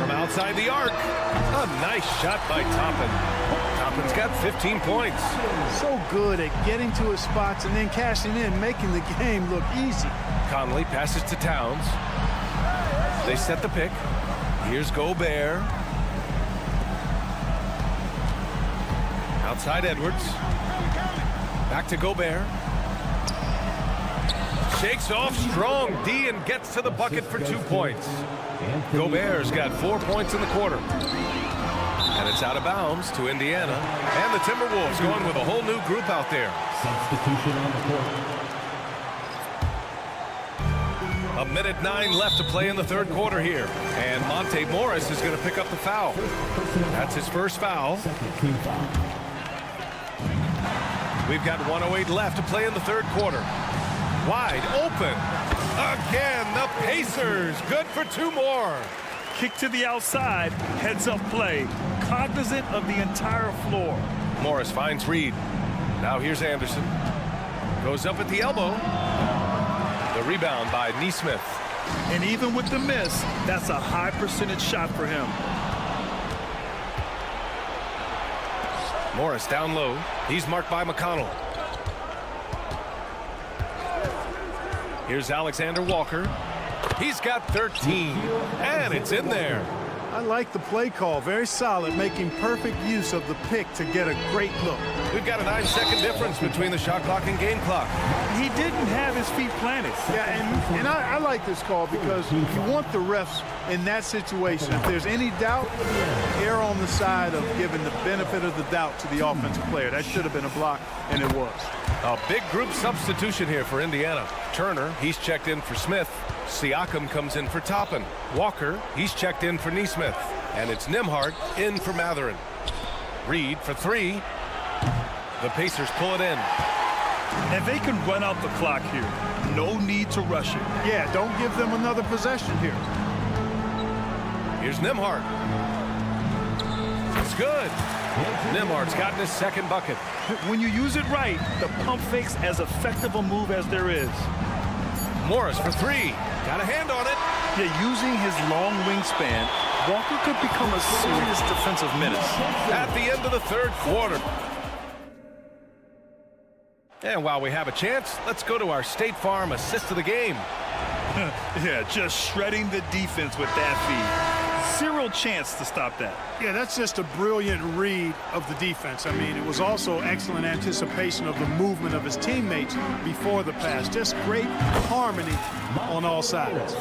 From outside the arc. A nice shot by Toppin. Toppin's got 15 points. So good at getting to his spots and then cashing in, making the game look easy. Conley passes to Towns. They set the pick. Here's Gobert. Outside Edwards. Back to Gobert. Shakes off strong D and gets to the bucket for 2 points. Gobert's got 4 points in the quarter. And it's out of bounds to Indiana. And the Timberwolves going with a whole new group out there. Substitution on the court. 1:09 left to play in the third quarter here. And Monte Morris is going to pick up the foul. That's his first foul. We've got 1:08 left to play in the third quarter. Wide open. Again, the Pacers. Good for 2 more. Kick to the outside, heads up play, cognizant of the entire floor. Morris finds Reed. Now here's Anderson. Goes up at the elbow. The rebound by Nesmith. And even with the miss, that's a high percentage shot for him. Morris down low. He's marked by McConnell. Here's Alexander Walker. He's got 13, and it's in there. I like the play call. Very solid, making perfect use of the pick to get a great look. We've got a 9-second difference between the shot clock and game clock. He didn't have his feet planted. Yeah, and I like this call because you want the refs in that situation. If there's any doubt, err on the side of giving the benefit of the doubt to the offensive player. That should have been a block, and it was. A big group substitution here for Indiana. Turner, he's checked in for Smith. Siakam comes in for Toppin. Walker, he's checked in for Nesmith. And it's Nembhard in for Matherin. Reed for 3. The Pacers pull it in. And they can run out the clock here. No need to rush it. Yeah, don't give them another possession here. Here's Nembhard. It's good. Nembhard's gotten his second bucket. When you use it right, the pump fake's as effective a move as there is. Morris for 3. Got a hand on it. Yeah, using his long wingspan, Walker could become a serious defensive menace. At the end of the third quarter. And while we have a chance, let's go to our State Farm assist of the game. Yeah, just shredding the defense with that feed. Zero chance to stop that. Yeah, that's just a brilliant read of the defense. I mean, it was also excellent anticipation of the movement of his teammates before the pass. Just great harmony on all sides.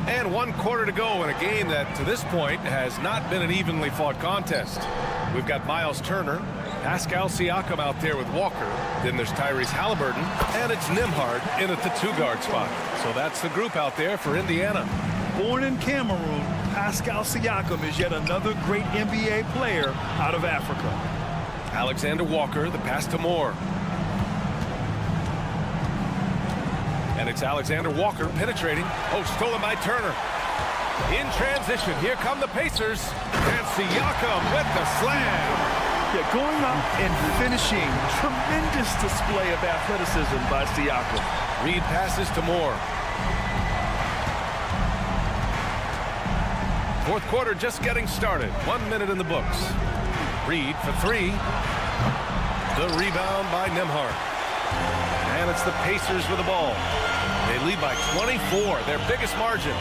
And 1 quarter to go in a game that, to this point, has not been an evenly fought contest. We've got Miles Turner, Pascal Siakam out there with Walker. Then there's Tyrese Halliburton, and it's Nembhard in at the 2-guard spot. So that's the group out there for Indiana. Born in Cameroon, Pascal Siakam is yet another great NBA player out of Africa. Alexander Walker, the pass to Moore. And it's Alexander Walker penetrating. Oh, stolen by Turner. In transition, here come the Pacers. And Siakam with the slam. Yeah, going up and finishing. Tremendous display of athleticism by Siakam. Reed passes to Moore. Fourth quarter just getting started. 1 minute in the books. Reed for 3. The rebound by Nembhard. And it's the Pacers with the ball. They lead by 24, their biggest margin.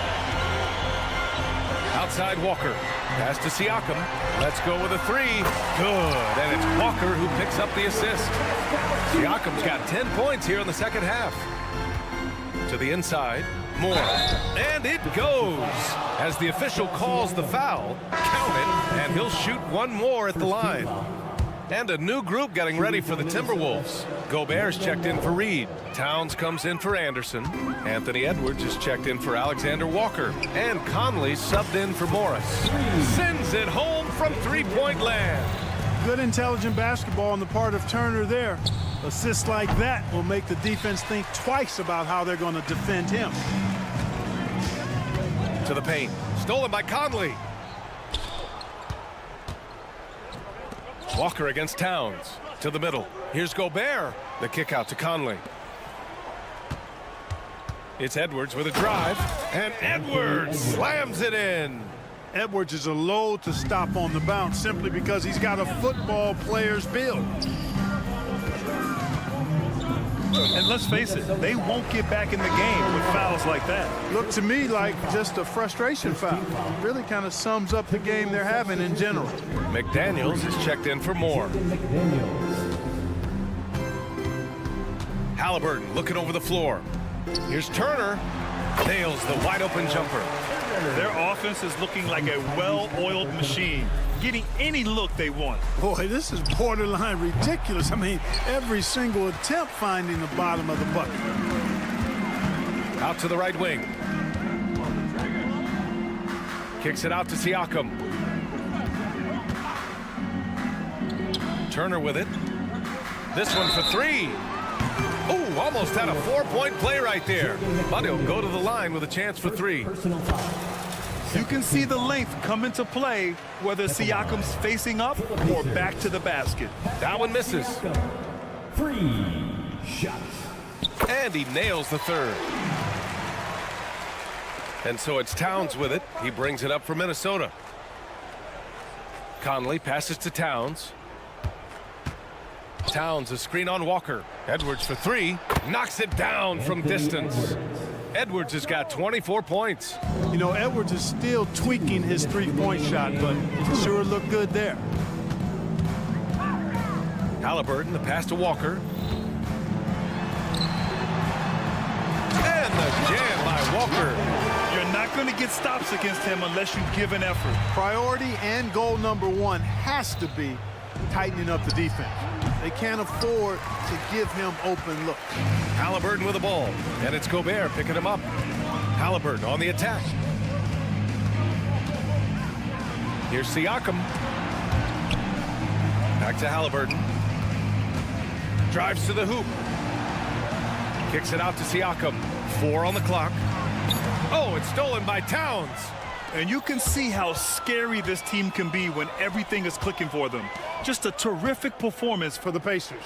Outside Walker. Pass to Siakam. Let's go with a 3. Good. And it's Walker who picks up the assist. Siakam's got 10 points here in the second half. To the inside. Moore. And it goes. As the official calls the foul, count it, and he'll shoot one more at the line. And a new group getting ready for the Timberwolves. Gobert's checked in for Reed. Towns comes in for Anderson. Anthony Edwards is checked in for Alexander Walker. And Conley subbed in for Morris. Sends it home from three-point land. Good intelligent basketball on the part of Turner there. Assists like that will make the defense think twice about how they're going to defend him. To the paint. Stolen by Conley. Walker against Towns. To the middle. Here's Gobert. The kick out to Conley. It's Edwards with a drive. And Edwards slams it in. Edwards is a load to stop on the bounce simply because he's got a football player's build. And let's face it, they won't get back in the game with fouls like that. Look to me like just a frustration foul. Really kind of sums up the game they're having in general. McDaniels is checked in for Moore. Halliburton looking over the floor. Here's Turner. Nails the wide open jumper. Their offense is looking like a well-oiled machine, getting any look they want. Boy, this is borderline ridiculous. I mean, every single attempt finding the bottom of the bucket. Out to the right wing. Kicks it out to Siakam. Turner with it. This one for 3. Oh, almost had a 4-point play right there. But he'll go to the line with a chance for 3. You can see the length come into play whether Siakam's facing up or back to the basket. That one misses. 3 shots. And he nails the third. And so it's Towns with it. He brings it up for Minnesota. Conley passes to Towns. Towns a screen on Walker. Edwards for 3. Knocks it down from distance. Edwards has got 24 points. You know, Edwards is still tweaking his three-point shot, but it sure looked good there. Halliburton, the pass to Walker. And the jam by Walker. You're not going to get stops against him unless you give an effort. Priority and goal number 1 has to be tightening up the defense. They can't afford to give him open looks. Halliburton with the ball, and it's Gobert picking him up. Halliburton on the attack. Here's Siakam. Back to Halliburton. Drives to the hoop. Kicks it out to Siakam. 4 on the clock. Oh, it's stolen by Towns. And you can see how scary this team can be when everything is clicking for them. Just a terrific performance for the Pacers.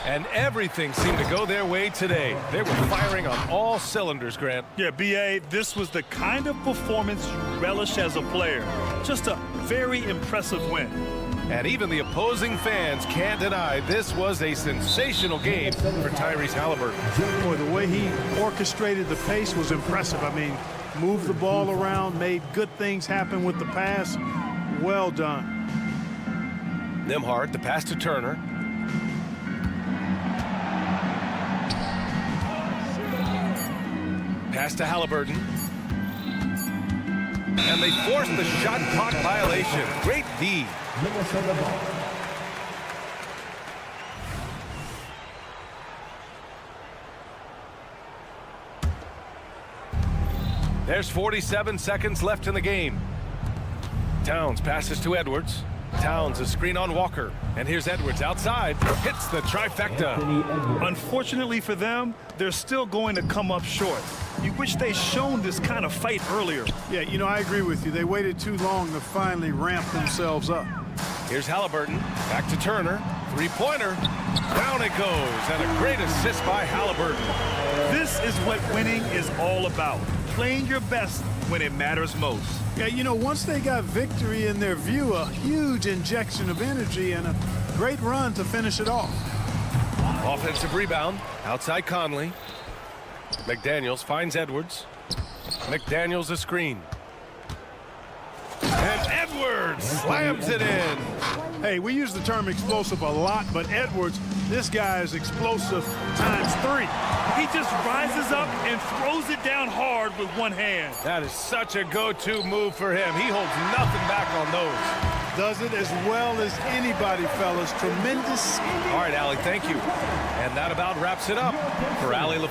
And everything seemed to go their way today. They were firing on all cylinders, Grant. Yeah, B.A., this was the kind of performance you relish as a player. Just a very impressive win. And even the opposing fans can't deny this was a sensational game for Tyrese Halliburton. Boy, the way he orchestrated the pace was impressive. I mean, moved the ball around, made good things happen with the pass. Well done. Nembhard, the pass to Turner. Pass to Halliburton. And they forced the shot clock violation. Great D. There's 47 seconds left in the game. Towns passes to Edwards. Towns a screen on Walker. And here's Edwards outside. Hits the trifecta. Unfortunately for them, they're still going to come up short. You wish they'd shown this kind of fight earlier. Yeah, you know, I agree with you. They waited too long to finally ramp themselves up. Here's Halliburton. Back to Turner. Three-pointer. Down it goes. And a great assist by Halliburton. This is what winning is all about. Playing your best when it matters most. Yeah, you know, once they got victory in their view, a huge injection of energy and a great run to finish it off. Offensive rebound. Outside Conley. McDaniels finds Edwards. McDaniels a screen. And Edwards slams it in. Hey, we use the term explosive a lot, but Edwards, this guy is explosive ×3. He just rises up and throws it down hard with one hand. That is such a go-to move for him. He holds nothing back on those. Does it as well as anybody, fellas. Tremendous. All right, Allie, thank you. And that about wraps it up for Allie.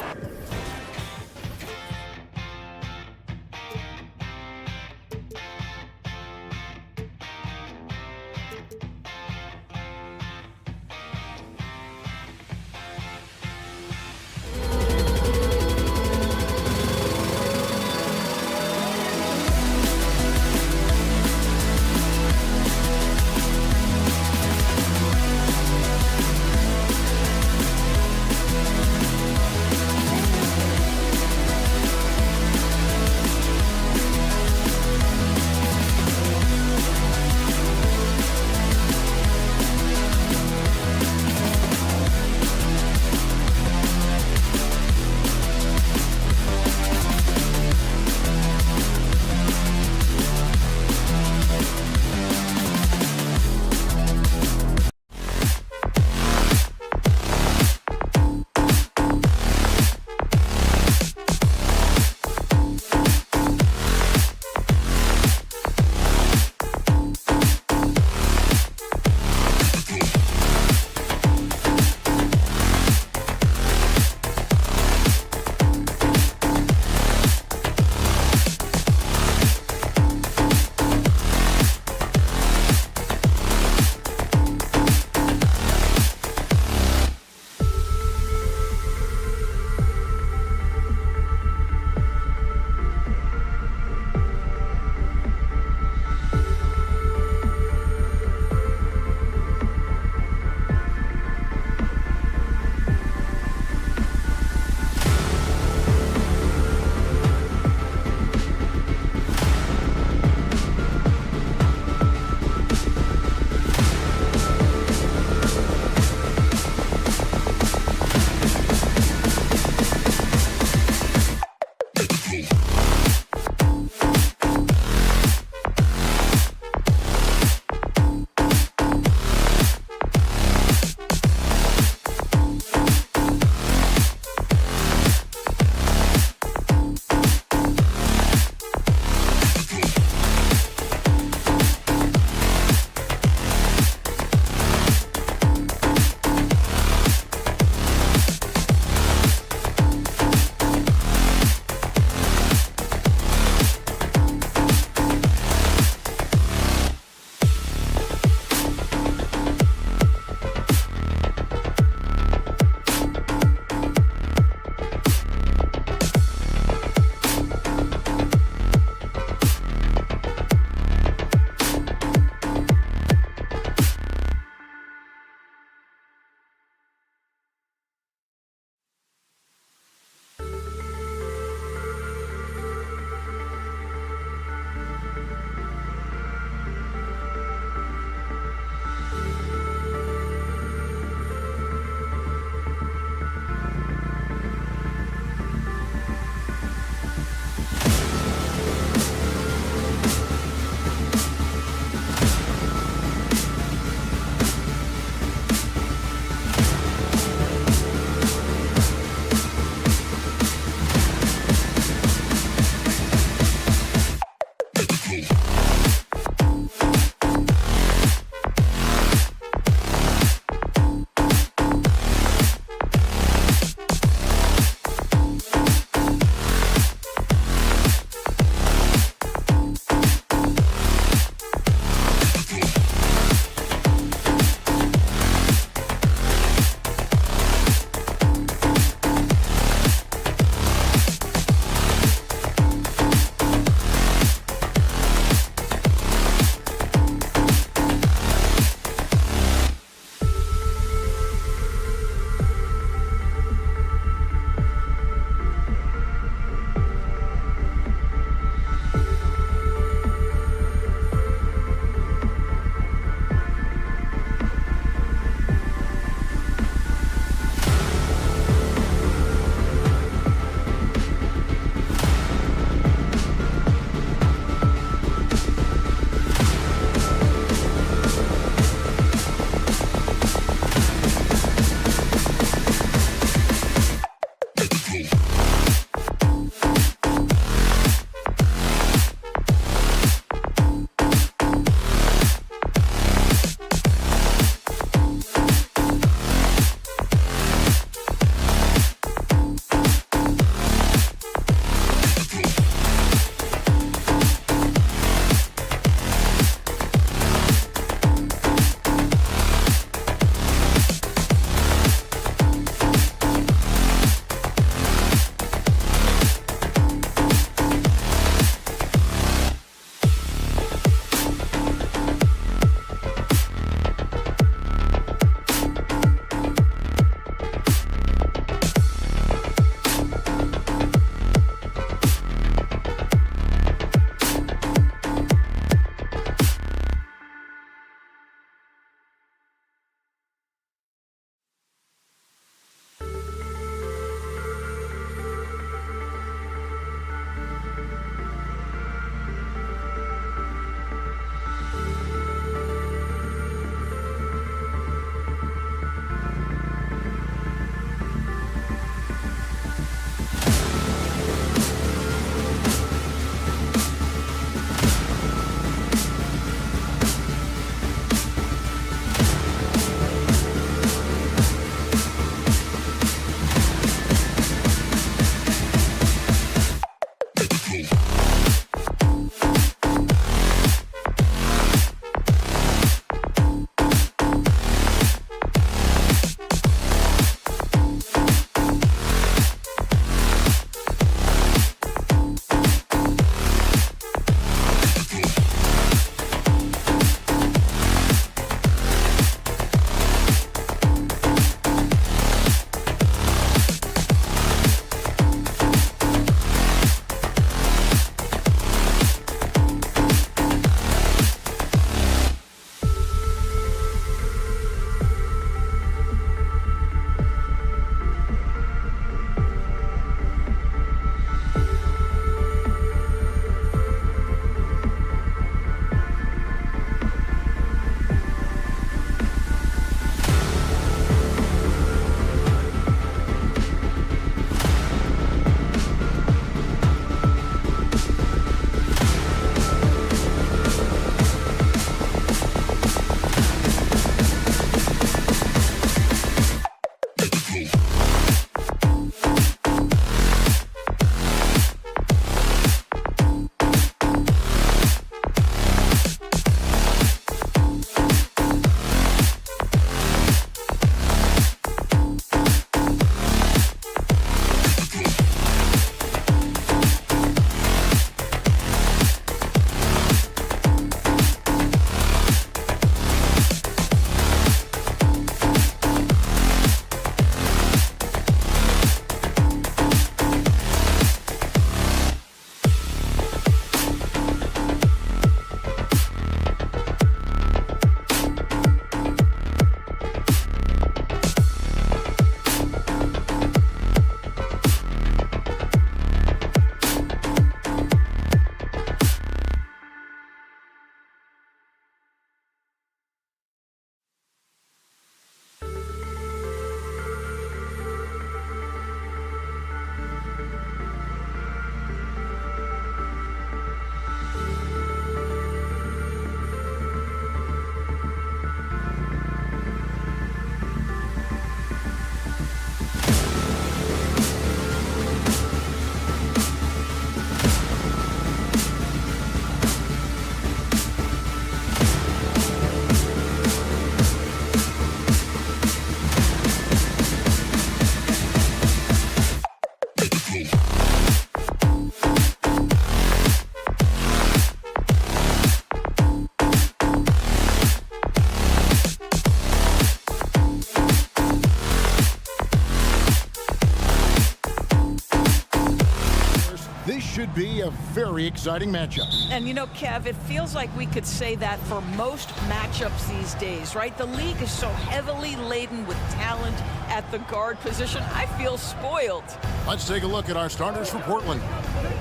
could be a very exciting matchup. And you know, Kev, it feels like we could say that for most matchups these days, right? The league is so heavily laden with talent at the guard position. I feel spoiled. Let's take a look at our starters for Portland.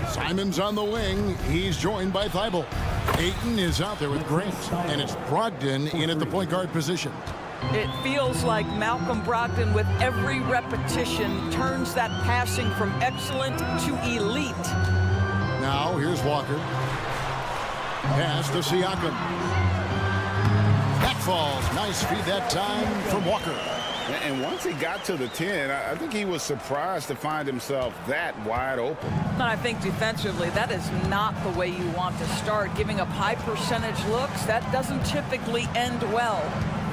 Simons on the wing. He's joined by Thibault. Ayton is out there with Grant, and it's Brogdon in at the point guard position. It feels like Malcolm Brogdon, with every repetition, turns that passing from excellent to elite. Now, here's Walker. Pass to Siakam. That falls. Nice feed that time from Walker. And once he got to the 10, I think he was surprised to find himself that wide open. And I think defensively, that is not the way you want to start. Giving up high percentage looks, that doesn't typically end well.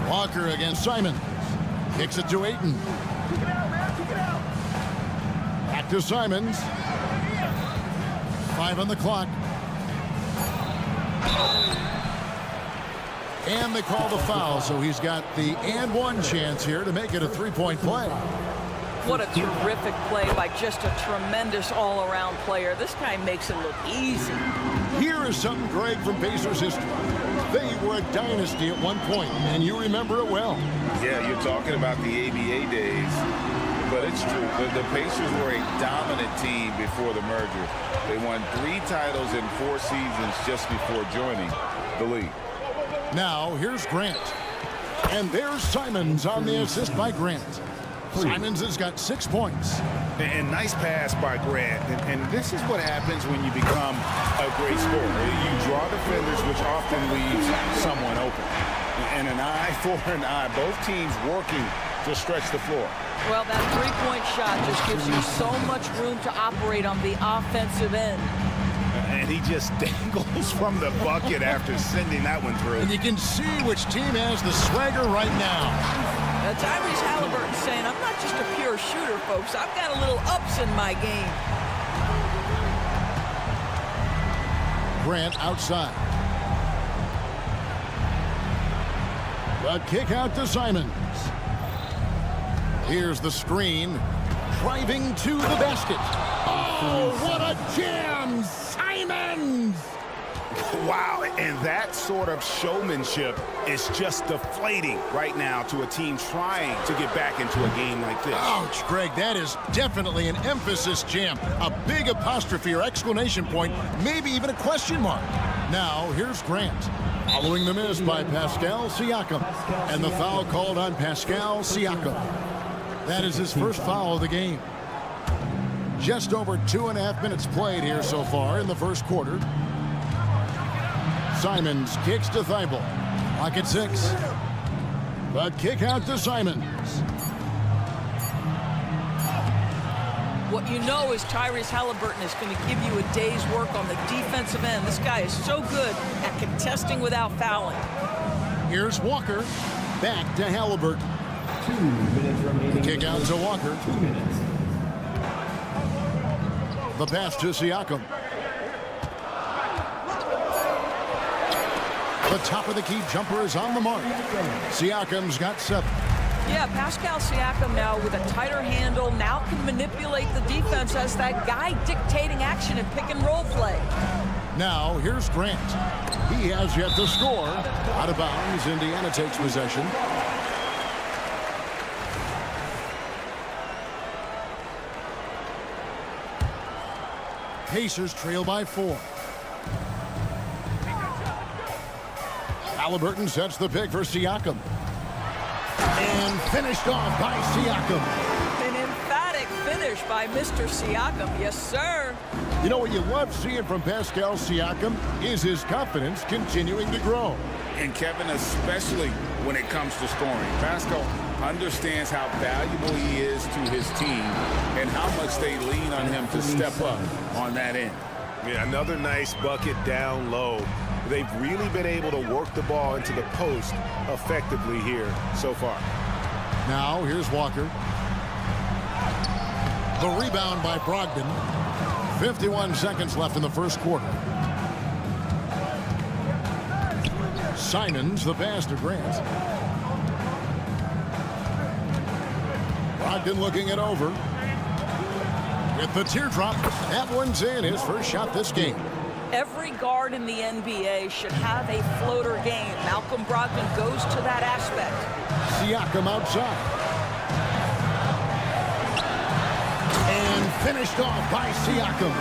Walker against Simon. Kicks it to Ayton. Back to Simons. 5 on the clock. And they call the foul, so he's got the and one chance here to make it a three-point play. What a terrific play by just a tremendous all-around player. This guy makes it look easy. Here is something, Greg, from Pacers history. They were a dynasty at one point, and you remember it well. Yeah, you're talking about the ABA days, but it's true. The Pacers were a dominant team before the merger. They won 3 titles in 4 seasons just before joining the league. Now, here's Grant. And there's Simons on the assist by Grant. Simons has got 6 points. And nice pass by Grant. And this is what happens when you become a great scorer. You draw defenders, which often leaves someone open. And an eye for an eye. Both teams working to stretch the floor. Well, that three-point shot just gives you so much room to operate on the offensive end. And he just dangles from the bucket after sending that one through. And you can see which team has the swagger right now. Tyrese Halliburton saying, I'm not just a pure shooter, folks. I've got a little ups in my game. Grant outside. The kick out to Simons. Here's the screen. Driving to the basket. Oh, what a jam! Simons! Wow, and that sort of showmanship is just deflating right now to a team trying to get back into a game like this. Ouch, Greg, that is definitely an emphasis jam. A big apostrophe or exclamation point, maybe even a question mark. Now, here's Grant. Following the miss by Pascal Siakam. And the foul called on Pascal Siakam. That is his first foul of the game. Just over 2.5 minutes played here so far in the first quarter. Simons kicks to Thibault. Clock at 6. The kick out to Simons. What you know is Tyrese Halliburton is going to give you a day's work on the defensive end. This guy is so good at contesting without fouling. Here's Walker. Back to Halliburton. 2 minutes remaining. Kick out to Walker. 2 minutes. The pass to Siakam. The top of the key jumper is on the mark. Siakam's got 7. Yeah, Pascal Siakam now with a tighter handle, now can manipulate the defense as that guy dictating action in pick and roll play. Now, here's Grant. He has yet to score. Out of bounds, Indiana takes possession. Pacers trail by 4. Halliburton sets the pick for Siakam. And finished off by Siakam. An emphatic finish by Mr. Siakam. Yes, sir. You know what you love seeing from Pascal Siakam is his confidence continuing to grow. And Kevin, especially when it comes to scoring. Pascal understands how valuable he is to his team and how much they lean on him to step up on that end. Yeah, another nice bucket down low. They've really been able to work the ball into the post effectively here so far. Now, here's Walker. The rebound by Brogdon. 51 seconds left in the first quarter. Simons, the pass to Grant. Brogdon looking it over. with the teardrop. That one's in, his first shot this game. Every guard in the NBA should have a floater game. Malcolm Brogdon goes to that aspect. Siakam outside. And finished off by Siakam.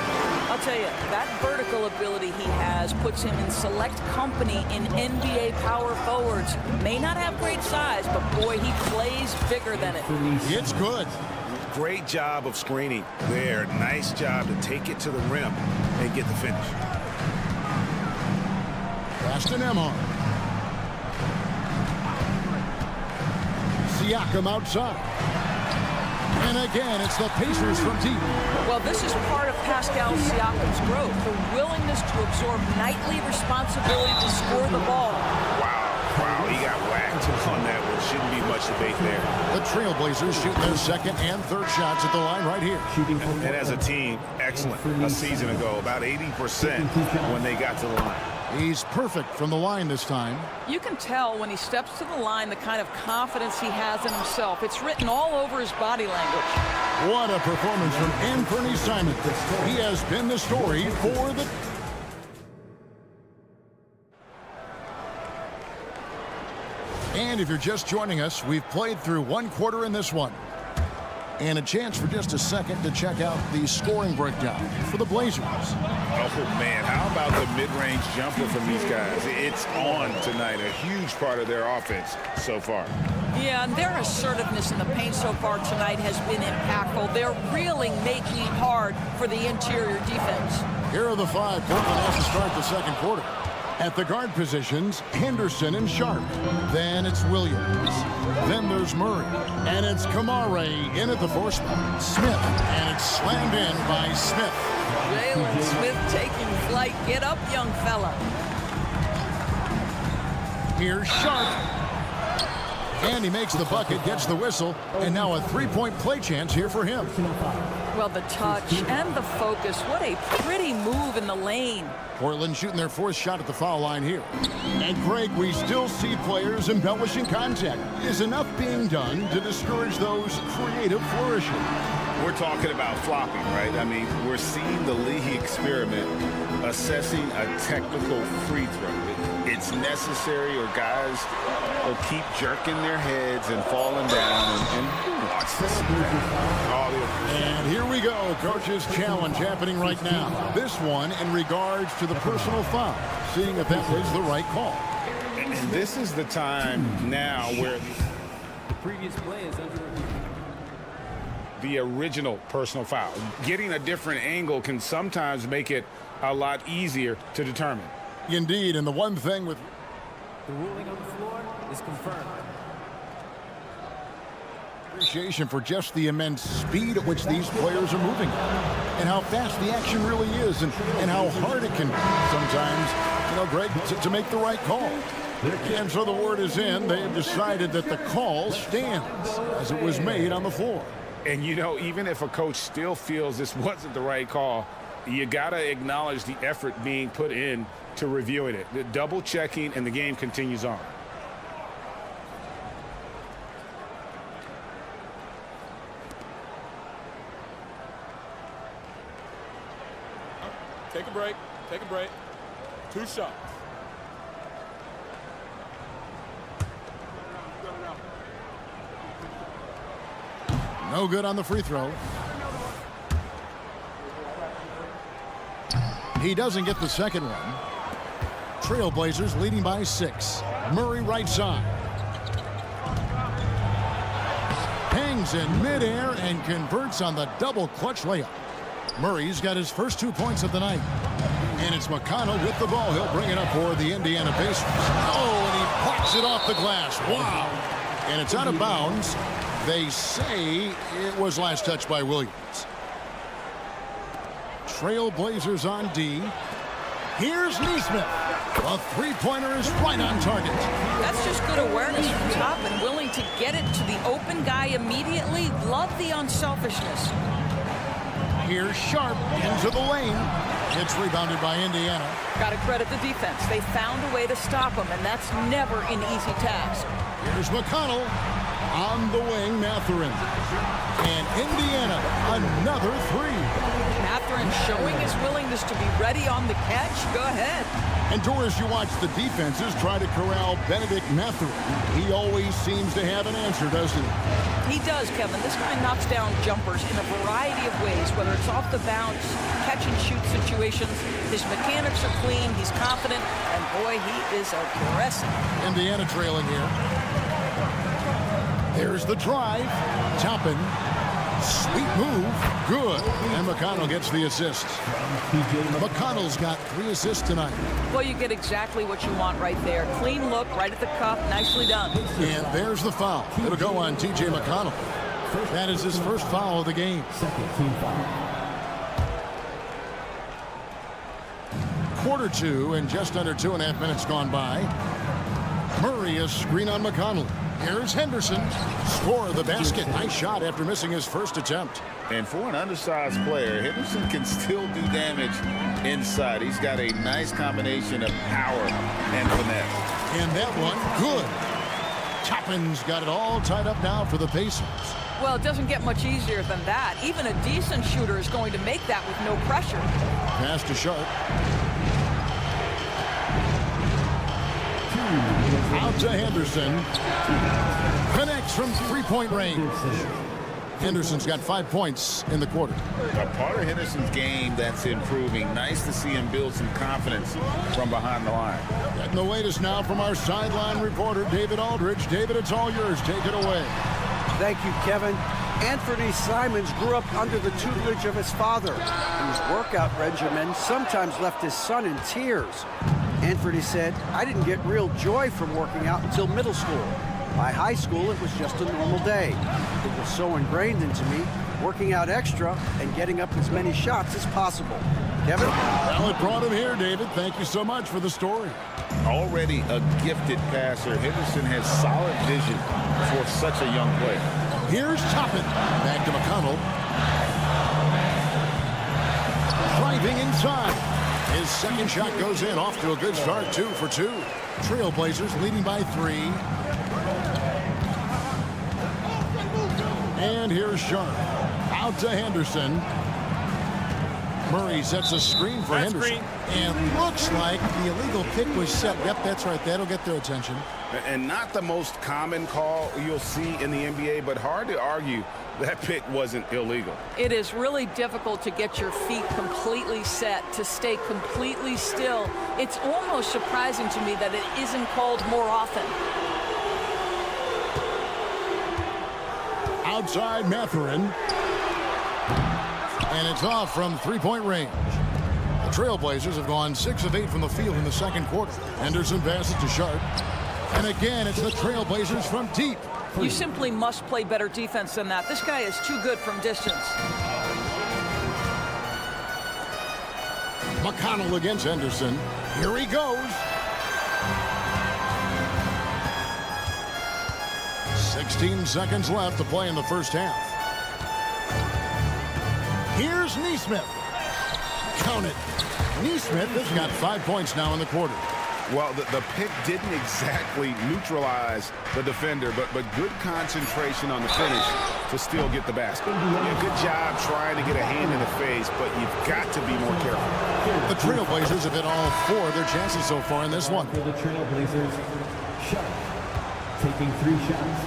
I'll tell you, that vertical ability he has puts him in select company in NBA power forwards. May not have great size, but boy, he plays bigger than it. It's good. Great job of screening there. Nice job to take it to the rim and get the finish. Pass to Nembhard. Siakam outside. And again, it's the Pacers from deep. Well, this is part of Pascal Siakam's growth, the willingness to absorb nightly responsibility to score the ball. Wow, he got whacked on that one. Shouldn't be much debate there. The Trailblazers shooting their second and third shots at the line right here. And as a team, excellent a season ago, about 80% when they got to the line. He's perfect from the line this time. You can tell when he steps to the line the kind of confidence he has in himself. It's written all over his body language. What a performance from Anthony Simons. He has been the story for the... And if you're just joining us, we've played through one quarter in this one. And a chance for just a second to check out the scoring breakdown for the Blazers. Oh, man, how about the mid-range jumper from these guys? It's on tonight, a huge part of their offense so far. Yeah, and their assertiveness in the paint so far tonight has been impactful. They're really making it hard for the interior defense. Here are the five Portland has to start the second quarter. At the guard positions, Henderson and Sharp. Then it's Williams. Then there's Murray. And it's Kamare in at the four spot. Smith. And it's slammed in by Smith. Jalen Smith taking flight. Get up, young fella. Here's Sharp. And he makes the bucket, gets the whistle, and now a three-point play chance here for him. Well, the touch and the focus. What a pretty move in the lane. Portland shooting their fourth shot at the foul line here. And Greg, we still see players embellishing contact. Is enough being done to discourage those creative flourishing? We're talking about flopping, right? I mean, we're seeing the league experiment assessing a technical free throw. It's necessary or guys will keep jerking their heads and falling down and watch this. And here we go. Coach's challenge happening right now. This one in regards to the personal foul. Seeing if that was the right call. And this is the time now where the previous play is under review. The original personal foul. Getting a different angle can sometimes make it a lot easier to determine. Indeed, and the one thing with... The ruling on the floor is confirmed. Appreciation for just the immense speed at which these players are moving. And how fast the action really is, and how hard it can be sometimes, Greg, to make the right call. And so the word is in. They have decided that the call stands as it was made on the floor. And, even if a coach still feels this wasn't the right call, you got to acknowledge the effort being put in to reviewing it. The double checking, and the game continues on. Take a break. Take a break. 2 shots. No good on the free throw. He doesn't get the second one. Trailblazers leading by 6. Murray right side. Hangs in midair and converts on the double clutch layup. Murray's got his first 2 points of the night. And it's McConnell with the ball. He'll bring it up for the Indiana Pacers. Oh, and he pops it off the glass. Wow. And it's out of bounds. They say it was last touched by Williams. Trailblazers on D. Here's Nesmith. A three-pointer is right on target. That's just good awareness from top and willing to get it to the open guy immediately. Love the unselfishness. Here's Sharp into the lane. It's rebounded by Indiana. Got to credit the defense. They found a way to stop him, and that's never an easy task. Here's McConnell. On the wing, Mathurin. And Indiana, another three. Mathurin showing his willingness to be ready on the catch. Go ahead. And Doris, you watch the defenses try to corral Benedict Mathurin. He always seems to have an answer, doesn't he? He does, Kevin. This guy knocks down jumpers in a variety of ways, whether it's off the bounce, catch and shoot situations. His mechanics are clean. He's confident. And boy, he is aggressive. Indiana trailing here. There's the drive. Toppin. Sweet move. Good. And McConnell gets the assist. McConnell's got 3 assists tonight. Well, you get exactly what you want right there. Clean look, right at the cup. Nicely done. And there's the foul. It'll go on T.J. McConnell. That is his first foul of the game. Quarter 2 and just under 2.5 minutes gone by. Murray a screen on McConnell. Here's Henderson. Score of the basket. Nice shot after missing his first attempt. And for an undersized player, Henderson can still do damage inside. He's got a nice combination of power and finesse. And that one, good. Toppin's got it all tied up now for the Pacers. Well, it doesn't get much easier than that. Even a decent shooter is going to make that with no pressure. Pass to Sharp. Out to Henderson. Connects from three-point range. Henderson's got 5 points in the quarter. A part of Henderson's game that's improving. Nice to see him build some confidence from behind the line. Getting the latest now from our sideline reporter, David Aldridge. David, it's all yours. Take it away. Thank you, Kevin. Anthony Simons grew up under the tutelage of his father, whose workout regimen sometimes left his son in tears. Anthony said, "I didn't get real joy from working out until middle school. By high school, it was just a normal day. It was so ingrained into me, working out extra and getting up as many shots as possible." Kevin? Well, it brought him here, David. Thank you so much for the story. Already a gifted passer, Henderson has solid vision for such a young player. Here's Toppin. Back to McConnell. Driving inside. His second shot goes in. Off to a good start. 2 for 2. Trailblazers leading by 3. And here's Sharp. Out to Henderson. Murray sets a screen for Henderson. And looks like the illegal pick was set. Yep, that's right. That'll get their attention. And not the most common call you'll see in the NBA, but hard to argue that pick wasn't illegal. It is really difficult to get your feet completely set, to stay completely still. It's almost surprising to me that it isn't called more often. Outside Mathurin. And it's off from three-point range. The Trailblazers have gone 6 of 8 from the field in the second quarter. Henderson passes to Sharp. And again, it's the Trailblazers from deep. You simply must play better defense than that. This guy is too good from distance. McConnell against Henderson. Here he goes. 16 seconds left to play in the first half. Here's Nesmith. Count it. Nesmith has got 5 points now in the quarter. Well, the pick didn't exactly neutralize the defender, but good concentration on the finish to still get the basket. Yeah, good job trying to get a hand in the face, but you've got to be more careful. The Trailblazers have hit all 4 of their chances so far in this one. For the Trailblazers, Sharp taking 3 shots.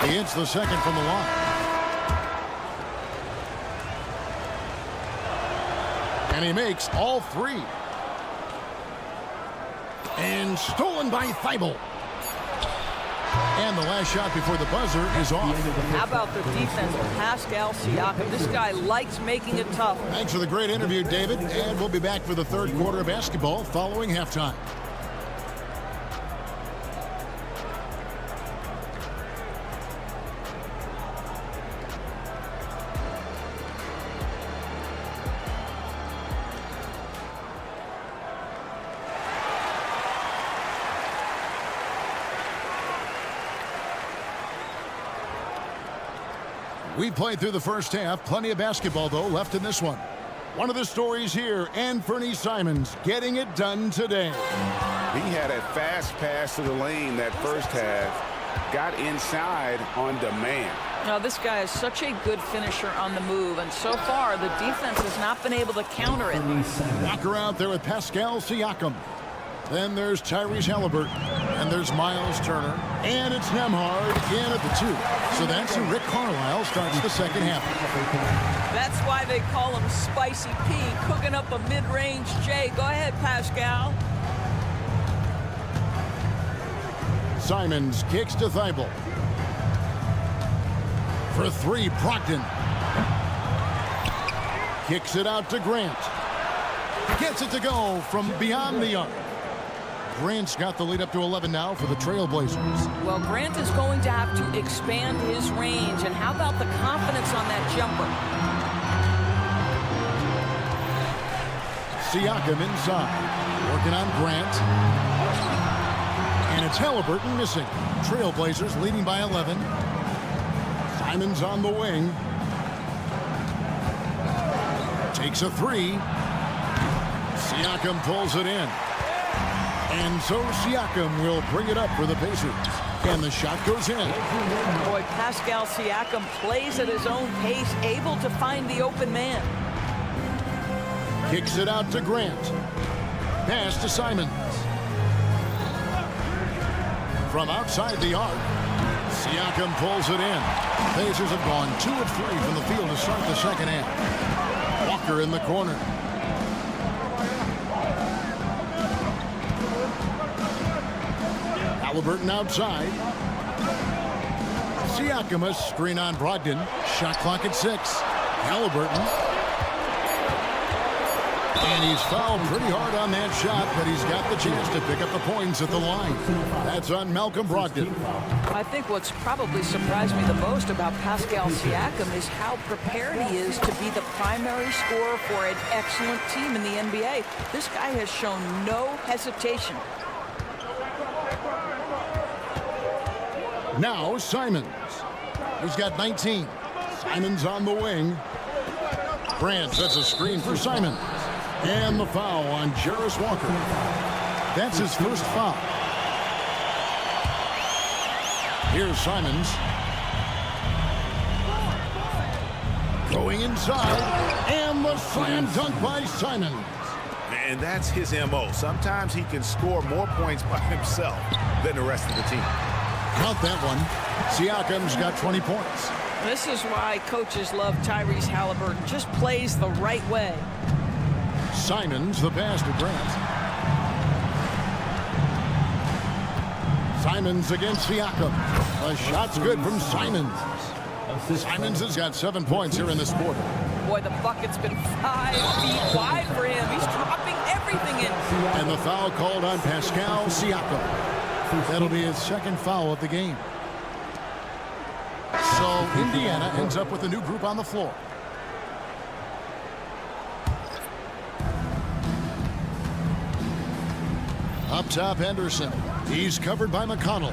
He hits the second from the line. And he makes all 3. And stolen by Thibault. And the last shot before the buzzer is off. How about the defense of Pascal Siakam? This guy likes making it tough. Thanks for the great interview, David. And we'll be back for the third quarter of basketball following halftime. We played through the first half. Plenty of basketball, though, left in this one. One of the stories here, Anthony Simons getting it done today. He had a fast pass to the lane that first half, got inside on demand. Now, this guy is such a good finisher on the move, and so far the defense has not been able to counter it. Walker out there with Pascal Siakam. Then there's Tyrese Halliburton. And there's Miles Turner. And it's Nembhard in at the 2. So that's who Rick Carlisle starts the second half. That's why they call him Spicy P, cooking up a mid-range J. Go ahead, Pascal. Simons kicks to Thibault. For 3, Brogdon. Kicks it out to Grant. Gets it to go from beyond the arc. Grant's got the lead up to 11 now for the Trailblazers. Well, Grant is going to have to expand his range. And how about the confidence on that jumper? Siakam inside. Working on Grant. And it's Halliburton missing. Trailblazers leading by 11. Simons on the wing. Takes a 3. Siakam pulls it in. And so Siakam will bring it up for the Pacers. And the shot goes in. Boy, Pascal Siakam plays at his own pace, able to find the open man. Kicks it out to Grant. Pass to Simons. From outside the arc, Siakam pulls it in. Pacers have gone 2 of 3 from the field to start the second half. Walker in the corner. Halliburton outside. Siakam a screen on Brogdon. Shot clock at 6. Halliburton. And he's fouled pretty hard on that shot, but he's got the chance to pick up the points at the line. That's on Malcolm Brogdon. I think what's probably surprised me the most about Pascal Siakam is how prepared he is to be the primary scorer for an excellent team in the NBA. This guy has shown no hesitation. Now Simons. He's got 19. Simons on the wing. Grant sets a screen for Simons. And the foul on Jarris Walker. That's his first foul. Here's Simons. Going inside. And the slam dunk by Simons. And that's his MO. Sometimes he can score more points by himself than the rest of the team. Count that one. Siakam's got 20 points. This is why coaches love Tyrese Halliburton. Just plays the right way. Simons, the pass to Grant. Simons against Siakam. The shot's good from Simons. Simons has got 7 points here in this quarter. Boy, the bucket's been 5 feet wide for him. He's dropping everything in. And the foul called on Pascal Siakam. That'll be his second foul of the game. So Indiana ends up with a new group on the floor. Up top, Henderson. He's covered by McConnell.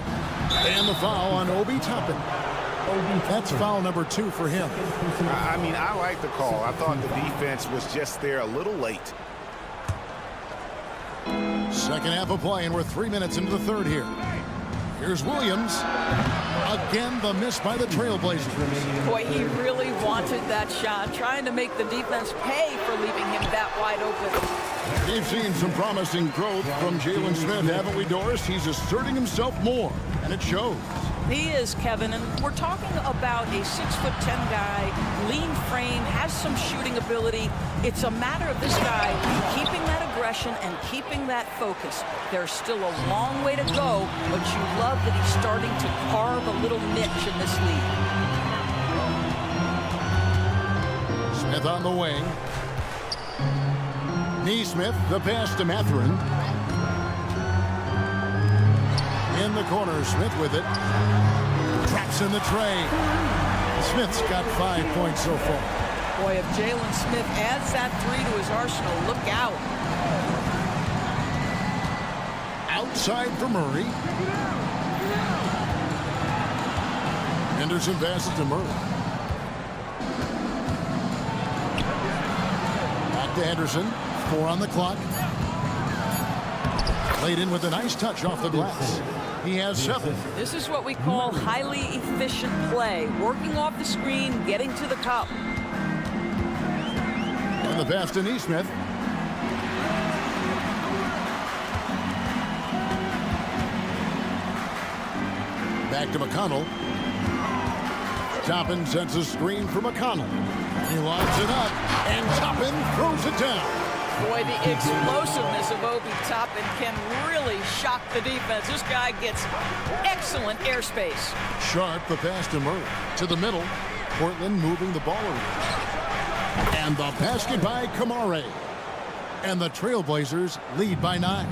And the foul on Obi Toppin. That's foul number 2 for him. I mean, I like the call. I thought the defense was just there a little late. Second half of play, and we're 3 minutes into the third here. Here's Williams. Again, the miss by the Trailblazers. Boy, he really wanted that shot, trying to make the defense pay for leaving him that wide open. We've seen some promising growth from Jalen Smith, haven't we, Doris? He's asserting himself more, and it shows. He is, Kevin, and we're talking about a 6'10" guy, lean frame, has some shooting ability. It's a matter of this guy keeping that aggression and keeping that focus. There's still a long way to go, but you love that he's starting to carve a little niche in this league. Smith on the wing. Neesmith, the pass to Mathurin. In the corner, Smith with it. Traps in the tray. Smith's got 5 points so far. Boy, if Jalen Smith adds that 3 to his arsenal, look out. Outside for Murray. Henderson passes to Murray. Back to Henderson. 4 on the clock. Played in with a nice touch off the glass. He has 7. This is what we call highly efficient play. Working off the screen, getting to the cup. And the pass to Neesmith. Back to McConnell. Toppin sends a screen for McConnell. He lines it up, and Toppin throws it down. Boy, the explosiveness of Obi Toppin can really shock the defense. This guy gets excellent airspace. Sharp, the pass to Murray. To the middle. Portland moving the ball around. And the basket by Kamare. And the Trailblazers lead by 9.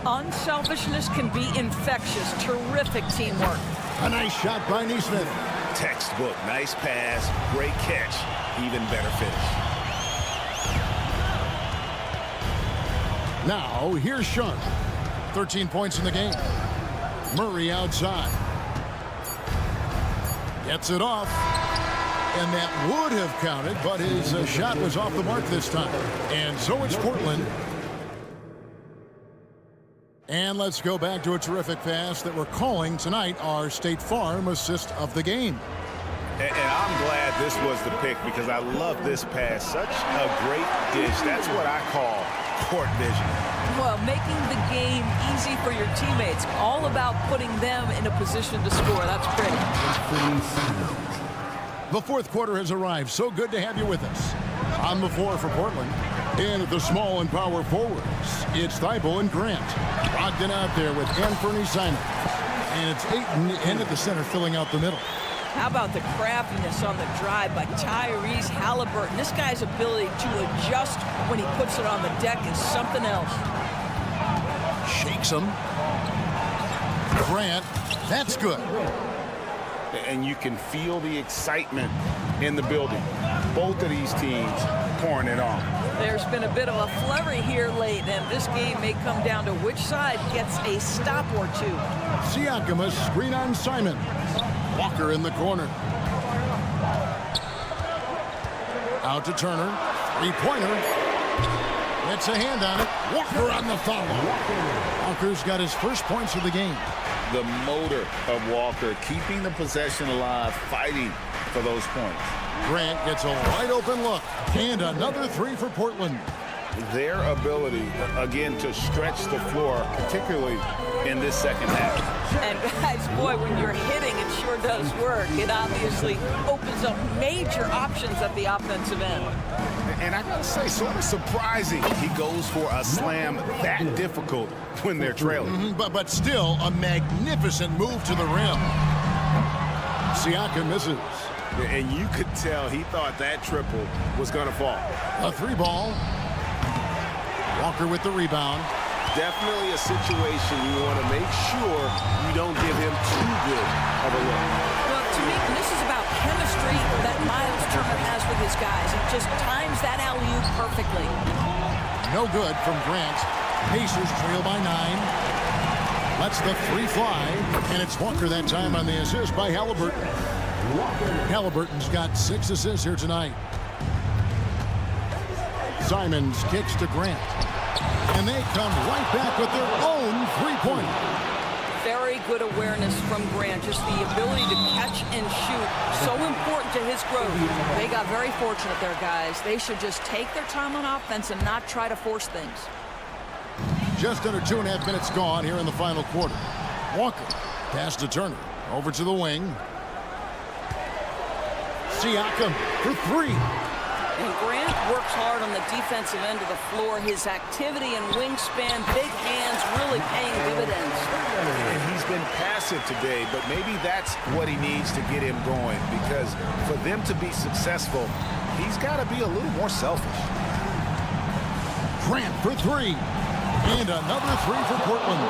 Unselfishness can be infectious. Terrific teamwork. A nice shot by Neesmith. Textbook. Nice pass. Great catch. Even better finish. Now, here's Sharp. 13 points in the game. Murray outside. Gets it off. And that would have counted, but his shot was off the mark this time. And so it's Portland. And let's go back to a terrific pass that we're calling tonight our State Farm assist of the game. And I'm glad this was the pick because I love this pass. Such a great dish. That's what I call court vision. Well, making the game easy for your teammates. All about putting them in a position to score. That's pretty. The fourth quarter has arrived. So good to have you with us. On the floor for Portland. And at the small and power forwards, it's Thibault and Grant. Brogdon out there with Anthony Simons. And it's Ayton in at the center filling out the middle. How about the craftiness on the drive by Tyrese Halliburton? This guy's ability to adjust when he puts it on the deck is something else. Shakes him. Grant, that's good. And you can feel the excitement in the building. Both of these teams pouring it on. There's been a bit of a flurry here late, and this game may come down to which side gets a stop or two. Siakam, a screen on Simon. Walker in the corner. Out to Turner. Three-pointer. It's a hand on it. Walker on the foul. Walker's got his first points of the game. The motor of Walker, keeping the possession alive, fighting for those points. Grant gets a wide open look. And another 3 for Portland. Their ability, again, to stretch the floor, particularly in this second half. And guys, boy, when you're hitting, it sure does work. It obviously opens up major options at the offensive end. And I gotta say, sort of surprising he goes for a slam that difficult when they're trailing. But still a magnificent move to the rim. Siakam misses. And you could tell he thought that triple was gonna fall. A 3-ball. Walker with the rebound. Definitely a situation you want to make sure you don't give him too good of a look. Well, to me, this is about chemistry that Miles Turner has with his guys. He just times that alley-oop perfectly. No good from Grant. Pacers trail by 9. Lets the 3 fly. And it's Walker that time on the assist by Halliburton. Halliburton's got 6 assists here tonight. Simons kicks to Grant. And they come right back with their own 3-pointer. Very good awareness from Grant. Just the ability to catch and shoot. So important to his growth. They got very fortunate there, guys. They should just take their time on offense and not try to force things. Just under 2.5 minutes gone here in the final quarter. Walker, pass to Turner. Over to the wing. Siakam for 3. And Grant works hard on the defensive end of the floor. His activity and wingspan, big hands, really paying dividends. And he's been passive today, but maybe that's what he needs to get him going, because for them to be successful, he's got to be a little more selfish. Grant for 3. And another 3 for Portland.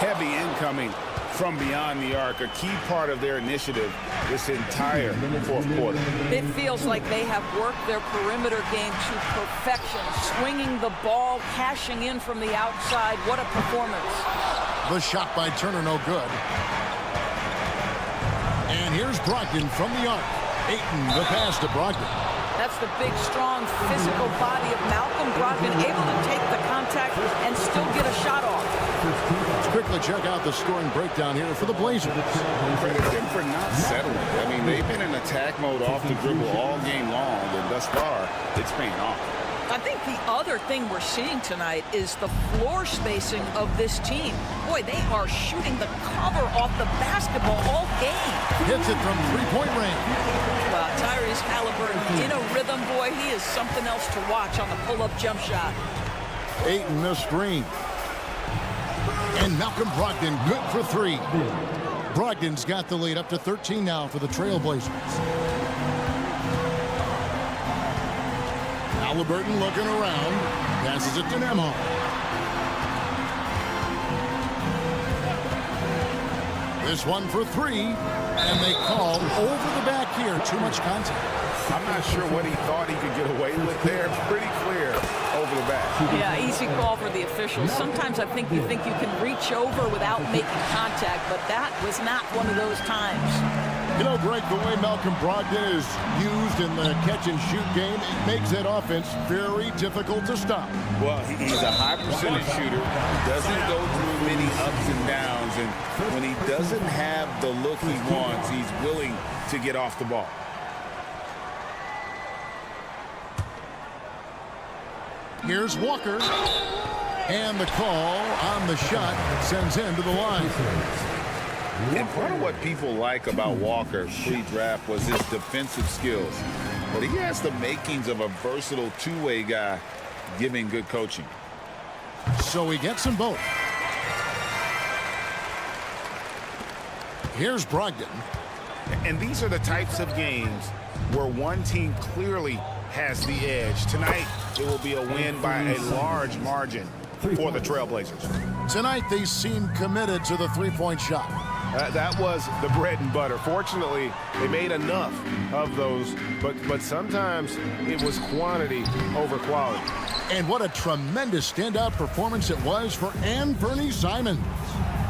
Heavy incoming from beyond the arc, a key part of their initiative this entire fourth quarter. It feels like they have worked their perimeter game to perfection, swinging the ball, cashing in from the outside. What a performance. The shot by Turner, no good. And here's Brogdon from the arc. Ayton, the pass to Brogdon. That's the big, strong, physical body of Malcolm Brogdon, able to take the contact and still get a shot off. Quickly check out the scoring breakdown here for the Blazers. Credit them for not settling. I mean, they've been in attack mode off the dribble all game long, and thus far, it's paying off. I think the other thing we're seeing tonight is the floor spacing of this team. Boy, they are shooting the cover off the basketball all game. Hits it from three-point range. Wow, Tyrese Halliburton in a rhythm, boy. He is something else to watch on the pull-up jump shot. Ayton the screen. And Malcolm Brogdon good for three. Brogdon's got the lead up to 13 now for the Trailblazers. Halliburton looking around. Passes it to Nembhard. This one for three. And they call over the back here. Too much contact. I'm not sure what he thought he could get away with there. Pretty clear over the back. Yeah, easy call for the officials. Sometimes I think you can reach over without making contact, but that was not one of those times. You know, Greg, the way Malcolm Brogdon is used in the catch-and-shoot game, it makes that offense very difficult to stop. Well, he's a high percentage shooter. Doesn't go through many ups and downs, and when he doesn't have the look he wants, he's willing to get off the ball. Here's Walker. And the call on the shot sends him to the line. And part of what people like about Walker pre-draft was his defensive skills. But he has the makings of a versatile two-way guy giving good coaching. So he gets them both. Here's Brogdon. And these are the types of games where one team clearly has the edge. Tonight, it will be a win by a large margin for the Trailblazers. Tonight, they seem committed to the three-point shot. That was the bread and butter. Fortunately, they made enough of those, but sometimes it was quantity over quality. And what a tremendous standout performance it was for Anthony Simons.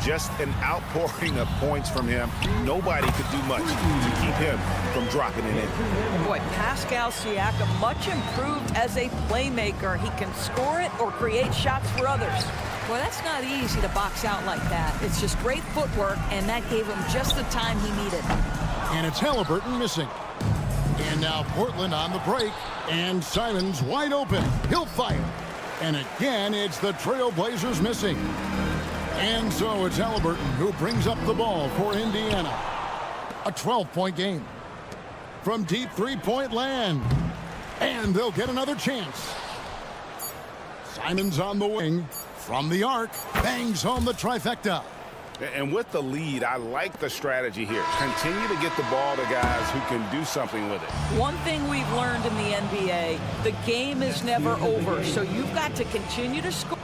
Just an outpouring of points from him. Nobody could do much to keep him from dropping it in. Boy, Pascal Siakam much improved as a playmaker. He can score it or create shots for others. Boy, that's not easy to box out like that. It's just great footwork, and that gave him just the time he needed. And it's Halliburton missing. And now Portland on the break, and Simons wide open. He'll fire. And again, it's the Trailblazers missing. And so it's Halliburton who brings up the ball for Indiana. A 12-point game from deep three-point land. And they'll get another chance. Simons on the wing. From the arc, bangs home the trifecta. And with the lead, I like the strategy here. Continue to get the ball to guys who can do something with it. One thing we've learned in the NBA, the game is never over, so you've got to continue to score.